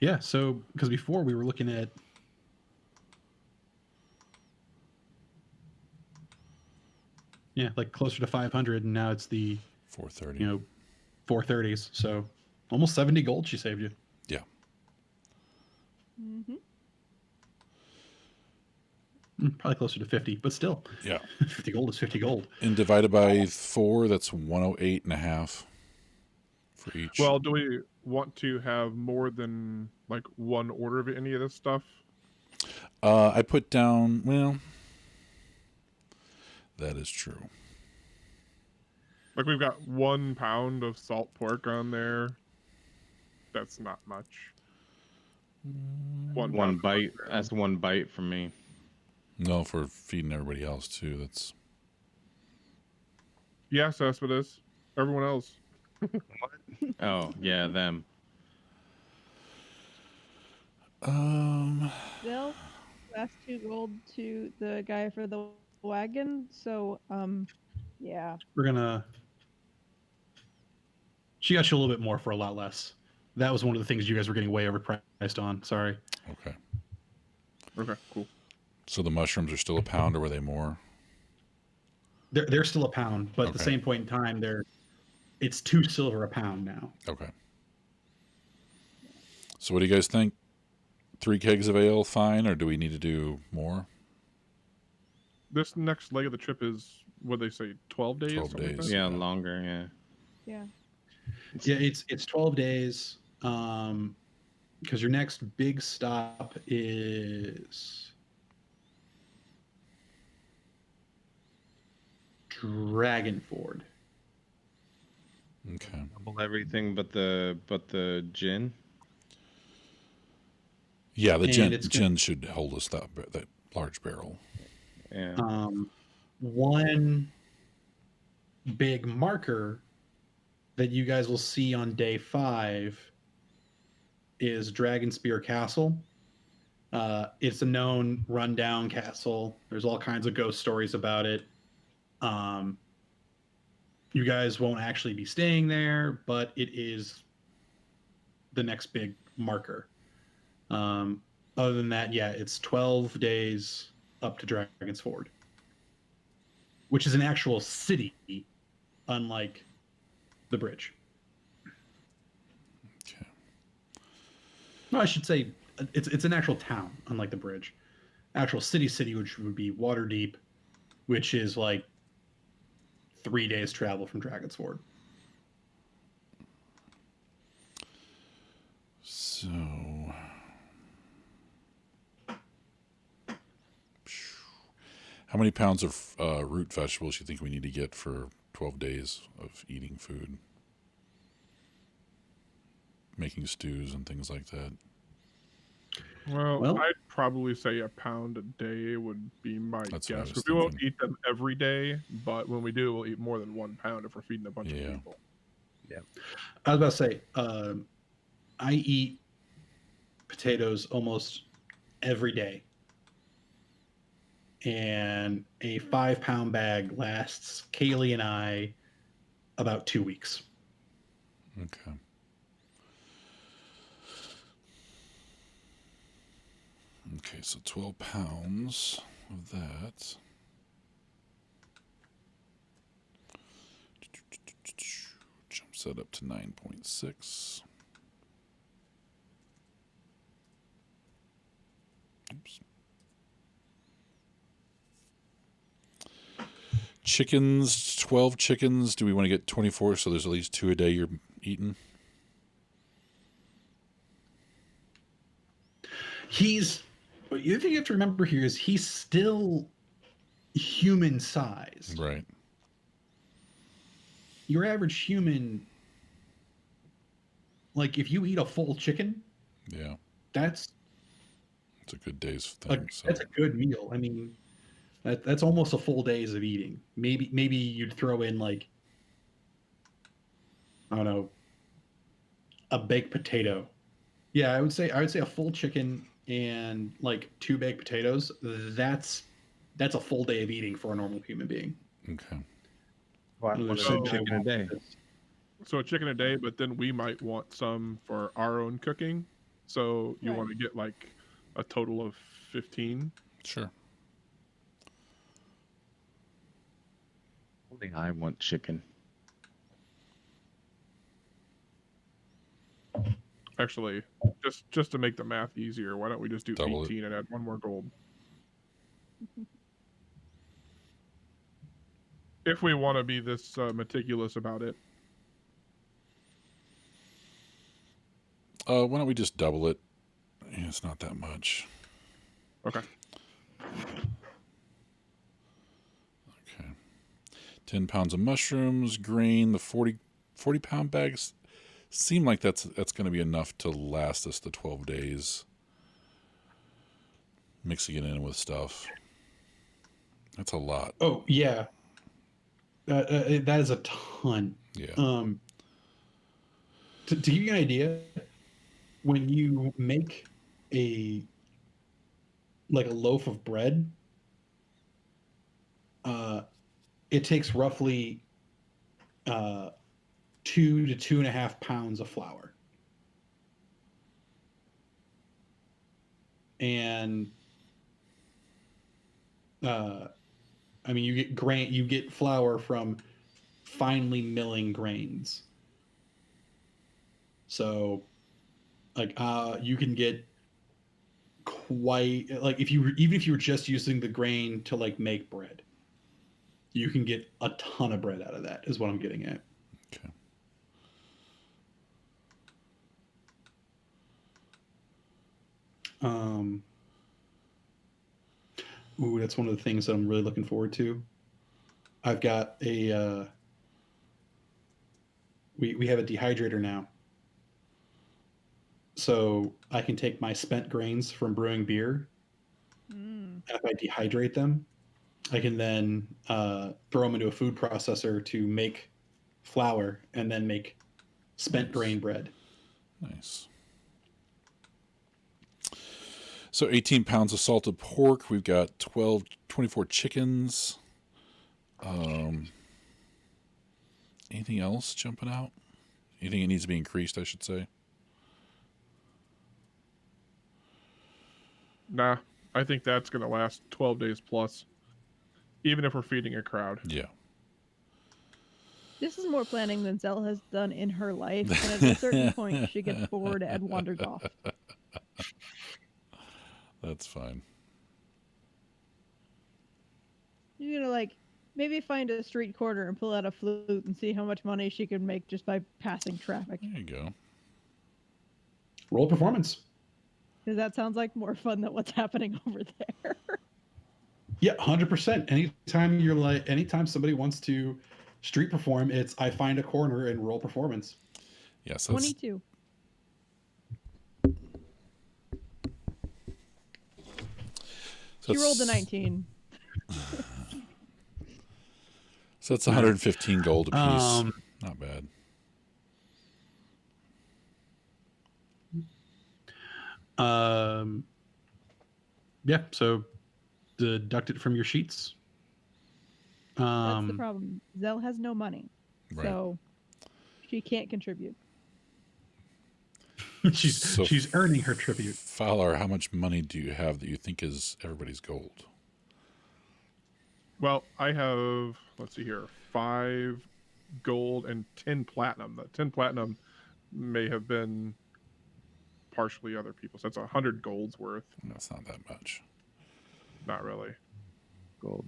Yeah, so because before we were looking at like closer to 500, and now it's the 430. 430s. So almost 70 gold she saved you. Yeah. Probably closer to 50, but still. Yeah. 50 gold is 50 gold. And divided by 4, that's 108.5 for each. Well, do we want to have more than like one order of any of this stuff? I put down, well, that is true. Like we've got 1 pound of salt pork on there. That's not much. One bite. That's 1 bite from me. No, for feeding everybody else too. That's Yes, that's what it is. Everyone else. Oh yeah, them. Bill, last 2 gold to the guy for the wagon. So, yeah. We're gonna. She got you a little bit more for a lot less. That was one of the things you guys were getting way overpriced on. Sorry. okay. Okay, cool. So the mushrooms are still a pound, or were they more? They're still a pound, but at the Okay. same point in time, it's 2 silver a pound now. Okay. So what do you guys think? 3 kegs of ale, fine, or do we need to do more? This next leg of the trip is what they say, 12 days. 12 something like days. that? Yeah, longer. Yeah. Yeah. Yeah, it's 12 days. Because your next big stop is Dragonford. Okay. Double everything but the gin. Yeah, the And gin should hold us that large barrel. Yeah. One big marker that you guys will see on day 5 is Dragonspear Castle. It's a known rundown castle. There's all kinds of ghost stories about it. You guys won't actually be staying there, but it is the next big marker. Other than that, yeah, it's 12 days up to Dragon's Ford, which is an actual city, unlike the bridge. Okay. No, I should say it's an actual town, unlike the bridge. Actual city, which would be Waterdeep, which is like 3 days travel from Dragon's Ford. So, how many pounds of root vegetables do you think we need to get for 12 days of eating food? Making stews and things like that. Well, I'd probably say a pound a day would be my guess. Because we won't eat them every day, but when we do, we'll eat more than 1 pound if we're feeding a bunch of people. Yeah. I was about to say, I eat potatoes almost every day. And a 5-pound bag lasts Kaylee and I about 2 weeks. Okay. Okay, so 12 pounds of that. Jumps that up to 9.6. Oops. Chickens, 12 chickens. Do we want to get 24 so there's at least 2 a day you're eating? The other thing you have to remember here is he's still human sized. Right. Your average human, like if you eat a full chicken, yeah, that's a good day's thing. That's a good meal. I mean, that's almost a full day's of eating. Maybe you'd throw in like, I don't know, a baked potato. Yeah, I would say a full chicken and like 2 baked potatoes. That's a full day of eating for a normal human being. Okay. So chicken a day. So a chicken a day, but then we might want some for our own cooking. So you want to get like a total of 15. Sure. Only I want chicken. Actually, just to make the math easier, why don't we just do Double 18 and add 1 more gold? If we want to be this meticulous about it. Why don't we just double it? Yeah, it's not that much. Okay. Okay. 10 pounds of mushrooms, grain, the 40-pound bags seem like that's going to be enough to last us the 12 days. Mixing it in with stuff. That's a lot. Oh, yeah. That is a ton. Yeah. To give you an idea, when you make a loaf of bread, it takes roughly 2 to 2.5 pounds of flour. And I mean, you get flour from finely milling grains. So, like, you can get quite like even if you were just using the grain to like make bread, you can get a ton of bread out of that. Is what I'm getting at. Okay. Ooh, that's one of the things that I'm really looking forward to. I've got a we have a dehydrator now, so I can take my spent grains from brewing beer. Mm. If I dehydrate them, I can then throw them into a food processor to make flour and then make spent grain bread. Nice. So 18 pounds of salted pork. We've got 24 chickens. Anything else jumping out? Anything that needs to be increased, I should say? Nah, I think that's going to last 12 days plus, even if we're feeding a crowd. Yeah. This is more planning than Zell has done in her life, and at a certain point, she gets bored and wanders off. That's fine. You're gonna maybe find a street corner and pull out a flute and see how much money she can make just by passing traffic. There you go. Roll performance. Because that sounds like more fun than what's happening over there. Yeah, 100%. Anytime somebody wants to street perform, it's I find a corner and roll performance. Yes, 22. She rolled a 19. So that's 115 gold apiece. Not bad. Yeah, so deduct it from your sheets. That's the problem. Zell has no money. Right. So she can't contribute. she's earning her tribute. Fowler, how much money do you have that you think is everybody's gold? Well, I have, let's see here, 5 gold and 10 platinum. The 10 platinum may have been partially other people's. That's 100 gold's worth. That's not that much. Not really. Gold.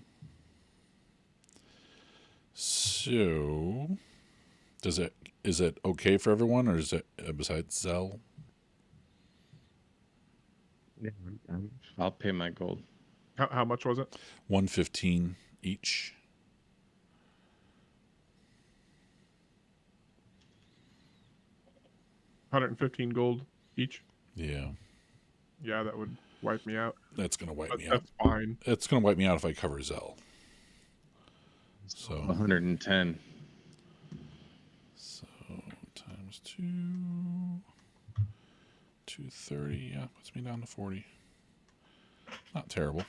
So, is it okay for everyone, or is it besides Zell? Yeah, I'll pay my gold. How much was it? 115 each. $115 gold each. Yeah, Yeah, that would wipe me out. that's gonna wipe me out. That's fine. It's gonna wipe me out if I cover Zell. So 110. So times 2, 230. Yeah, puts me down to 40. Not terrible.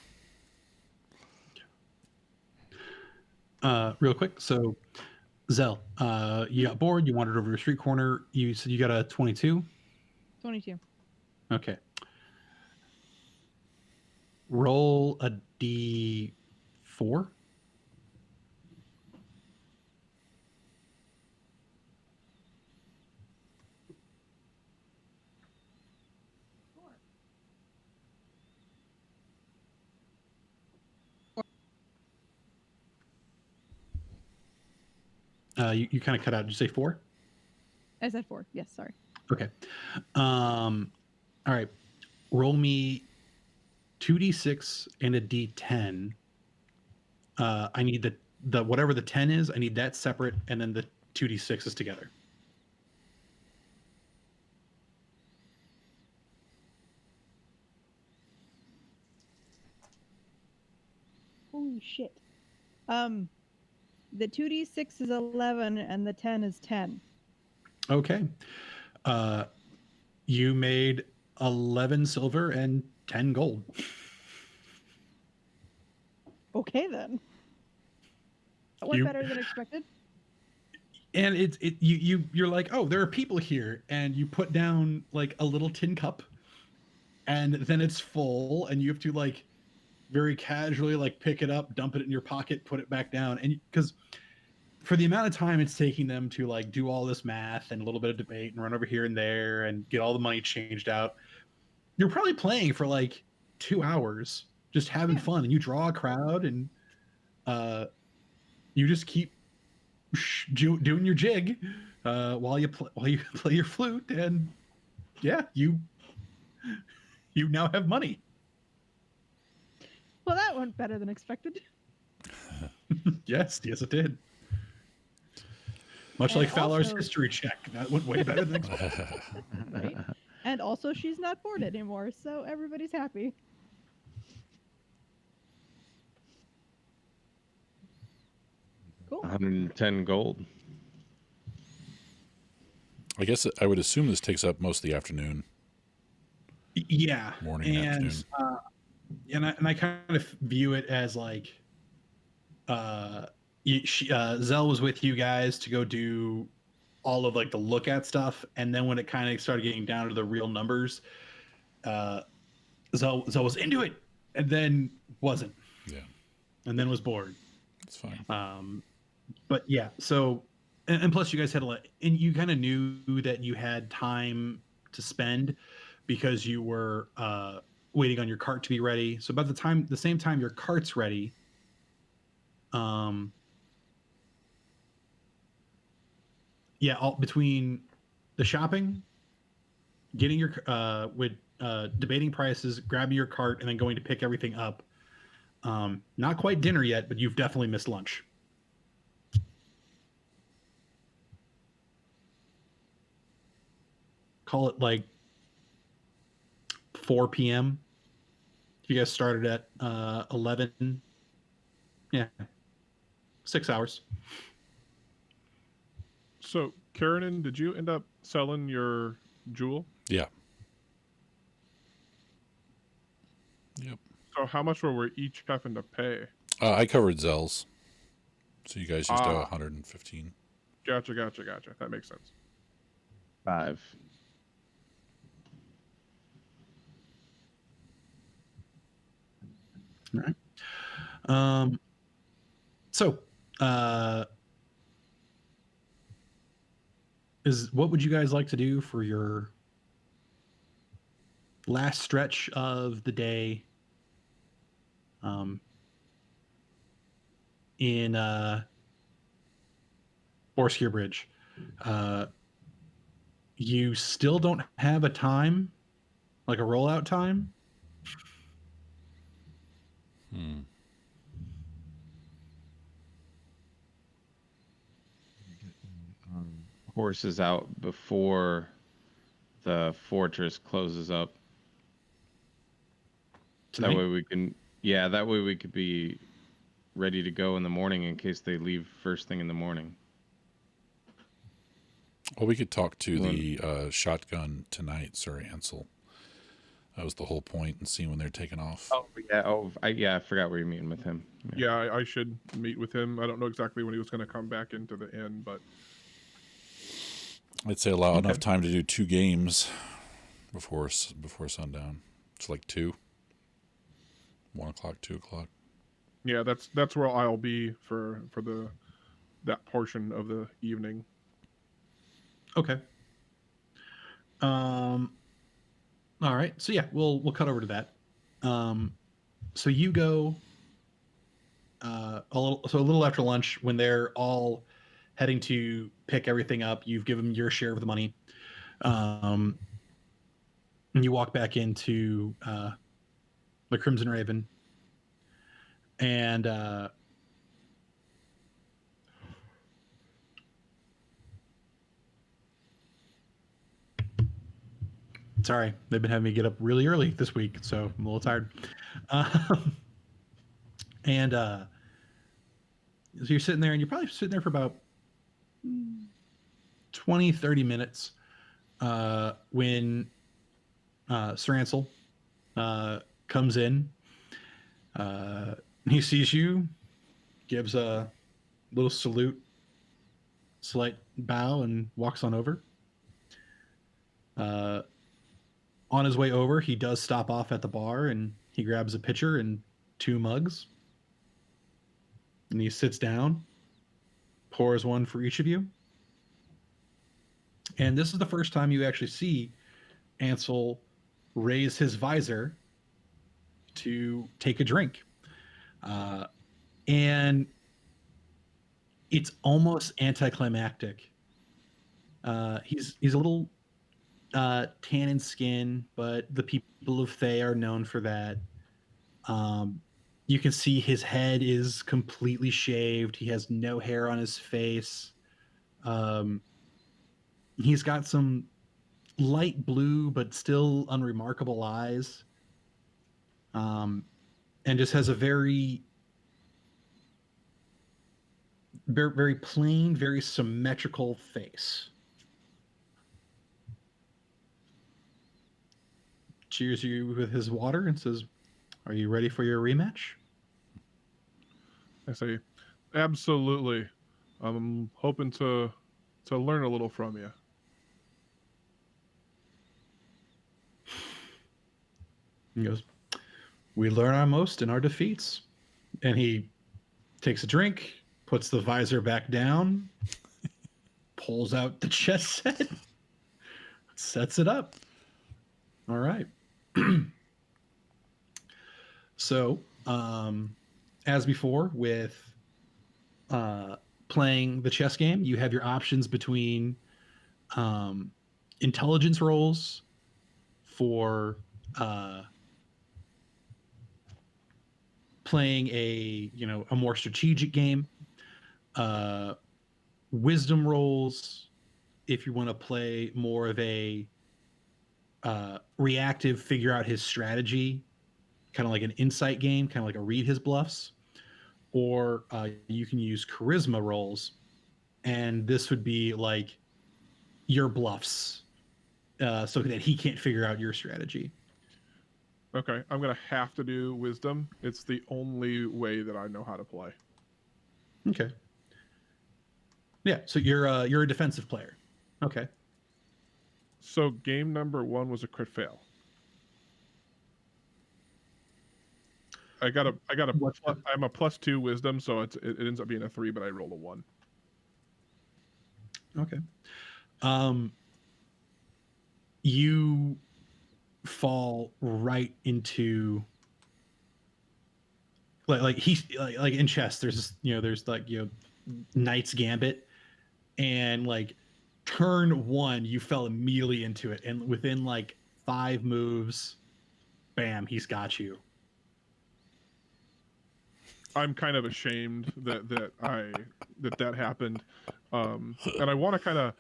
Real quick, so Zell, you got bored. You wandered over to a street corner. You said you got a 22. 22. Okay. Roll a d4. You kind of cut out. Did you say 4? I said 4. Yes, sorry. Okay. All right. Roll me 2d6 and a d10. I need the whatever the 10 is. I need that separate, and then the 2d6 is together. Holy shit. The 2d6 is 11 and the 10 is 10. Okay. You made 11 silver and 10 gold. Okay then. That went better than expected. And you're like, oh, there are people here, and you put down like a little tin cup, and then it's full, and you have to like very casually like pick it up, dump it in your pocket, put it back down, and because for the amount of time it's taking them to like do all this math and a little bit of debate and run over here and there and get all the money changed out, you're probably playing for like 2 hours, just having fun, and you draw a crowd, and you just keep doing your jig while you play your flute, and yeah, you now have money. Well, that went better than expected. Yes, it did. Much And like Fowler's also- history check, that went way better than expected. Right? And also, she's not bored anymore, so everybody's happy. Cool. 110 gold. I guess I would assume this takes up most of the afternoon. Yeah, Morning and afternoon. And I kind of view it as like, Zell was with you guys to go do all of like the look at stuff, and then when it kind of started getting down to the real numbers, Zell was into it, and then wasn't. Yeah, And then was bored. that's fine. But yeah, so and plus you guys had a lot, and you kind of knew that you had time to spend because you were waiting on your cart to be ready. So by the same time your cart's ready, yeah, all between the shopping, getting your with debating prices, grabbing your cart, and then going to pick everything up. Not quite dinner yet, but you've definitely missed lunch. Call it like 4 p.m. You guys started at 11. Yeah, 6 hours. So, Karen, did you end up selling your jewel? Yeah. Yep. So, how much were we each having to pay? I covered Zell's, so you guys just owe Ah. 115. Gotcha. That makes sense. 5. All right. So, what would you guys like to do for your last stretch of the day? In Boareskyr Bridge, you still don't have a time, like a rollout time. Horses out before the fortress closes up. Tonight? That way we can, yeah, that way we could be ready to go in the morning in case they leave first thing in the morning. Well, we could talk to the shotgun tonight, Sir Ansel. That was the whole point, and see when they're taking off. Oh yeah. I forgot we were meeting with him. Yeah, I should meet with him. I don't know exactly when he was going to come back into the inn, but I'd say allow enough time to do 2 games before sundown. It's like 2, 1 o'clock, 2 o'clock. yeah, that's where I'll be for that portion of the evening. Okay. All right. So yeah, we'll cut over to that. So you go a little after lunch when they're all heading to pick everything up. You've given your share of the money. And you walk back into the Crimson Raven, and sorry, they've been having me get up really early this week, so I'm a little tired. And so you're sitting there, and you're probably sitting there for about 20, 30 minutes when Sir Ansel comes in. He sees you, gives a little salute, slight bow, and walks on over. On his way over, he does stop off at the bar, and he grabs a pitcher and 2 mugs. And he sits down, pours one for each of you. And this is the first time you actually see Ansel raise his visor to take a drink. And it's almost anticlimactic. He's a little tan in skin, but the people of Thay are known for that. You can see his head is completely shaved. He has no hair on his face. He's got some light blue but still unremarkable eyes. And just has a very, very, very plain, very symmetrical face. Cheers you with his water and says, "Are you ready for your rematch?" I say, absolutely. I'm hoping to learn a little from you. He goes, "We learn our most in our defeats." And he takes a drink, puts the visor back down, pulls out the chess set, sets it up. All right. So, as before, with playing the chess game, you have your options between intelligence rolls for playing a more strategic game, wisdom rolls if you want to play more of a reactive, figure out his strategy, kind of like an insight game, kind of like a read his bluffs, or you can use charisma rolls, and this would be like your bluffs, so that he can't figure out your strategy. Okay, I'm gonna have to do wisdom. It's the only way that I know how to play. Okay. Yeah, so you're a defensive player. Okay. So game number 1 was a crit fail. I'm a +2 wisdom, so it ends up being a 3, but I rolled a 1. Okay. You fall right into like he's like in chess. There's Knight's Gambit, and like turn 1, you fell immediately into it, and within like 5 moves, bam, he's got you. I'm kind of ashamed that happened, and I want to kind of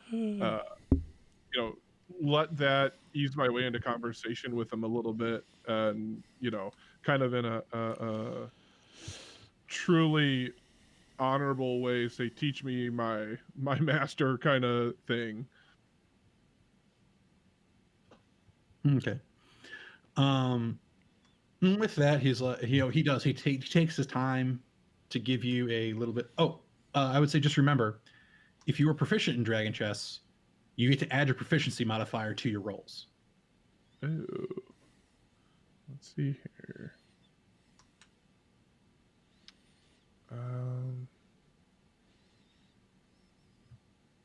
let that ease my way into conversation with him a little bit, and kind of in a truly honorable way, say, teach me my master kind of thing. Okay. With that, he's like, he takes his time to give you a little bit. I would say just remember, if you were proficient in Dragon Chess, you get to add your proficiency modifier to your rolls. Oh, let's see here.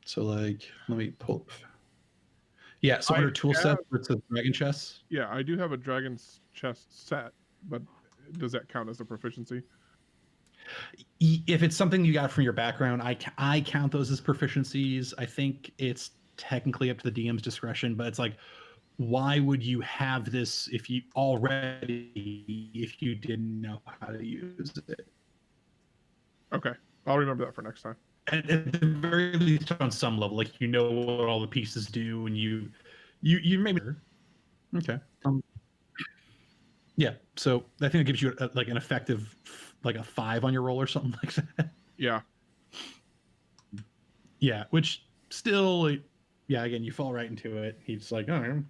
So let me pull. Yeah, so under tool set, where it says Dragon Chess. Yeah, I do have a Dragon Chess set, but does that count as a proficiency? If it's something you got from your background, I count those as proficiencies. I think it's technically up to the DM's discretion, but it's like, why would you have this if you didn't know how to use it? Okay, I'll remember that for next time. At the very least, on some level, like what all the pieces do, and you maybe okay. Yeah, so I think it gives you an effective like a 5 on your roll or something like that. Yeah. Yeah, which still, again, you fall right into it. He's like, oh.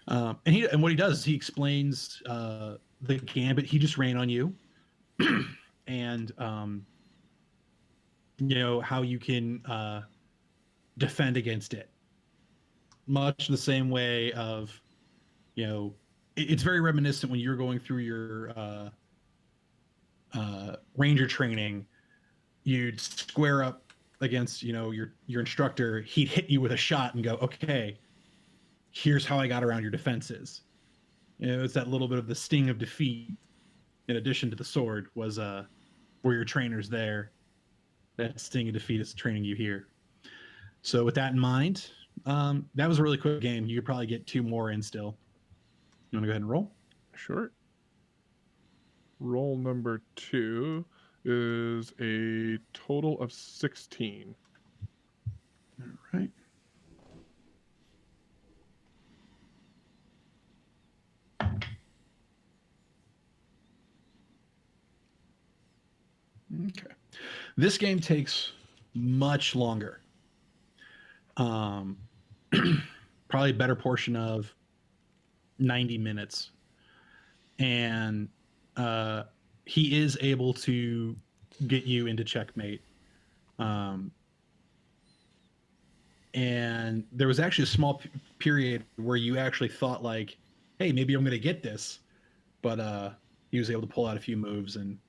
And what he does is he explains the gambit he just ran on you, and how you can defend against it. Much the same way of, it's very reminiscent when you're going through your ranger training. You'd square up against your instructor. He'd hit you with a shot and go, okay, here's how I got around your defenses. It's that little bit of the sting of defeat in addition to the sword was where your trainer's there. That sting of defeat is training you here. So with that in mind, that was a really quick game. You could probably get 2 more in still. You want to go ahead and roll? Sure. Roll number 2 is a total of 16. All right. Okay. This game takes much longer. Probably a better portion of 90 minutes. And he is able to get you into checkmate. And there was actually a small period where you actually thought like, hey, maybe I'm going to get this. But he was able to pull out a few moves and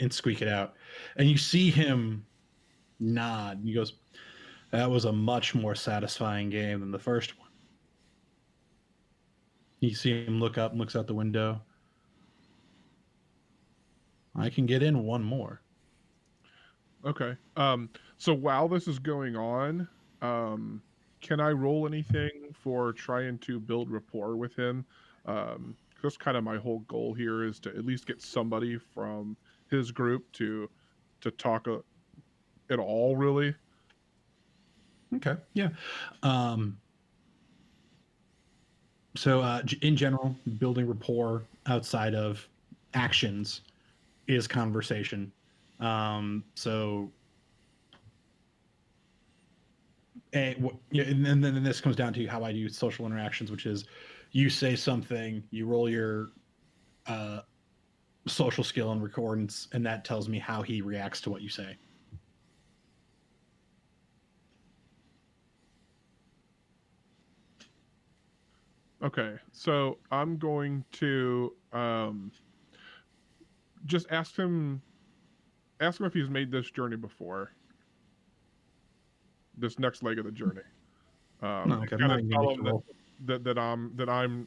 squeak it out. And you see him nod. And he goes, that was a much more satisfying game than the first one. You see him look up and looks out the window. I can get in one more. Okay. So while this is going on, can I roll anything for trying to build rapport with him? That's kind of my whole goal here, is to at least get somebody from his group to talk at all, really. Okay. Yeah. So in general, building rapport outside of actions is conversation. So and then this comes down to how I do social interactions, which is you say something, you roll your social skill and recordance, and that tells me how he reacts to what you say. Okay, so I'm going to just ask him if he's made this journey before. This next leg of the journey. Okay, Kind of tell him that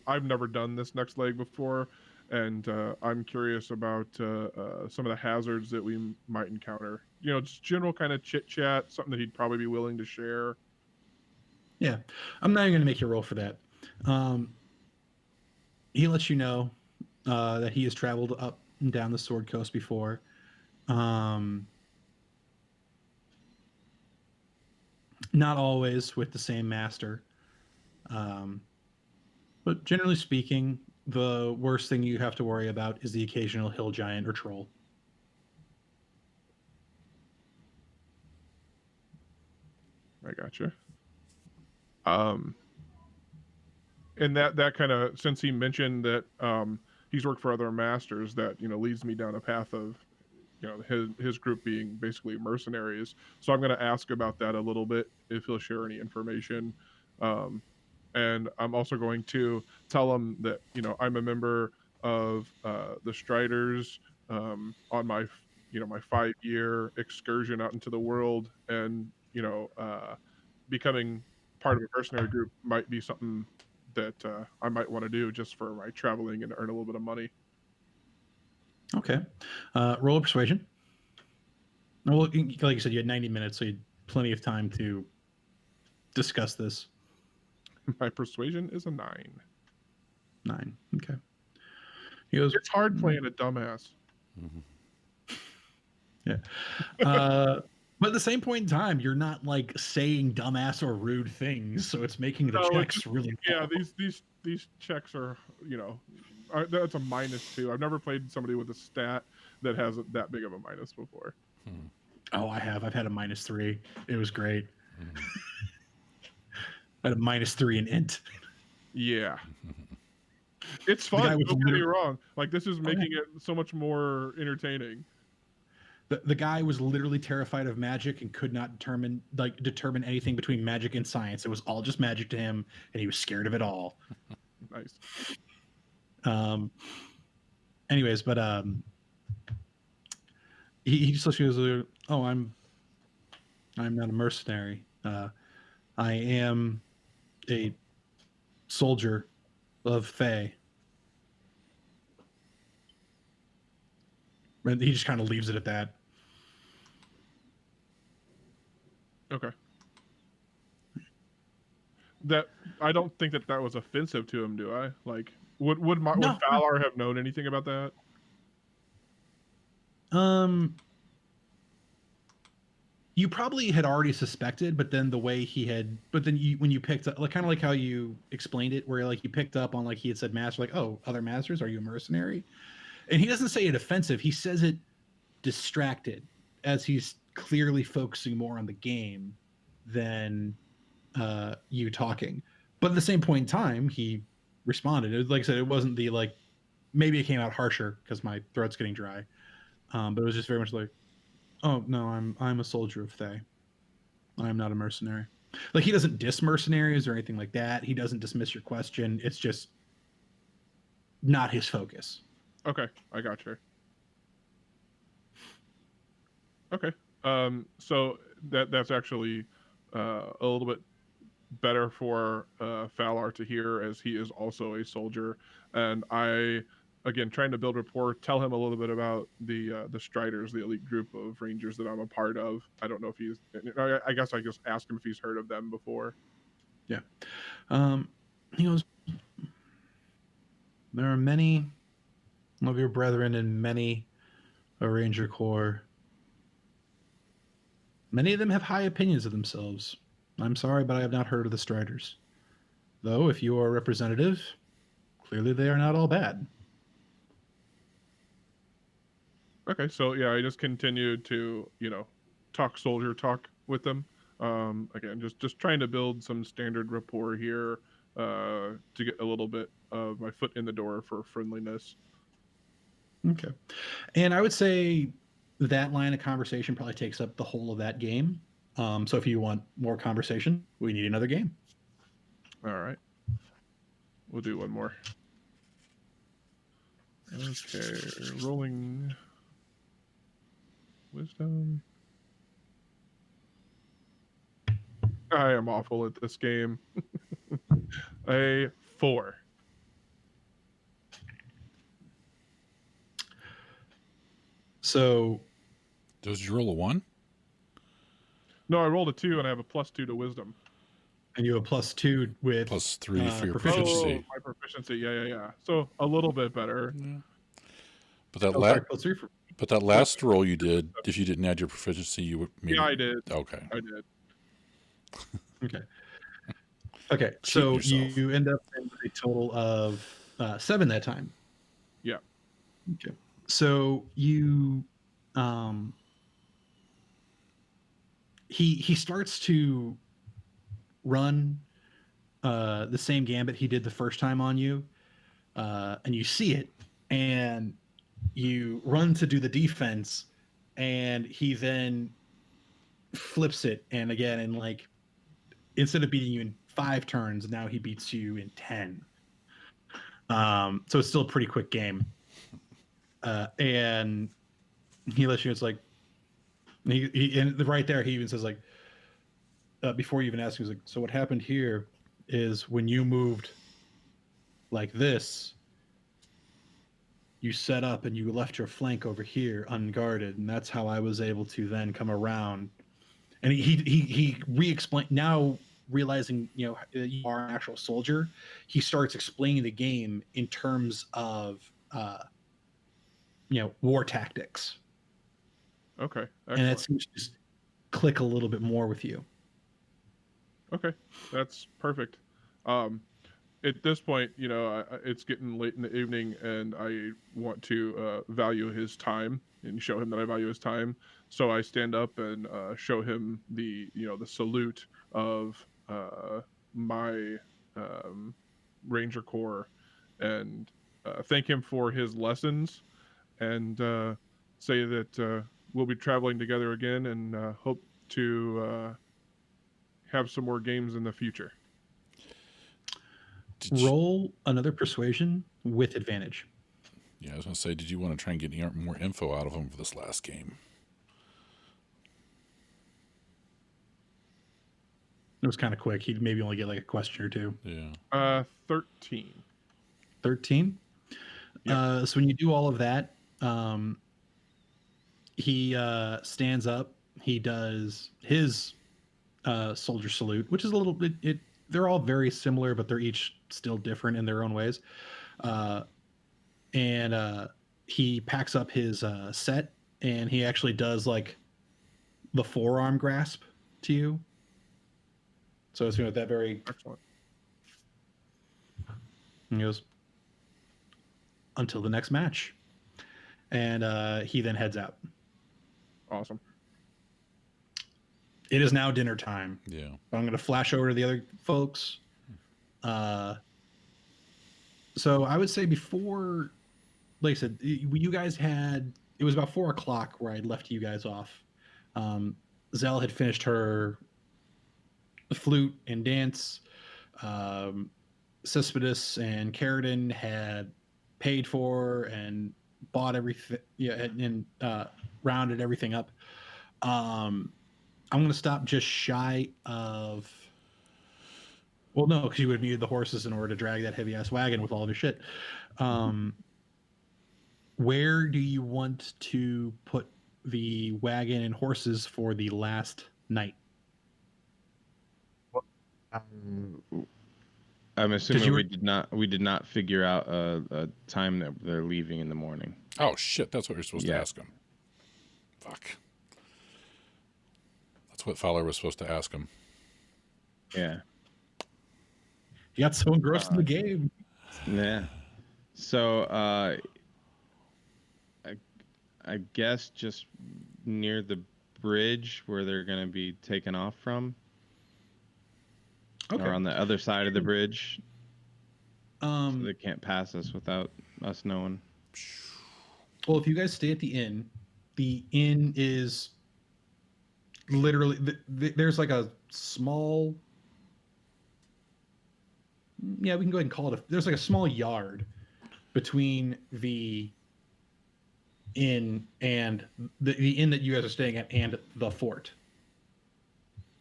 I've never done this next leg before, and I'm curious about some of the hazards that we might encounter. You know, just general kind of chit chat, something that he'd probably be willing to share. Yeah, I'm not even going to make you roll for that. He lets you know that he has traveled up and down the Sword Coast before. Not always with the same master. But generally speaking, the worst thing you have to worry about is the occasional hill giant or troll. I gotcha. And that kind of, since he mentioned that he's worked for other masters, that, you know, leads me down a path of, you know, his group being basically mercenaries. So I'm going to ask about that a little bit, if he'll share any information. And I'm also going to tell him that, you know, I'm a member of the Striders on my, you know, my 5-year excursion out into the world, and, you know, becoming part of a mercenary group might be something that I might want to do just for my traveling and earn a little bit of money. Okay. Roll a persuasion. Well, like you said, you had 90 minutes, so you had plenty of time to discuss this. My persuasion is a 9. 9. Okay. He goes, it's hard playing a dumbass. Yeah. But at the same point in time, you're not like saying dumbass or rude things, so it's making the checks really. Yeah, these checks are, you know, that's a -2. I've never played somebody with a stat that has that big of a minus before. Oh, I have. I've had a -3. It was great. I had a -3 in int. Yeah. It's fun. Don't get me wrong. Like, this is making it so much more entertaining. The guy was literally terrified of magic and could not determine anything between magic and science. It was all just magic to him, and he was scared of it all. Nice. Anyways, but he just goes, "Oh, I'm not a mercenary. I am a soldier of Fae." And he just kind of leaves it at that. Okay. That, I don't think that was offensive to him, do I? Like, Would No. Valar have known anything about that? You probably had already suspected, but then when you picked up, like kind of like how you explained it, where like you picked up on like he had said master, like, oh, other masters, are you a mercenary? And he doesn't say it offensive, he says it distracted, as he's clearly focusing more on the game than you talking. But at the same point in time, he responded. It was, like I said, it wasn't the like, maybe it came out harsher because my throat's getting dry. But it was just very much like, oh no, I'm a soldier of Thay. I'm not a mercenary. Like, he doesn't diss mercenaries or anything like that. He doesn't dismiss your question. It's just not his focus. Okay, I got you. Okay. So that's actually a little bit better for Valar to hear, as he is also a soldier, and I, again, trying to build rapport, tell him a little bit about the Striders, the elite group of rangers that I'm a part of. I don't know if he's. I guess I just ask him if he's heard of them before. Yeah. He goes, there are many of your brethren in many a ranger corps. Many of them have high opinions of themselves. I'm sorry, but I have not heard of the Striders. Though, if you are a representative, clearly they are not all bad. Okay, so yeah, I just continued to, talk soldier talk with them. Again, just trying to build some standard rapport here, to get a little bit of my foot in the door for friendliness. Okay. And I would say that line of conversation probably takes up the whole of that game. So if you want more conversation, we need another game. All right. We'll do one more. Okay, rolling wisdom. I am awful at this game. A 4. So, Did you roll a 1? No, I rolled a 2 and I have a +2 to wisdom. and you have a +2 with +3 for your proficiency. proficiency. Oh, my proficiency. Yeah. So a little bit better. Yeah. But that +3 for. But that last roll you did, if you didn't add your proficiency, you would maybe. Yeah, I did. Okay. I did. Okay. Cheat So yourself. you end up in a total of 7 that time. Yeah. Okay. So you, he starts to run the same gambit he did the first time on you, and you see it, and you run to do the defense, and he then flips it, and again, in like, instead of beating you in 5 turns, now he beats you in 10. So it's still a pretty quick game. And he lets you, it's like, and right there, he even says, like, before you even ask, he was like, so what happened here is when you moved like this, you set up and you left your flank over here unguarded, and that's how I was able to then come around. And he re-explained, now realizing, you are an actual soldier, he starts explaining the game in terms of war tactics. Okay. Excellent. And that seems to just click a little bit more with you. Okay, that's perfect. At this point, it's getting late in the evening, and I want to value his time and show him that I value his time. So I stand up and show him the salute of my Ranger Corps, and thank him for his lessons, and say that we'll be traveling together again, and hope to have some more games in the future. Roll another persuasion with advantage. Yeah, I was going to say, did you want to try and get more info out of him for this last game? It was kind of quick. He'd maybe only get like a question or two. Yeah. 13. 13? Yep. So when you do all of that, he stands up. He does his soldier salute, which is a little bit, they're all very similar, but they're each still different in their own ways. And he packs up his set, and he actually does like the forearm grasp to you. So it's with that very. Excellent. And he goes, until the next match. And he then heads out. Awesome. It is now dinner time. Yeah. I'm going to flash over to the other folks. So I would say before, like I said, you guys had, it was about 4 o'clock where I left you guys off. Zell had finished her flute and dance. Cespedes and Carradine had paid for and bought everything, and rounded everything up. I'm going to stop just shy of. Well, no, because you would have needed the horses in order to drag that heavy ass wagon with all of your shit. Where do you want to put the wagon and horses for the last night? I'm assuming were- we did not figure out a time that they're leaving in the morning. Oh shit! That's what you're supposed to ask him. Fuck. That's what Fowler was supposed to ask him. Yeah. You got so engrossed in the game. Yeah. So I guess just near the bridge where they're going to be taken off from. Okay. Or on the other side of the bridge. So Um, they can't pass us without us knowing. well, if you guys stay at the inn is literally there's like a small. Yeah, we can go ahead and call it. There's like a small yard between the inn and the inn that you guys are staying at and the fort.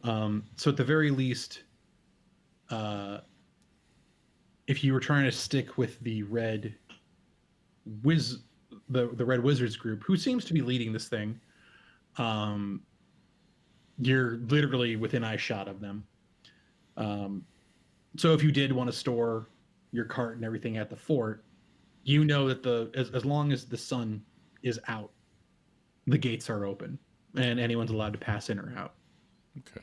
So at the very least, if you were trying to stick with the Red Red Wizards group, who seems to be leading this thing, you're literally within eyeshot of them. So if you did want to store your cart and everything at the fort, you know that as long as the sun is out, the gates are open and anyone's allowed to pass in or out. Okay.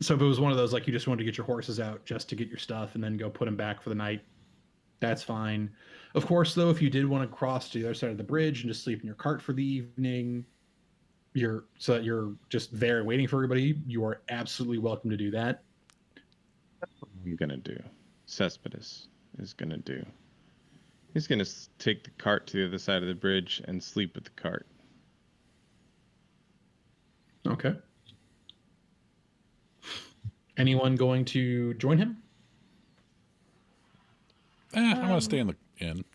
So if it was one of those, like you just wanted to get your horses out just to get your stuff and then go put them back for the night, that's fine. Of course, though, if you did want to cross to the other side of the bridge and just sleep in your cart for the evening, so that you're just there waiting for everybody, you are absolutely welcome to do that. That's what I'm going to do. Cespedes is going to do. He's going to take the cart to the other side of the bridge and sleep with the cart. Okay. Anyone going to join him? I want to stay in the inn.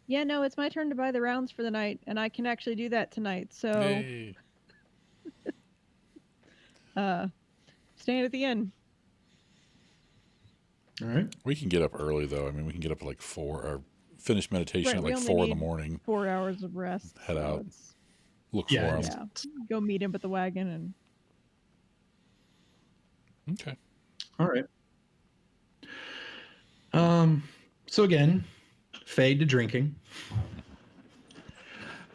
Yeah, no, it's my turn to buy the rounds for the night, and I can actually do that tonight. So, Yay. staying at the inn. All right. We can get up early though. I mean, we can get up at like 4 or finish meditation Right, at we like only 4 in the need morning. 4 hours of rest. Head so out. it's- Look Yeah, for him. Yeah, go meet him at the wagon and. Okay. All right. So again, fade to drinking.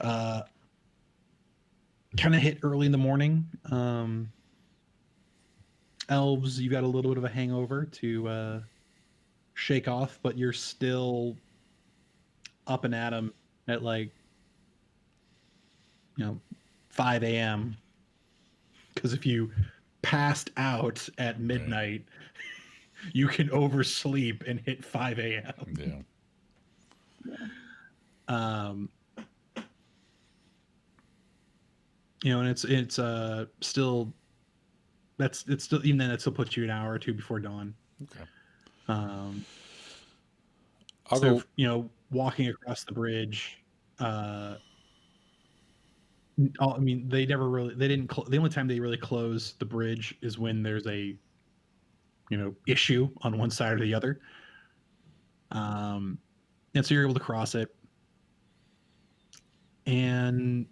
Kind of hit early in the morning. Elves, you got a little bit of a hangover to shake off, but you're still up and at 'em at like 5 a.m. Because if you passed out at midnight, you can oversleep and hit 5 a.m. Yeah. And it's still even then it still puts you an hour or two before dawn. Okay. I'll go. Walking across the bridge. They never really. They didn't. The only time they really close the bridge is when there's a, issue on one side or the other. And so you're able to cross it. And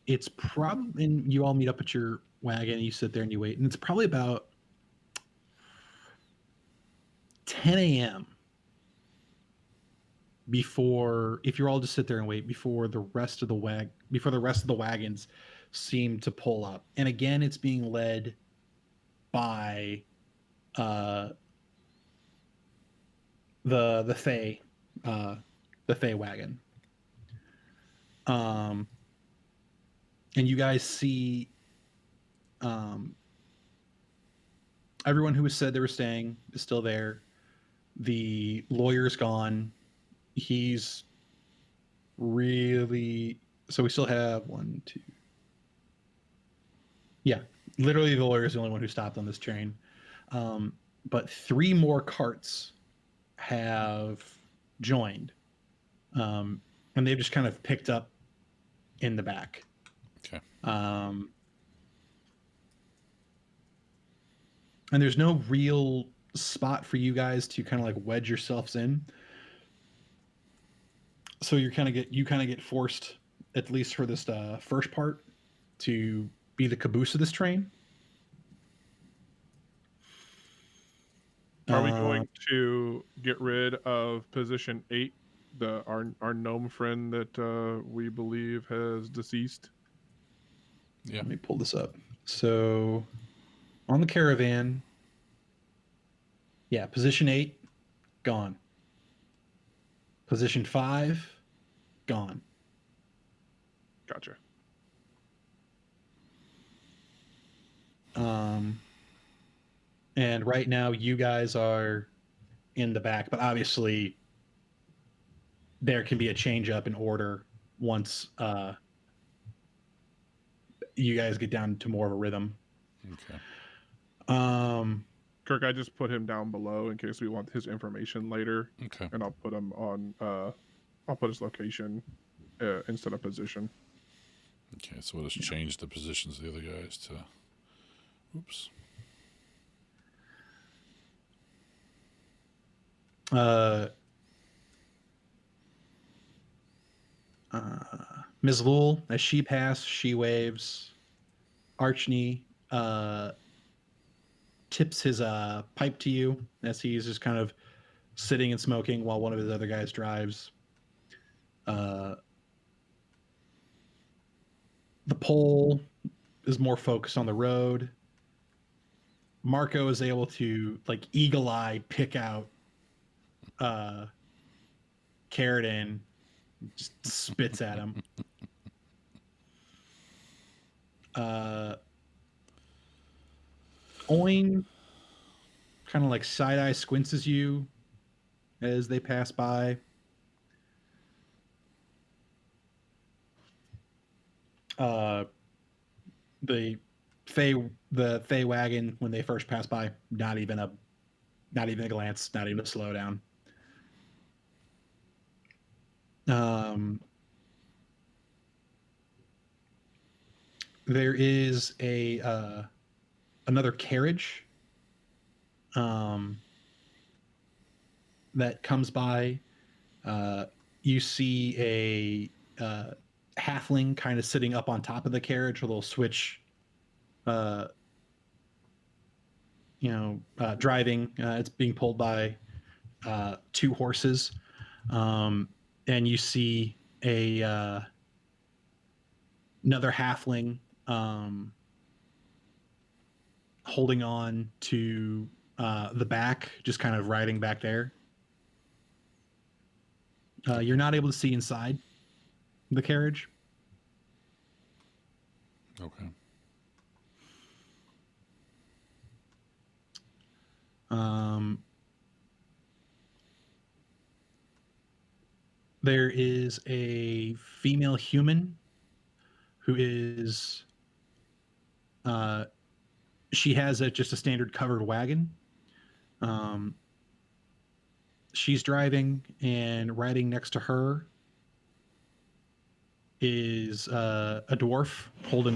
it's probably, and you all meet up at your wagon. You sit there and you wait, and it's probably about 10 a.m. before, if you're all just sit there and wait, before the rest of the wagons seem to pull up. And again, it's being led by the Fey wagon. And you guys see everyone who was said they were staying is still there. The lawyer's gone. He's really, so we still have 1, 2. Yeah, literally the lawyer is the only one who stopped on this train. But 3 more carts have joined, and they've just kind of picked up in the back. Okay. And there's no real spot for you guys to kind of like wedge yourselves in. So you kind of get forced, at least for this first part, to be the caboose of this train. Are we going to get rid of position 8, our gnome friend that we believe has deceased? Yeah. Let me pull this up. So on the caravan, yeah, position 8, gone. Position 5, gone. Gotcha. And right now you guys are in the back, but obviously there can be a change up in order once you guys get down to more of a rhythm. Okay. Kirk, I just put him down below in case we want his information later. Okay. And I'll put him on, I'll put his location instead of position. Okay, so we'll just change the positions of the other guys to... Oops. Ms. Lul, as she passes, she waves. Archnie tips his pipe to you as he's just kind of sitting and smoking while one of his other guys drives. The pole is more focused on the road. Marco is able to like eagle eye pick out Carradine, just spits at him. Oin kind of like side eye squints you as they pass by. The Fey wagon, when they first pass by, not even a glance, not even a slowdown. There is another carriage that comes by. You see a halfling kind of sitting up on top of the carriage, a little switch, driving. It's being pulled by 2 horses. And you see another halfling holding on to the back, just kind of riding back there. You're not able to see inside the carriage. Okay. There is a female human who is she has just a standard covered wagon. She's driving, and riding next to her is a dwarf holding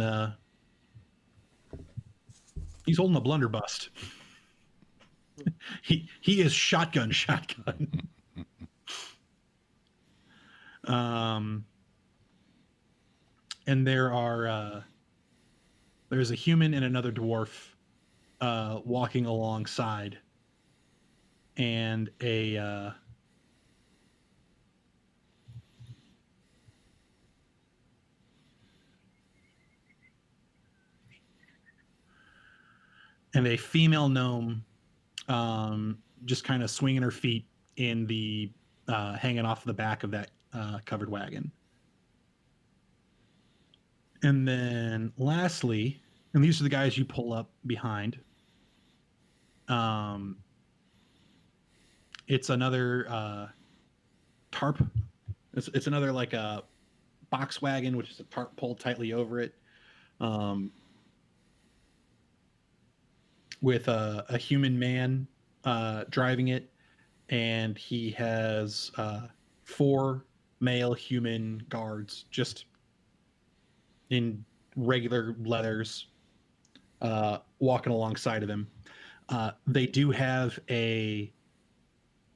he's holding a blunderbuss. he is shotgun. And there are There's a human and another dwarf walking alongside, and a female gnome just kind of swinging her feet in the hanging off the back of that covered wagon. And then lastly, and these are the guys you pull up behind. It's another tarp. It's another like a box wagon, which is a tarp pulled tightly over it, with a human man driving it, and he has 4 male human guards just in regular leathers walking alongside of him. They do have a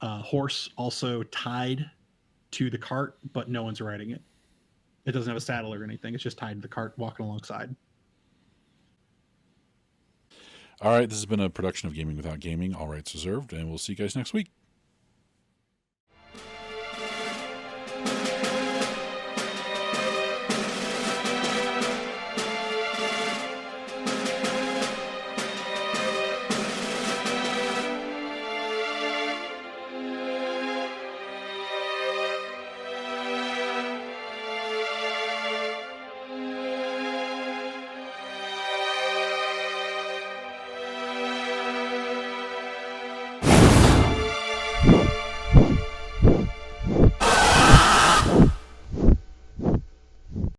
horse also tied to the cart, but no one's riding it. It doesn't have a saddle or anything. It's just tied to the cart, walking alongside. All right, this has been a production of Gaming Without Gaming. All rights reserved, and we'll see you guys next week.